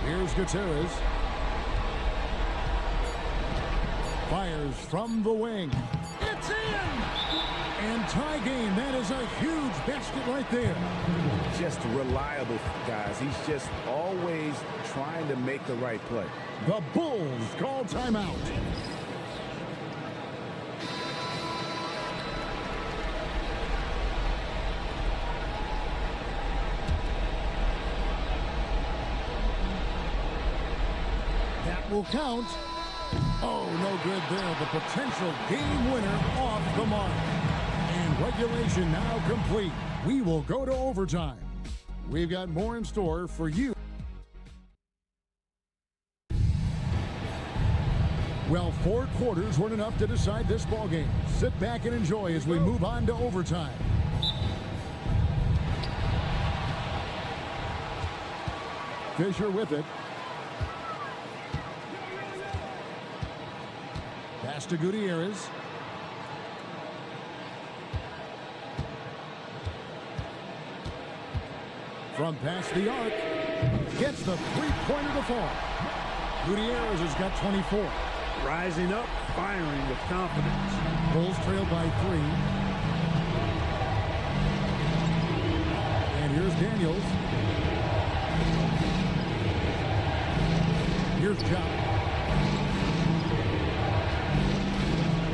A: Here's Gutierrez. Fires from the wing. It's in! And tie game. That is a huge basket right there.
B: Just reliable, guys. He's just always trying to make the right play.
A: The Bulls call timeout. That will count. Oh, no good there. The potential game winner off the mark. And regulation now complete. We will go to overtime. We've got more in store for you. Well, 4 quarters weren't enough to decide this ballgame. Sit back and enjoy as we move on to overtime. Fisher with it. Pass to Gutierrez. From past the arc. Gets the three-pointer to fall. Gutierrez has got 24.
C: Rising up, firing with confidence.
A: Bulls trail by 3. And here's Daniels. Here's Jock.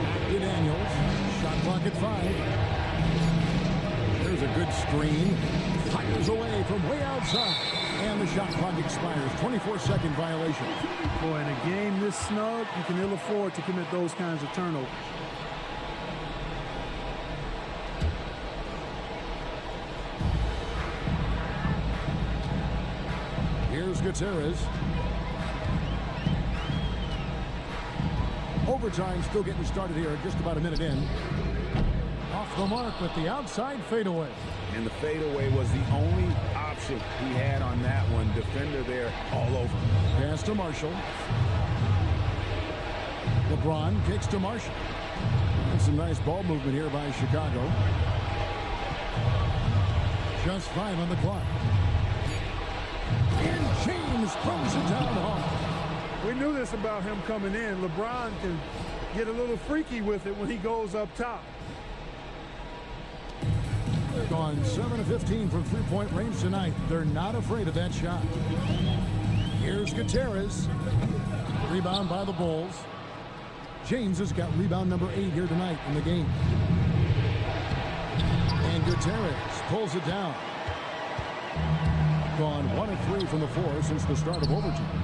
A: Back to Daniels. Shot clock at 5. There's a good screen. Fires away from way outside. And the shot clock expires. 24-second violation.
C: Boy, in a game this snug, you can ill afford to commit those kinds of turnovers.
A: Here's Gutierrez. Overtime still getting started here. Just about a minute in. Off the mark with the outside fadeaway.
F: And the fadeaway was the only option he had on that one. Defender there all over.
A: Pass to Marshall. LeBron kicks to Marshall. And some nice ball movement here by Chicago. Just 5 on the clock. And James throws it down hard.
C: We knew this about him coming in. LeBron can get a little freaky with it when he goes up top.
A: They've gone 7 of 15 from three-point range tonight. They're not afraid of that shot. Here's Gutierrez. Rebound by the Bulls. James has got rebound number 8 here tonight in the game. And Gutierrez pulls it down. Gone 1 of 3 from the floor since the start of overtime.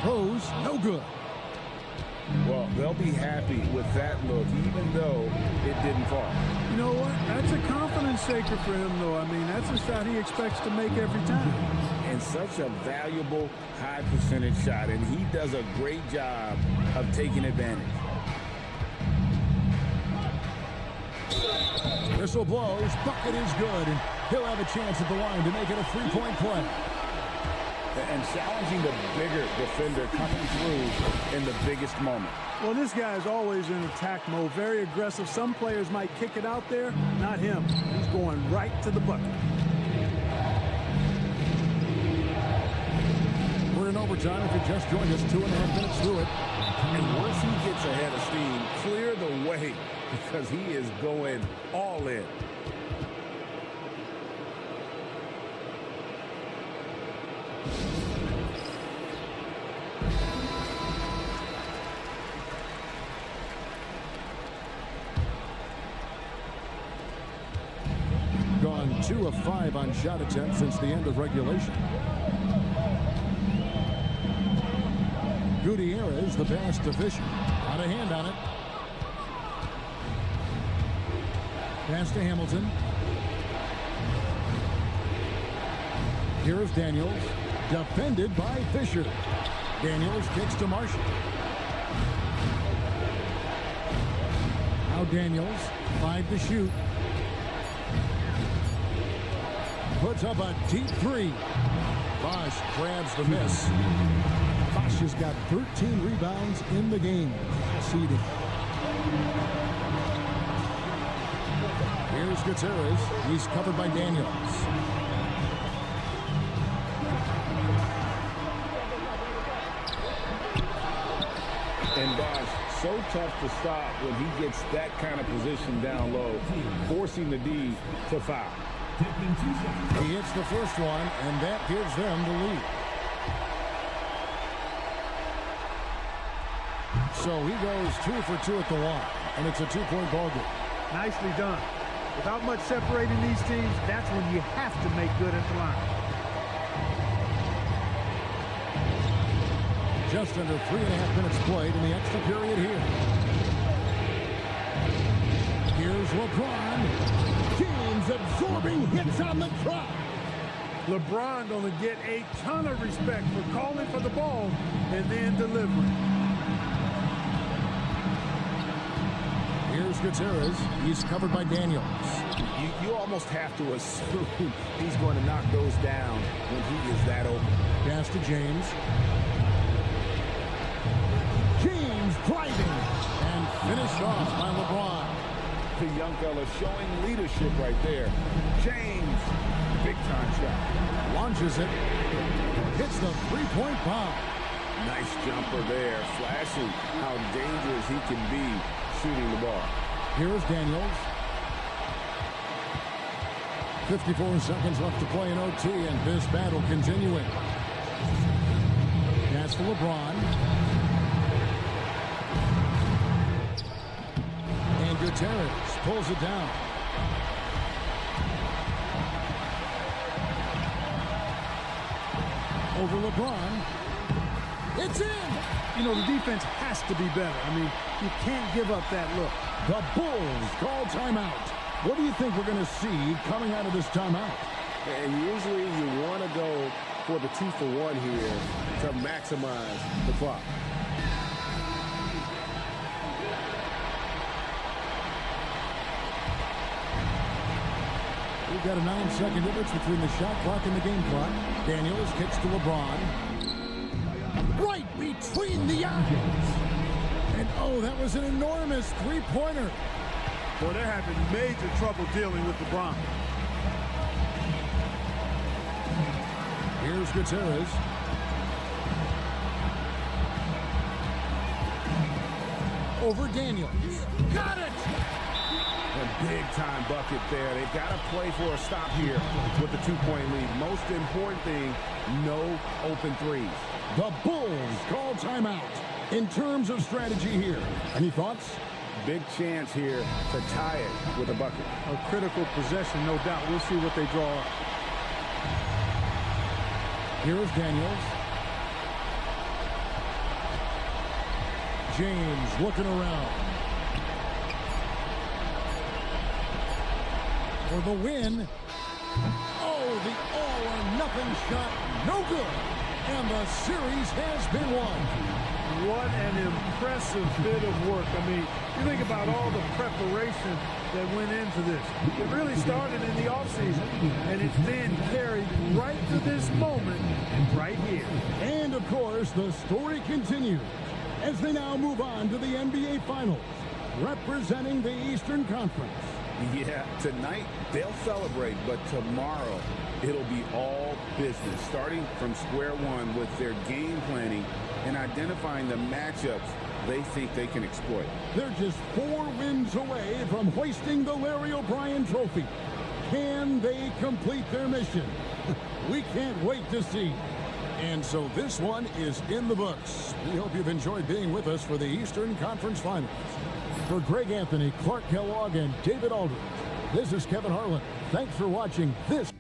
A: Rose, no good.
F: Well, they'll be happy with that look, even though it didn't fall.
C: You know what? That's a confidence shaker for him, though. I mean, that's a shot he expects to make every time.
F: And such a valuable high percentage shot, and he does a great job of taking advantage.
A: Whistle blows, bucket is good, and he'll have a chance at the line to make it a three-point play.
F: And challenging the bigger defender coming through in the biggest moment.
C: Well, this guy is always in attack mode, very aggressive. Some players might kick it out there, not him. He's going right to the bucket.
A: We're in overtime. If you just joined us, 2.5 minutes through it.
F: And once he gets ahead of steam, clear the way because he is going all in.
A: Gone 2 of 5 on shot attempts since the end of regulation. Gutierrez, the pass to Fisher. Out of hand on it. Pass to Hamilton. Here is Daniels. Defended by Fisher. Daniels kicks to Marshall. Now Daniels, 5 to shoot. Puts up a deep 3. Bosch grabs the miss. Bosch has got 13 rebounds in the game. Seeding. Here's Gutierrez. He's covered by Daniels.
F: And Bosch, so tough to stop when he gets that kind of position down low, forcing the D to foul.
A: He hits the first one, and that gives them the lead. So he goes 2 for 2 at the line, and it's a 2-point ball game.
C: Nicely done. Without much separating these teams, that's when you have to make good at the line.
A: Just under 3.5 minutes played in the extra period here. Here's LeBron. James absorbing hits on the trot.
C: LeBron going to get a ton of respect for calling for the ball and then delivering.
A: Here's Gutierrez. He's covered by Daniels.
F: You almost have to assume he's going to knock those down when he is that open.
A: Pass to James. James driving and finished off by LeBron.
F: The young fella showing leadership right there. James, big time shot.
A: Launches it. Hits the 3-point bomb.
B: Nice jumper there, flashing how dangerous he can be shooting the ball.
A: Here's Daniels. 54 seconds left to play in OT, and this battle continuing. Pass for LeBron. And Gutierrez pulls it down. Over LeBron. It's in!
C: You know, the defense has to be better. I mean, you can't give up that look.
A: The Bulls call timeout. What do you think we're going to see coming out of this timeout?
B: And usually you want to go for the 2-for-1 here to maximize the clock.
A: We've got a 9-second difference between the shot clock and the game clock. Daniels kicks to LeBron. Right between the eyes. And oh, that was an enormous three-pointer.
C: Boy, they're having major trouble dealing with LeBron.
A: Here's Gutierrez. Over Daniels. Got it!
B: A big-time bucket there. They've got to play for a stop here with the 2-point lead. Most important thing, no open threes.
A: The Bulls call timeout. In terms of strategy here, any thoughts?
B: Big chance here to tie it with a bucket.
C: A critical possession, no doubt. We'll see what they draw up.
A: Here's Daniels. James looking around. For the win. Oh, the all-or-nothing shot. No good. And the series has been won.
C: What an impressive bit of work. I mean, you think about all the preparation that went into this. It really started in the offseason, and it's been carried right to this moment right here.
A: And, of course, the story continues as they now move on to the NBA Finals, representing the Eastern Conference.
F: Yeah, tonight they'll celebrate, but tomorrow it'll be all business, starting from square one with their game planning and identifying the matchups they think they can exploit.
A: They're just 4 wins away from hoisting the Larry O'Brien Trophy. Can they complete their mission? We can't wait to see. And so this one is in the books. We hope you've enjoyed being with us for the Eastern Conference Finals. For Greg Anthony, Clark Kellogg, and David Aldridge, this is Kevin Harlan. Thanks for watching this.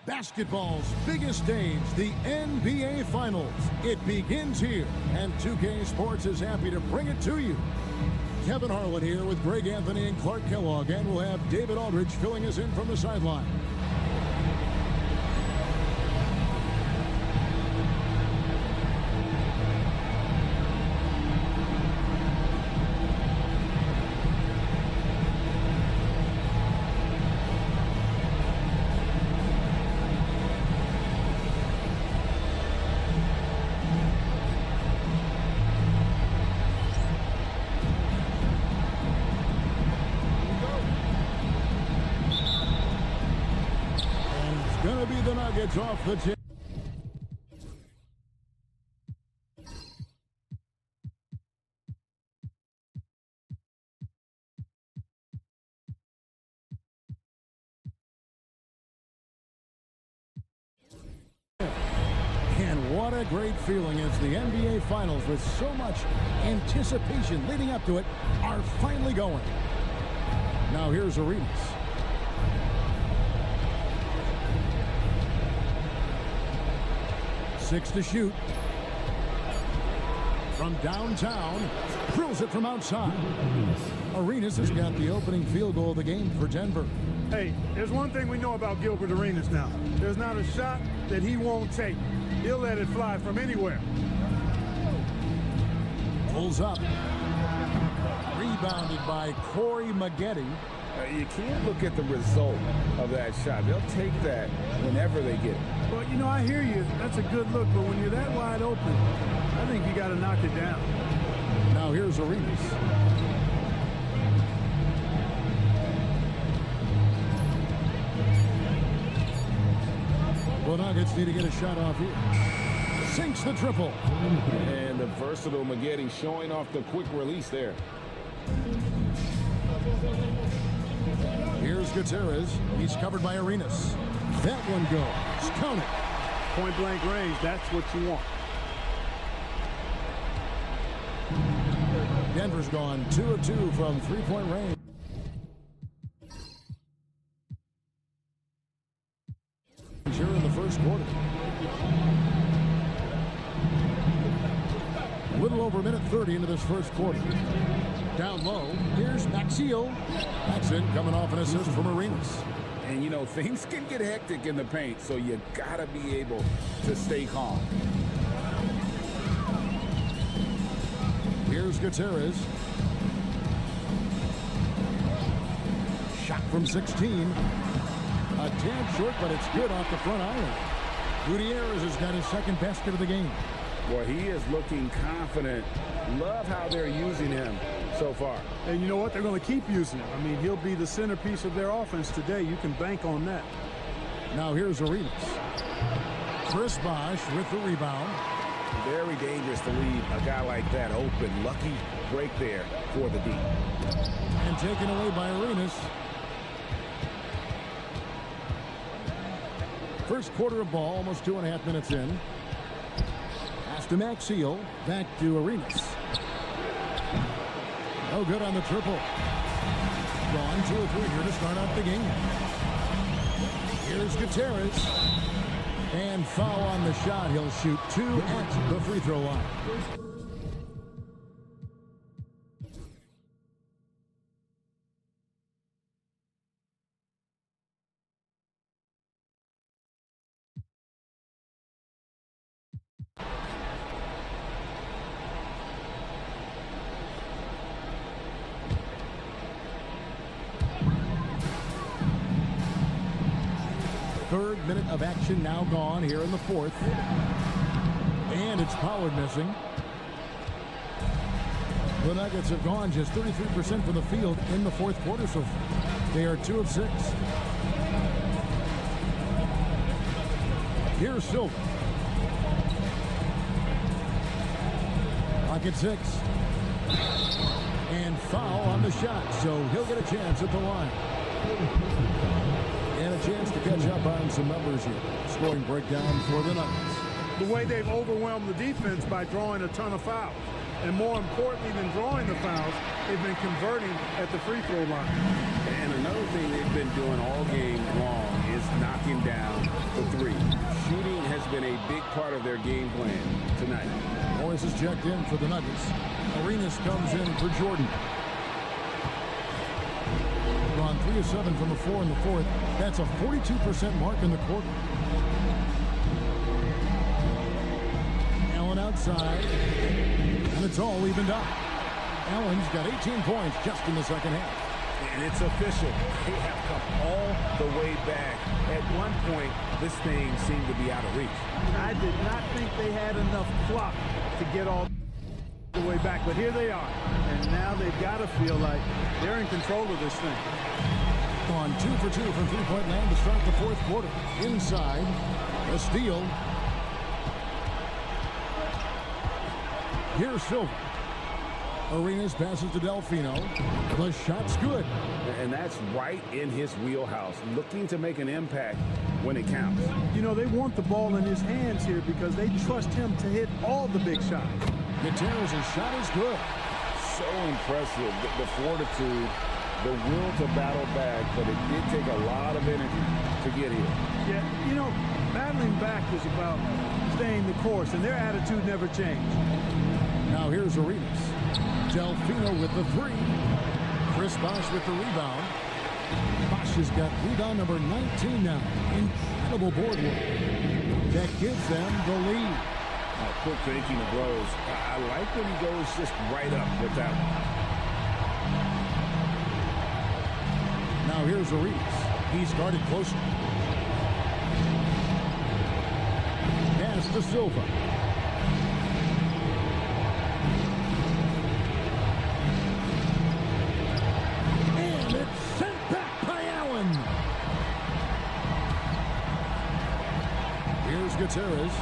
A: Basketball's biggest stage, the NBA Finals. It begins here, and 2K Sports is happy to bring it to you. Kevin Harlan here with Greg Anthony and Clark Kellogg, and we'll have David Aldridge filling us in from the sideline. gonna be the Nuggets off the tip. And what a great feeling as the NBA Finals, with so much anticipation leading up to it, are finally going. Now here's Arenas. Six to shoot. From downtown, drills it from outside. Arenas has got the opening field goal of the game for Denver.
C: Hey, there's one thing we know about Gilbert Arenas now. There's not a shot that he won't take. He'll let it fly from anywhere.
A: Pulls up. Rebounded by Corey Maggette.
F: You can't look at the result of that shot. They'll take that whenever they get it.
C: Well, you know, I hear you. That's a good look, but when you're that wide open, I think you got to knock it down.
A: Now here's Arenas. The Nuggets need to get a shot off here. Sinks the triple.
F: And the versatile Maggette showing off the quick release there.
A: Here's Gutierrez. He's covered by Arenas. That one goes. Count it.
C: Point blank range, that's what you want.
A: Denver's gone 2 of 2 from three-point range. Here in the first quarter. A little over a minute 30 into this first quarter. Down low, here's Maxiel. Maxson coming off an assist from Arenas.
F: And, you know, things can get hectic in the paint, so you got to be able to stay calm.
A: Here's Gutierrez. Shot from 16. A tad short, but it's good off the front iron. Gutierrez has got his second basket of the game.
F: Well, he is looking confident. Love how they're using him so far.
C: And you know what? They're going to keep using him. I mean, he'll be the centerpiece of their offense today. You can bank on that.
A: Now here's Arenas. Chris Bosh with the rebound.
F: Very dangerous to leave a guy like that open. Lucky break there for the D.
A: And taken away by Arenas. First quarter of ball, almost 2.5 minutes in. Pass to Maxiel. Back to Arenas. No good on the triple. Gone 2 of 3 here to start out the game. Here's Gutierrez. And foul on the shot. He'll shoot 2 at the free throw line. Third minute of action now gone here in the fourth. And it's Pollard missing. The Nuggets have gone just 33% from the field in the fourth quarter so far. They are 2 of 6. Here's Silva. Clock at 6. And foul on the shot, so he'll get a chance at the line. And a chance to catch up on some numbers here. Scoring breakdown for the Nuggets.
C: The way they've overwhelmed the defense by drawing a ton of fouls. And more importantly than drawing the fouls, they've been converting at the free throw line.
F: And another thing they've been doing all game long is knocking down the three. Shooting has been a big part of their game plan tonight.
A: Morris is checked in for the Nuggets. Arenas comes in for Jordan. Gone 3 of 7 from the floor in the fourth. That's a 42% mark in the quarter. Allen outside. And it's all evened up. Allen's got 18 points just in the second half.
F: And it's official. They have come all the way back. At one point, this thing seemed to be out of reach.
C: I did not think they had enough clock to get all the way back, but here they are. And now they've got to feel like they're in control of this thing.
A: On 2 for 2 from three-point land to start the fourth quarter. Inside, a steal. Here's Silva. Arenas passes to Delfino. The shot's good.
F: And that's right in his wheelhouse, looking to make an impact when it counts.
C: You know, they want the ball in his hands here because they trust him to hit all the big shots.
A: Gutierrez's shot is good.
F: So impressive, the fortitude, the will to battle back, but it did take a lot of energy to get here.
C: Yeah, you know, battling back is about staying the course, and their attitude never changed.
A: Now here's Arenas. Delfino with the three. Chris Bosh with the rebound. Bosh has got rebound number 19 now. Incredible board work. That gives them the lead.
F: Quick thinking of Rose. I like when he goes just right up with that one.
A: Now here's Arenas. He's guarded closely. Pass to Silva. And it's sent back by Allen. Here's Gutierrez.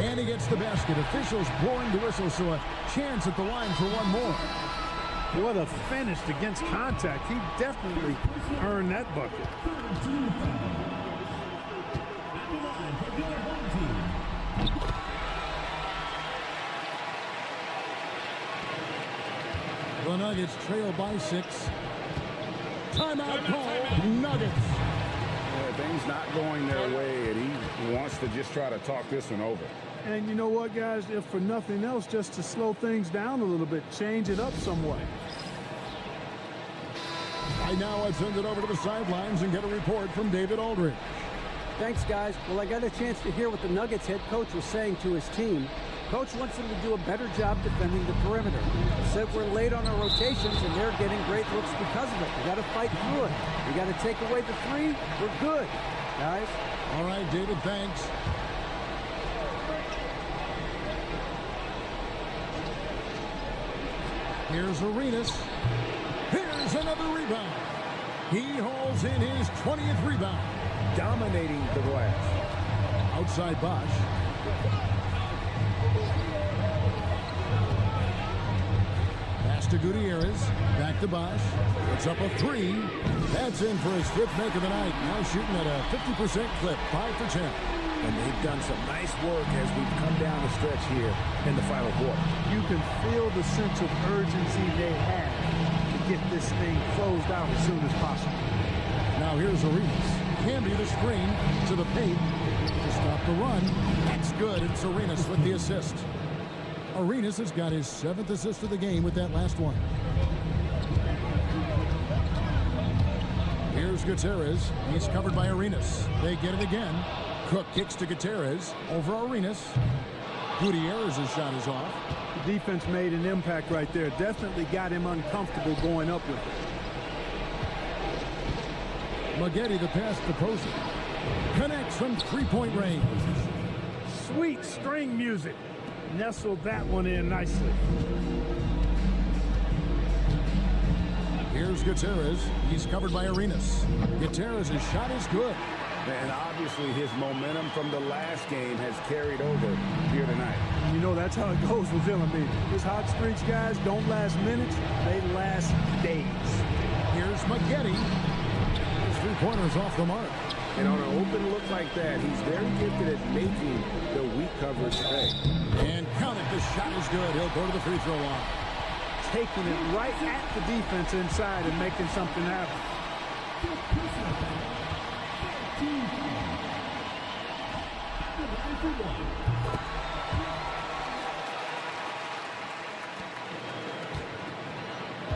A: And he gets the basket. Officials blowing the whistle, so a chance at the line for one more.
C: What a finish against contact. He definitely earned that bucket.
A: The Nuggets trail by 6. Timeout call. Nuggets.
F: Things not going their way, and he wants to just try to talk this one over.
C: And you know what, guys? If for nothing else, just to slow things down a little bit, change it up somewhat.
A: Right now, I'd send it over to the sidelines and get a report from David Aldridge.
G: Thanks, guys. Well, I got a chance to hear what the Nuggets head coach was saying to his team. Coach wants them to do a better job defending the perimeter. He said we're late on our rotations, and they're getting great looks because of it. We got to fight through it. We got to take away the three. We're good, guys.
A: All right, David, thanks. Here's Arenas. Here's another rebound. He hauls in his 20th rebound.
F: Dominating the glass.
A: Outside Bosh. Pass to Gutierrez. Back to Bosh. Puts up a three. That's in for his 5th make of the night. Now shooting at a 50% clip. 5 for 10.
F: And they've done some nice work as we've come down the stretch here in the final quarter.
C: You can feel the sense of urgency they have to get this thing closed out as soon as possible.
A: Now here's Arenas. Camby the screen to the paint to stop the run. That's good. It's Arenas with the assist. Arenas has got his 7th assist of the game with that last one. Here's Gutierrez. He's covered by Arenas. They get it again. Cook kicks to Gutierrez over Arenas. Gutierrez's shot is off.
C: The defense made an impact right there. Definitely got him uncomfortable going up with it.
A: Maggette the pass to Posey. Connects from 3-point range.
C: Sweet string music. Nestled that one in nicely.
A: Here's Gutierrez. He's covered by Arenas. Gutierrez's shot is good.
F: And obviously his momentum from the last game has carried over here tonight.
C: You know, that's how it goes with him. I mean, his hot streaks, guys, don't last minutes. They last days.
A: Here's Maggette. His 3-pointer's off the mark.
F: And on an open look like that, he's very gifted at making the weak coverage pay.
A: And count it. The shot is good. He'll go to the free throw line.
C: Taking it right at the defense inside and making something happen.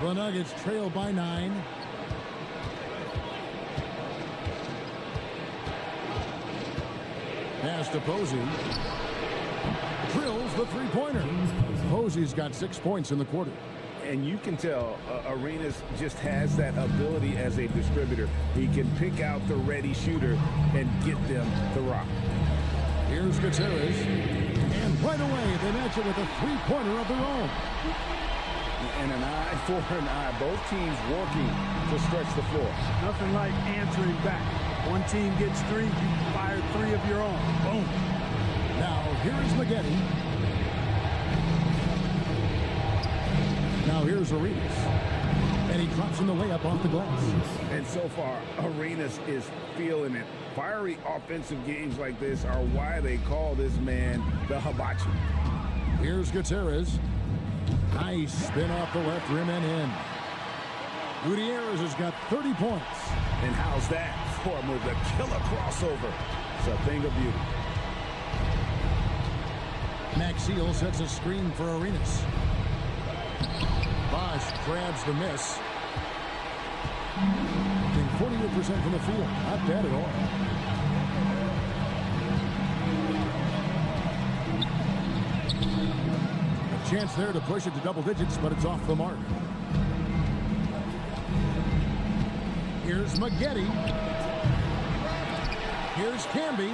A: The Nuggets trail by 9. Pass to Posey. Drills the 3-pointer. Posey's got 6 points in the quarter.
F: And you can tell Arenas just has that ability as a distributor. He can pick out the ready shooter and get them the rock.
A: Here's Gutierrez. And right away, they match it with a 3-pointer of their own.
F: And an eye for an eye. Both teams working to stretch the floor.
C: Nothing like answering back. One team gets 3, you fire 3 of your own. Boom.
A: Now, here's Maggette. Now, here's Arenas. And he drops in the layup off the glass.
B: And so far, Arenas is feeling it. Fiery offensive games like this are why they call this man the Hibachi.
A: Here's Gutierrez. Nice spin off the left rim and in. Gutierrez has got 30 points.
B: And how's that for a move? The killer crossover. It's a thing of beauty.
A: Maxiel sets a screen for Arenas. Bosch grabs the miss. 48% from the field. Not bad at all. A chance there to push it to double digits, but it's off the mark. Here's Maggette. Here's Camby.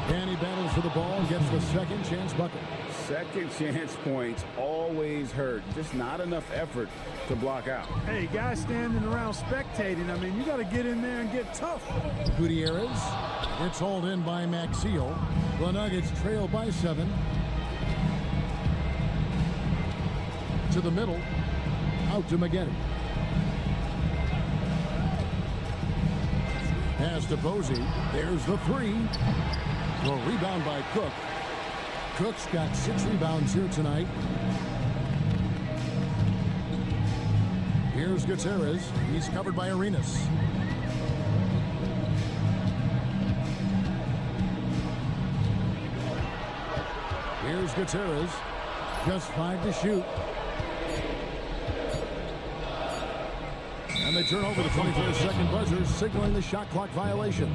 A: And he battles for the ball and gets the second chance bucket.
F: Second chance points always hurt. Just not enough effort to block out.
C: Hey, guys standing around spectating, I mean, you got to get in there and get tough.
A: Gutierrez. It's hauled in by Maxiel. The Nuggets trail by 7. To the middle. Out to Maggette. Pass to Posey. There's the 3. The rebound by Cook. Cook's got 6 rebounds here tonight. Here's Gutierrez. He's covered by Arenas. Here's Gutierrez. Just 5 to shoot. And they turn over the 24-second buzzer, signaling the shot clock violation.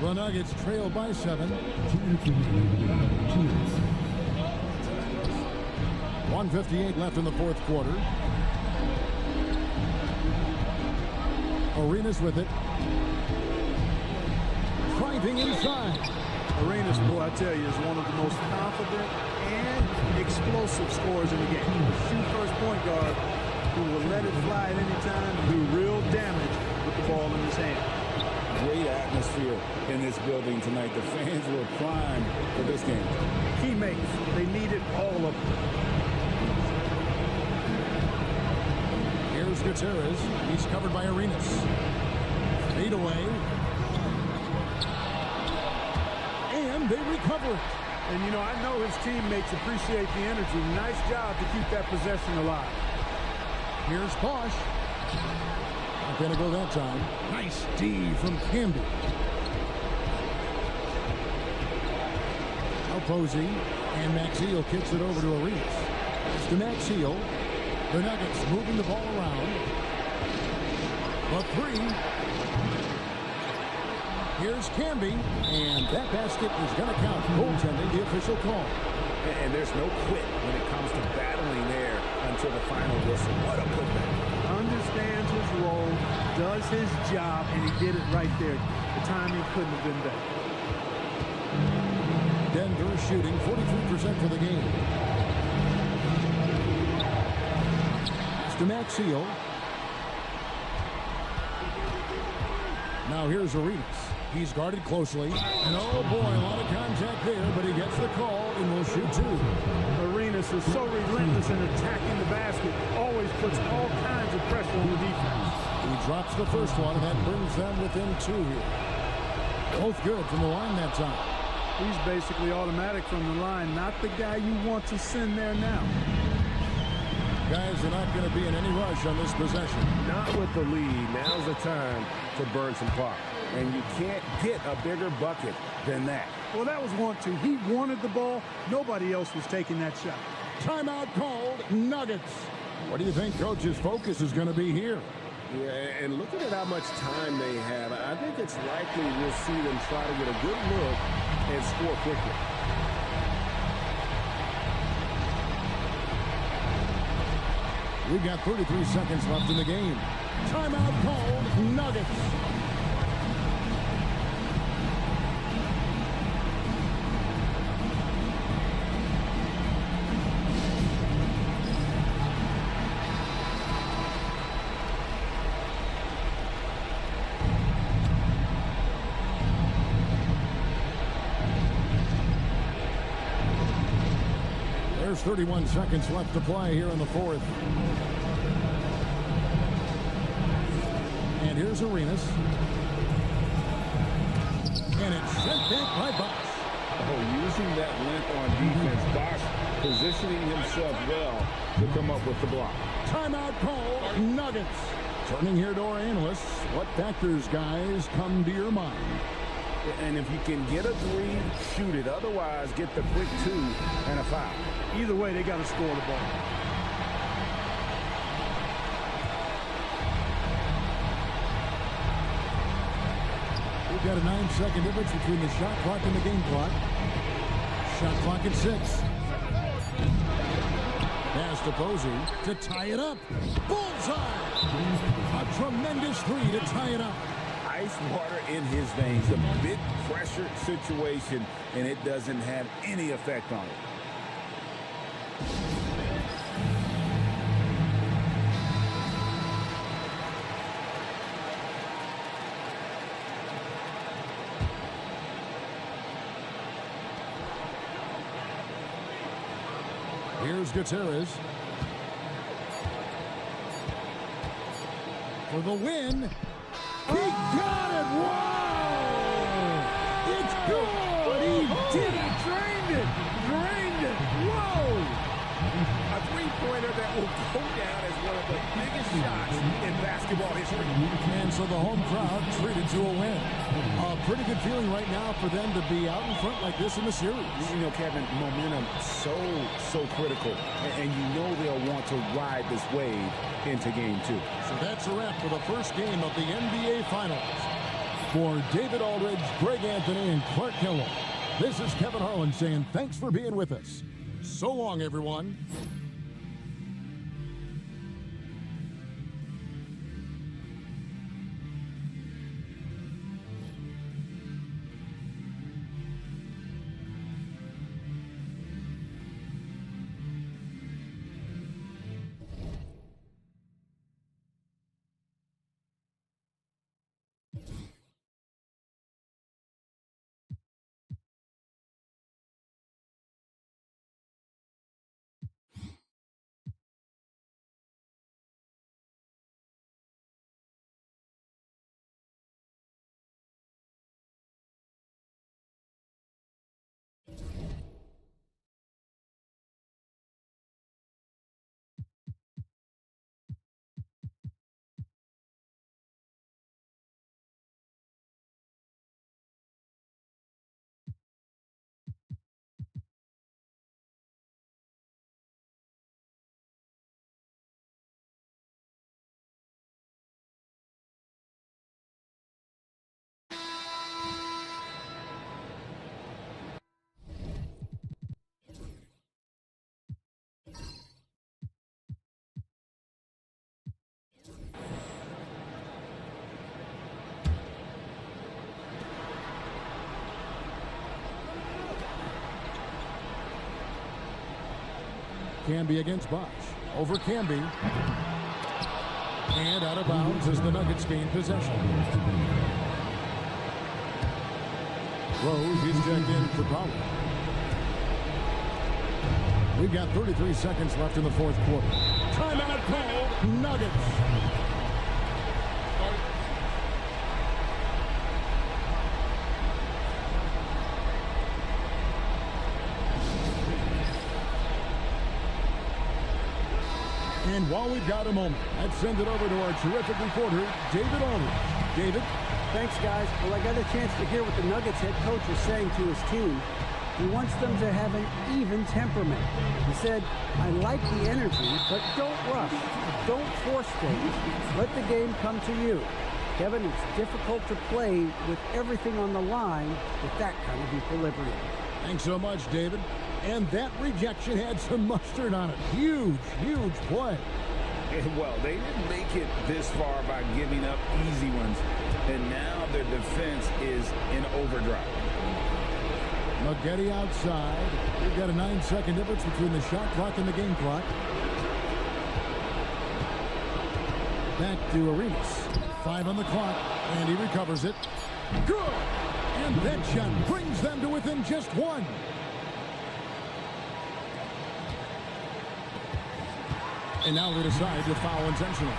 A: The Nuggets trail by 7. 1:58 left in the fourth quarter. Arenas with it. Driving inside.
C: Arenas, boy, I tell you, is one of the most confident and explosive scorers in the game. Shoot first point guard who will let it fly at any time and do real damage with the ball in his hand.
F: Great atmosphere in this building tonight. The fans were primed for this game.
C: Teammates, they needed all of them.
A: Here's Gutierrez. He's covered by Arenas. Fade away. And they recover it.
C: And, you know, I know his teammates appreciate the energy. Nice job to keep that possession alive.
A: Here's Bosch. Not going to go that time. Nice D from Camby. Now Posey. And Maxiel kicks it over to Arenas. It's to Maxiel. The Nuggets moving the ball around. The 3. Here's Camby. And that basket is going to count. Goaltending, the official call.
B: And there's no quit when it comes to battling there until the final whistle. What a putback. Understands his role, does his job, and he did it right there. The timing couldn't have been better.
A: Denver shooting 43% for the game. To Maxiel. Now here's Arenas. He's guarded closely. And oh boy, a lot of contact there, but he gets the call and will shoot 2.
C: Arenas is so relentless in attacking the basket. Always puts all kinds of pressure on the defense.
A: He drops the first one, and that brings them within 2 here. Both good from the line that time.
C: He's basically automatic from the line. Not the guy you want to send there now.
A: Guys are not going to be in any rush on this possession.
B: Not with the lead. Now's the time to burn some clock. And you can't get a bigger bucket than that.
C: Well, that was 1-2. He wanted the ball. Nobody else was taking that shot.
A: Timeout called. Nuggets. What do you think Coach's focus is going to be here?
B: Yeah, and looking at how much time they have, I think it's likely we'll see them try to get a good look and score quickly.
A: We've got 33 seconds left in the game. Timeout called, Nuggets. There's 31 seconds left to play here in the fourth. And here's Arenas. And it's sent back by Bosh.
F: Oh, using that length on defense. Bosh positioning himself well to come up with the block.
A: Timeout call, Nuggets. Turning here to our analysts. What factors, guys, come to your mind?
F: And if you can get a three, shoot it. Otherwise, get the quick two and a foul.
C: Either way, they got to score the ball.
A: We've got a 9-second difference between the shot clock and the game clock. Shot clock at 6. Pass to Posey to tie it up. Bullseye! A tremendous three to tie it up.
F: Ice water in his veins. A big pressure situation, and it doesn't have any effect on it.
A: Here's Gutierrez. For the win. He got it! Wow! It's good! He did it!
C: Drained it! Drained it! Whoa!
B: A three-pointer that will go down as one of the biggest shots in basketball history.
A: And so the home crowd treated to a win. A pretty good feeling right now for them to be out in front like this in the series.
F: You know, Kevin, momentum so critical. And you know they'll want to ride this wave into game 2.
A: So that's a wrap for the first game of the NBA Finals. For David Aldridge, Greg Anthony, and Clark Kellogg, this is Kevin Harlan saying thanks for being with us. So long, everyone. Camby against Bosh. Over Camby. And out of bounds as the Nuggets gain possession. Rose is checked in for Powell. We've got 33 seconds left in the fourth quarter. Timeout called, Nuggets. And while we've got a moment, let's send it over to our terrific reporter, David Aldridge. David?
G: Thanks, guys. Well, I got a chance to hear what the Nuggets head coach was saying to his team. He wants them to have an even temperament. He said, I like the energy, but don't rush. Don't force things. Let the game come to you. Kevin, it's difficult to play with everything on the line with that kind of equilibrium.
A: Thanks so much, David. And that rejection had some mustard on it. Huge, huge play.
F: And, well, they didn't make it this far by giving up easy ones. And now their defense is in overdrive.
A: Maggette outside. We've got a 9-second difference between the shot clock and the game clock. Back to Arenas. 5 on the clock, and he recovers it. Good! And that shot brings them to within just 1. And now they decide to foul intentionally.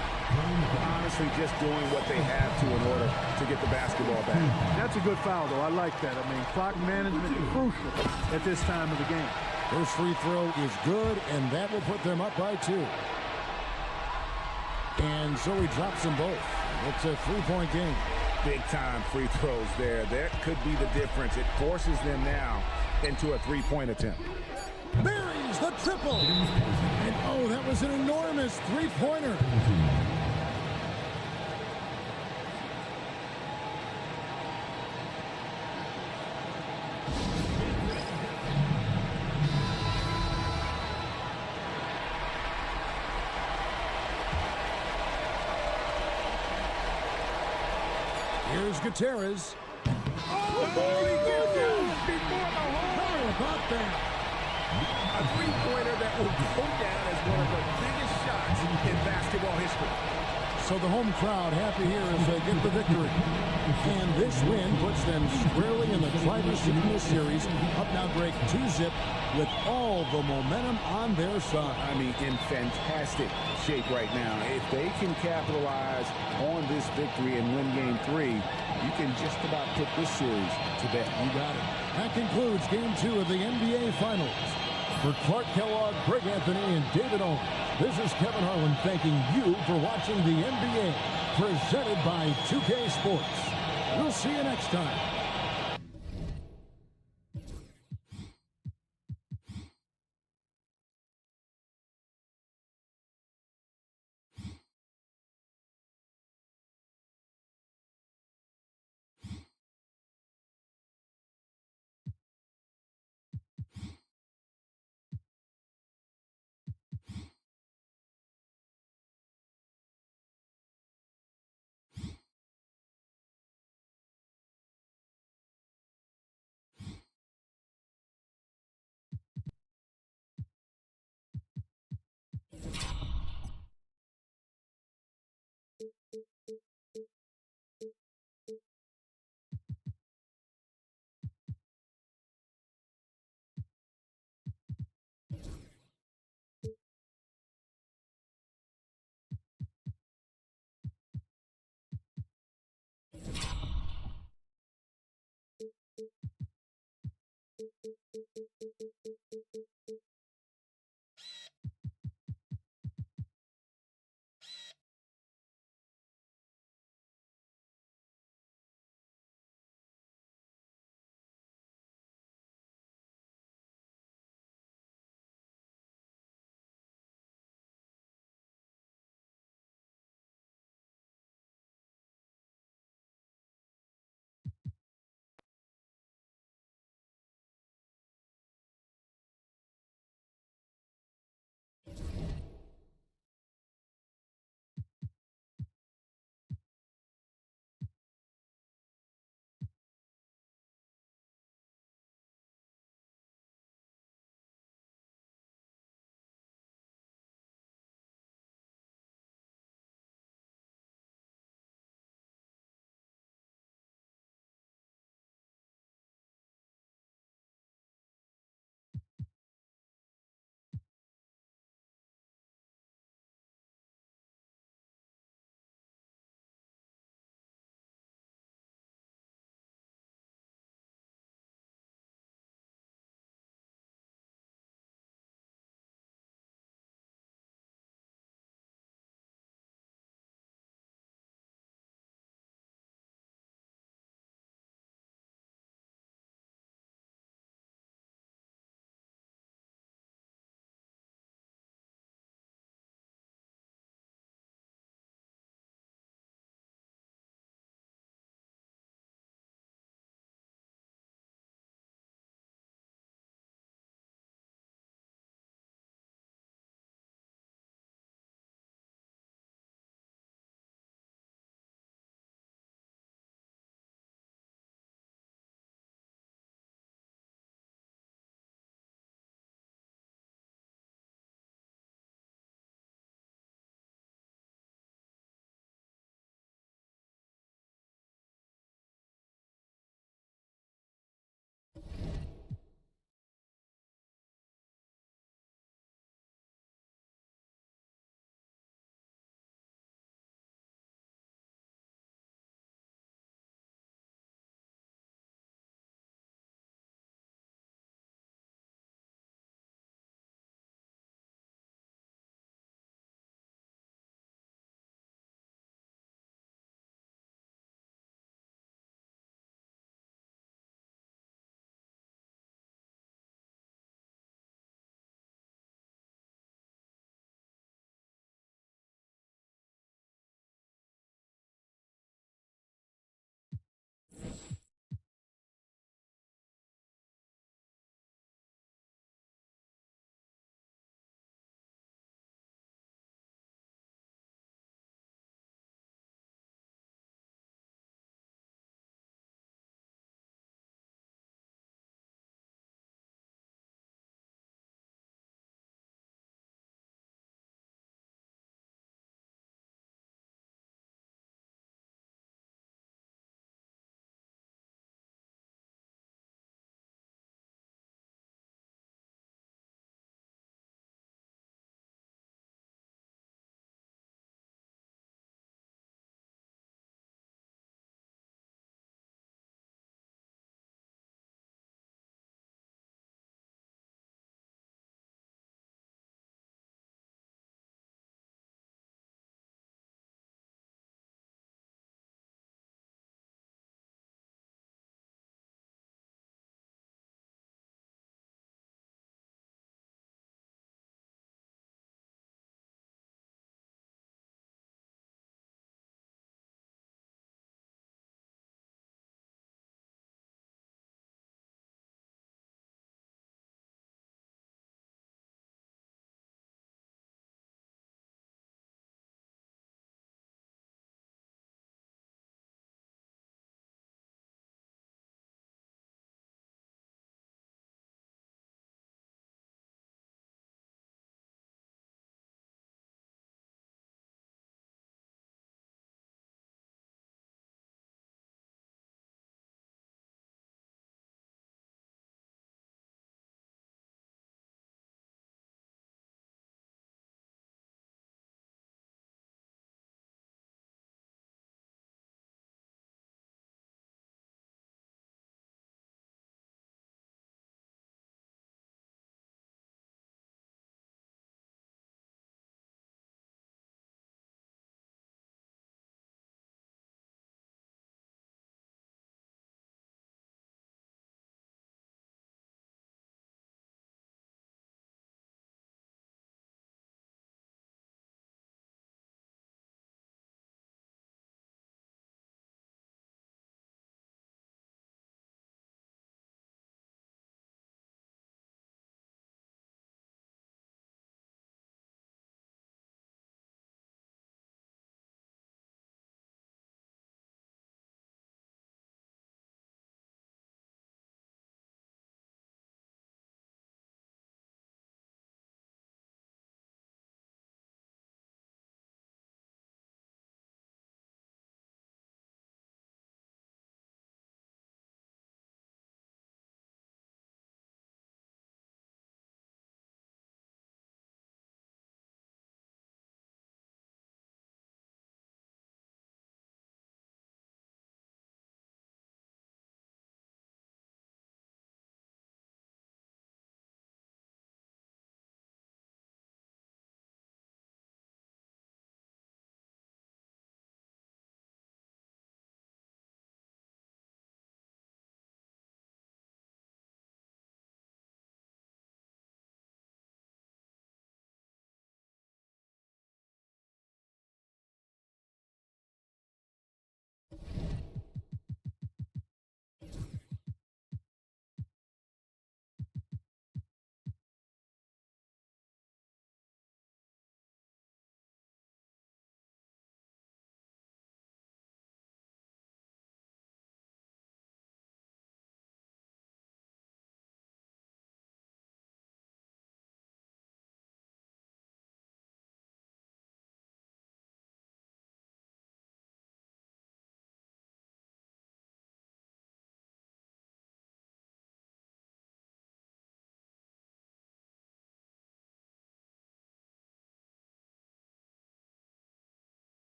B: Honestly, just doing what they have to in order to get the basketball back.
C: That's a good foul, though. I like that. I mean, clock management is crucial at this time of the game.
A: First free throw is good, and that will put them up by 2. And so he drops them both. It's a 3-point game.
B: Big-time free throws there. That could be the difference. It forces them now into a 3-point attempt.
A: Buries the triple. And oh, that was an enormous 3-pointer. Here's Gutierrez. Oh, he gets it before the hole. How about that?
B: A three-pointer that will go down as one of the biggest shots in basketball history.
A: So the home crowd happy here as they get the victory. And this win puts them squarely in the driver's seat in this series. Up now, Greg, 2-zip with all the momentum on their side.
B: I mean, in fantastic shape right now. If they can capitalize on this victory and win Game 3, you can just about put this series to bed.
A: You got it. That concludes Game 2 of the NBA Finals. For Clark Kellogg, Greg Anthony, and David Owen, this is Kevin Harlan thanking you for watching the NBA, presented by 2K Sports. We'll see you next time.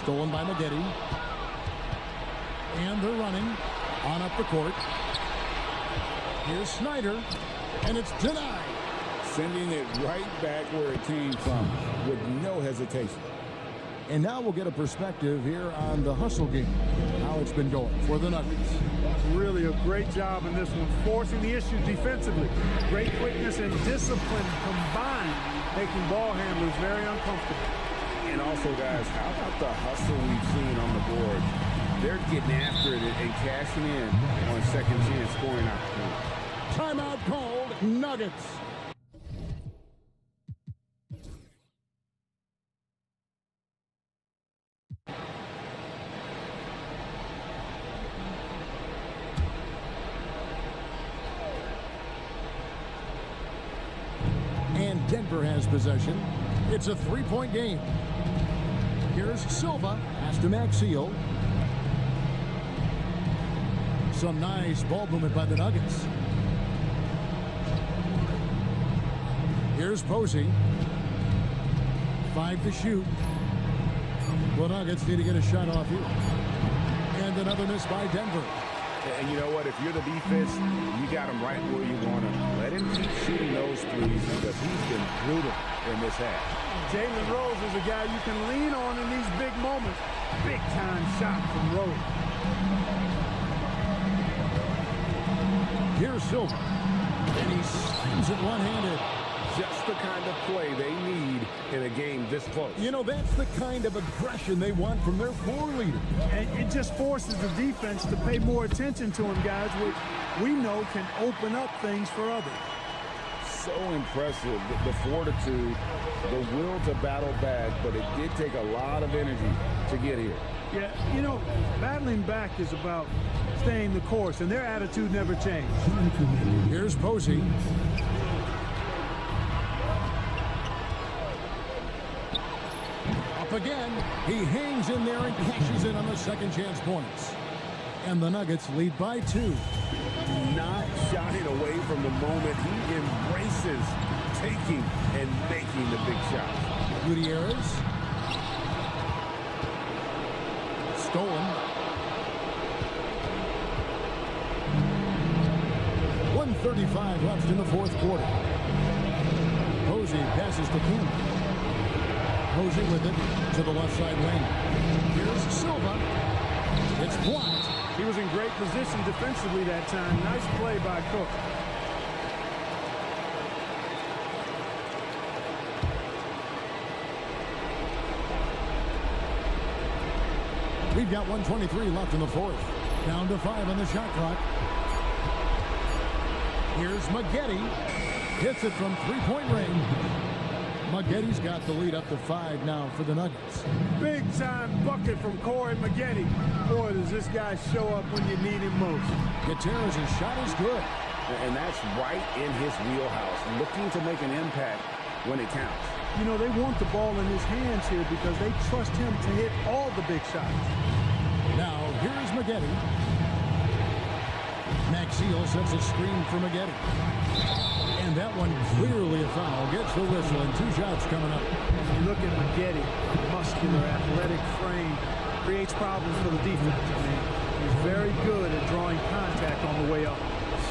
A: Stolen by Maggette. And they're running on up the court. Here's Snyder, and it's denied.
F: Sending it right back where it came from with no hesitation.
A: And now we'll get a perspective here on the hustle game, how it's been going for the Nuggets.
C: Really a great job in this one, forcing the issue defensively. Great quickness and discipline combined, making ball handlers very uncomfortable.
F: And also, guys, how about the hustle we've seen on the board? They're getting after it and cashing in on second chance scoring opportunity.
A: Timeout called, Nuggets. And Denver has possession. It's a three-point game. Here's Silva, pass to Maxiell. Some nice ball movement by the Nuggets. Here's Posey. 5 to shoot. The Nuggets need to get a shot off here. And another miss by Denver.
B: And you know what? If you're the defense, you got him right where you want him. Let him keep shooting those threes because he's been brutal in this half.
C: Jalen Rose is a guy you can lean on in these big moments. Big time shot from Rose.
A: Here's Silva. And he slams it one-handed.
B: Just the kind of play they need in a game this close.
A: You know, that's the kind of aggression they want from their floor leader.
C: And it just forces the defense to pay more attention to him, guys, which we know can open up things for others.
F: So impressive, the fortitude, the will to battle back, but it did take a lot of energy to get here.
C: Yeah, you know, battling back is about staying the course, and their attitude never changed.
A: Here's Posey. Up again. He hangs in there and cashes in on the second chance points. And the Nuggets lead by 2.
B: Not shying away from the moment. He embraces taking and making the big shots.
A: Gutierrez. Stolen. 1:35 left in the fourth quarter. Posey passes to King. Posey with it to the left side lane. Here's Silva. It's blocked.
C: He was in great position defensively that time. Nice play by Cook.
A: We've got 1:23 left in the fourth. Down to 5 on the shot clock. Here's Maggette. Hits it from three-point range. Maggette's got the lead up to 5 now for the Nuggets.
C: Big time bucket from Corey Maggette. Boy, does this guy show up when you need him most.
A: Gutierrez's shot is good.
B: And that's right in his wheelhouse, looking to make an impact when it counts.
C: You know, they want the ball in his hands here because they trust him to hit all the big shots.
A: Now, here's Maggette. Maxiell sets a screen for Maggette. And that one clearly a foul. Gets the whistle and 2 shots coming up.
C: You look at Maggette, muscular, athletic frame, creates problems for the defense. I mean, he's very good at drawing contact on the way up.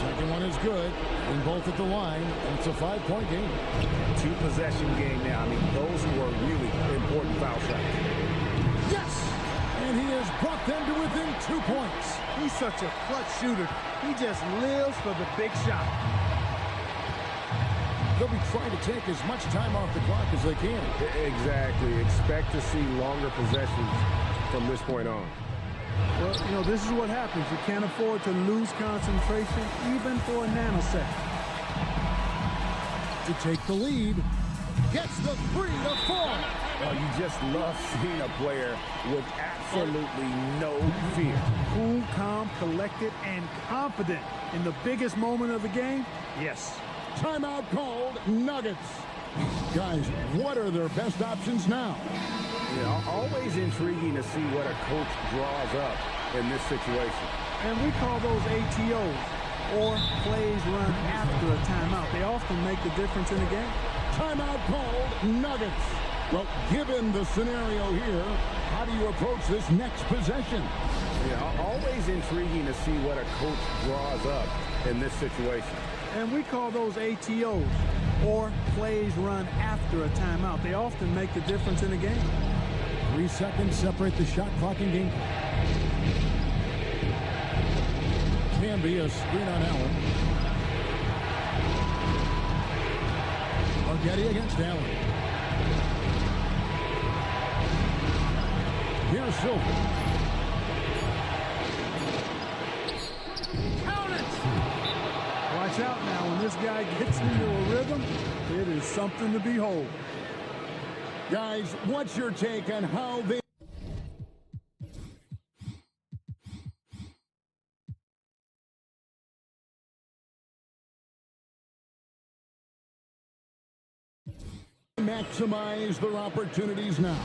A: Second one is good, and both at the line, and it's a 5-point game.
B: 2-possession game now. I mean, those were really important foul shots.
A: Yes! And he has brought them to within 2 points.
C: He's such a clutch shooter. He just lives for the big shot.
A: They'll be trying to take as much time off the clock as they can.
B: Exactly. Expect to see longer possessions from this point on.
C: Well, you know, this is what happens. You can't afford to lose concentration even for a nanosecond.
A: To take the lead. Gets the 3 to 4.
B: Oh, you just love seeing a player with absolutely no fear.
C: Cool, calm, collected, and confident in the biggest moment of the game. Yes.
A: Timeout called, Nuggets. Guys, what are their best options now?
B: You know, always intriguing to see what a coach draws up in this situation.
C: And we call those ATOs, or plays run after a timeout. They often make the difference in a game.
A: Timeout called, Nuggets. Well, given the scenario here, how do you approach this next possession?
B: Yeah, always intriguing to see what a coach draws up in this situation.
C: And we call those ATOs, or plays run after a timeout. They often make the difference in a game.
A: 3 seconds separate the shot clock and game clock. Can be a screen on Allen. Margetti against Allen. Here's Silver.
C: Count it! Watch out now. When this guy gets into a rhythm, it is something to behold.
A: Guys, what's your take on how they maximize their opportunities now?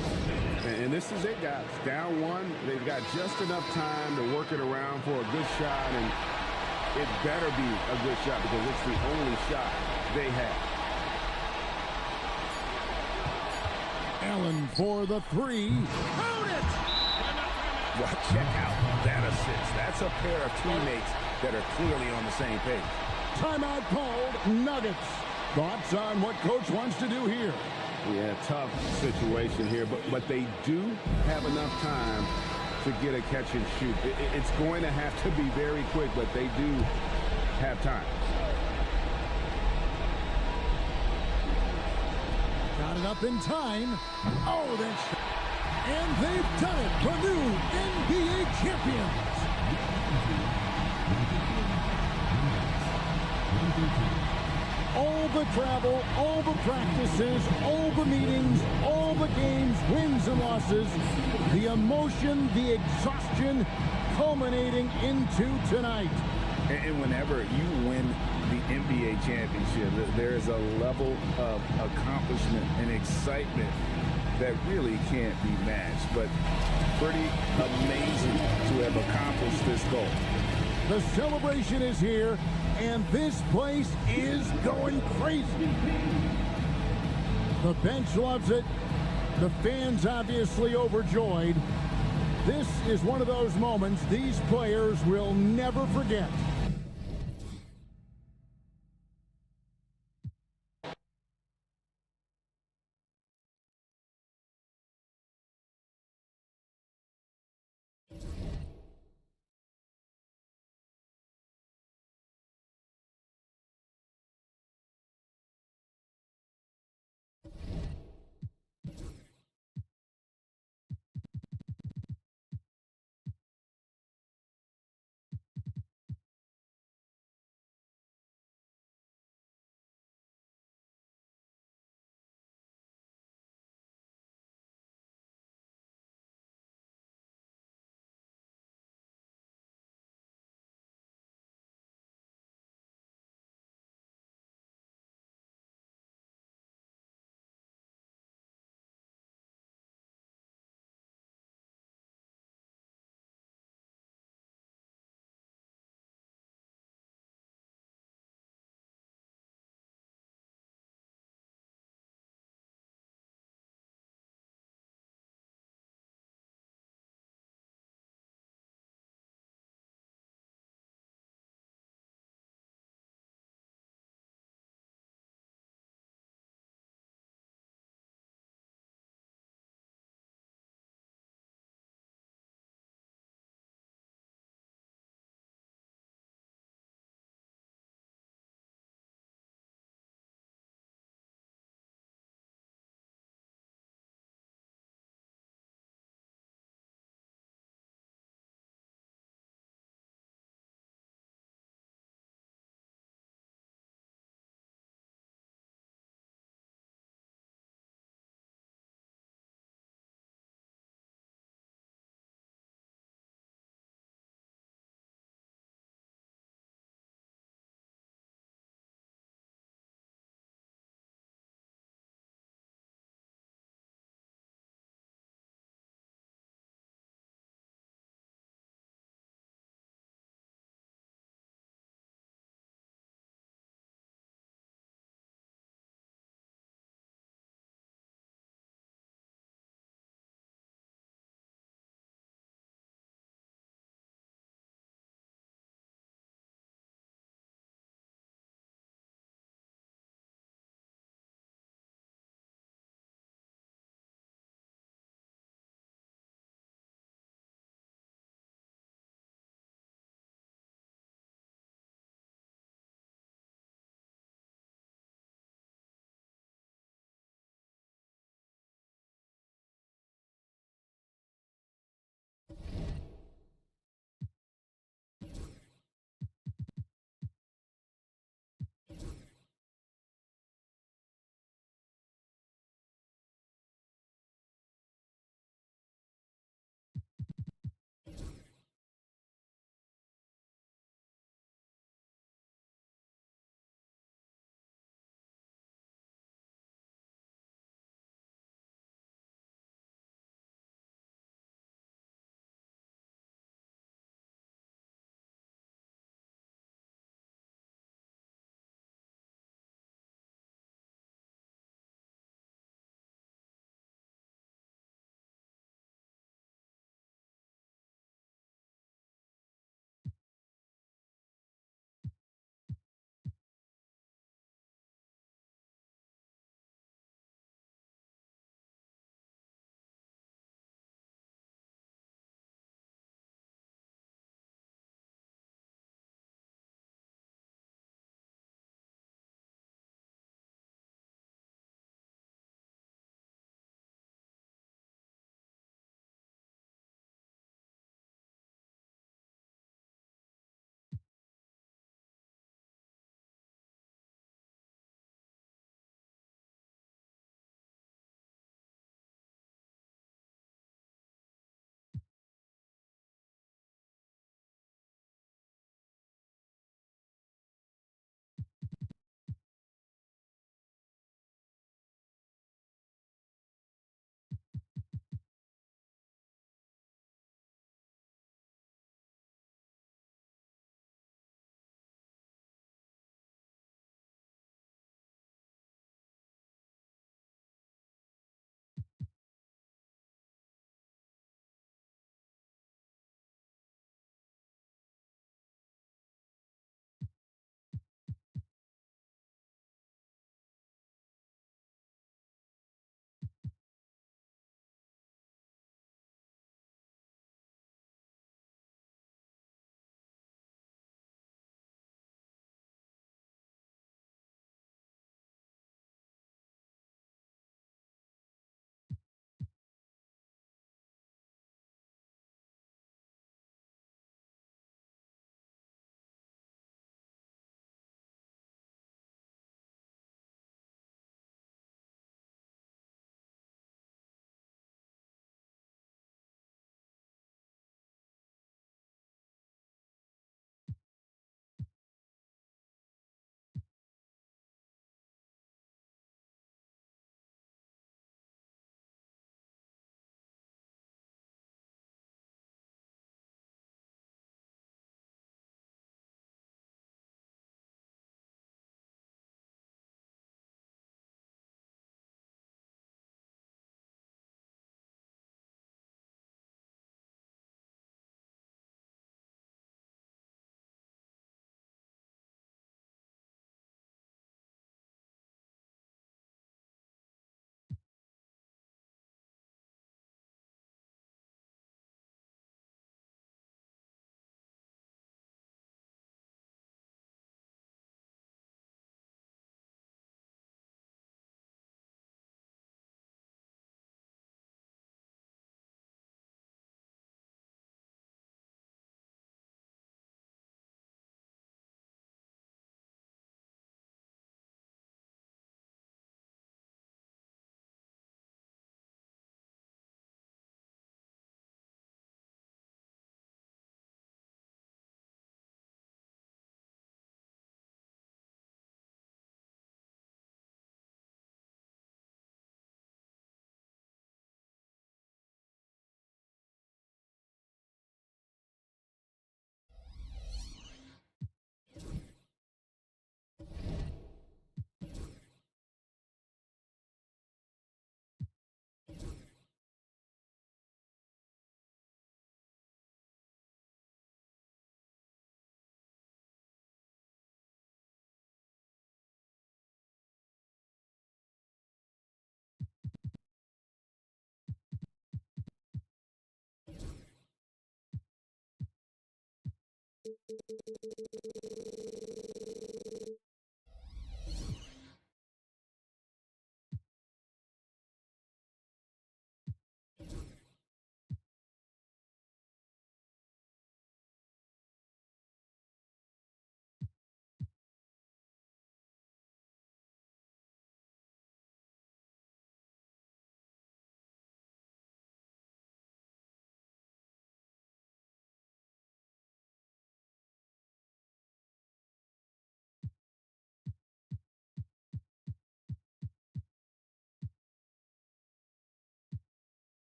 B: And this is it, guys. Down one, they've got just enough time to work it around for a good shot, and it better be a good shot because it's the only shot they have.
A: Allen for the three.
C: Count it!
F: Well, check out that assist. That's a pair of teammates that are clearly on the same page.
A: Timeout called. Nuggets. Thoughts on what coach wants to do here?
B: Yeah, tough situation here, but they do have enough time to get a catch and shoot. It's going to have to be very quick, but they do have time.
A: Got it up in time. Oh, that's... And they've done it. The new NBA champions. All the travel, all the practices, all the meetings, all the games, wins and losses, the emotion, the exhaustion, culminating into tonight.
F: And whenever you win the NBA championship, there is a level of accomplishment and excitement that really can't be matched. But pretty amazing to have accomplished this goal.
A: The celebration is here, and this place is going crazy. The bench loves it. The fans obviously overjoyed. This is one of those moments these players will never forget.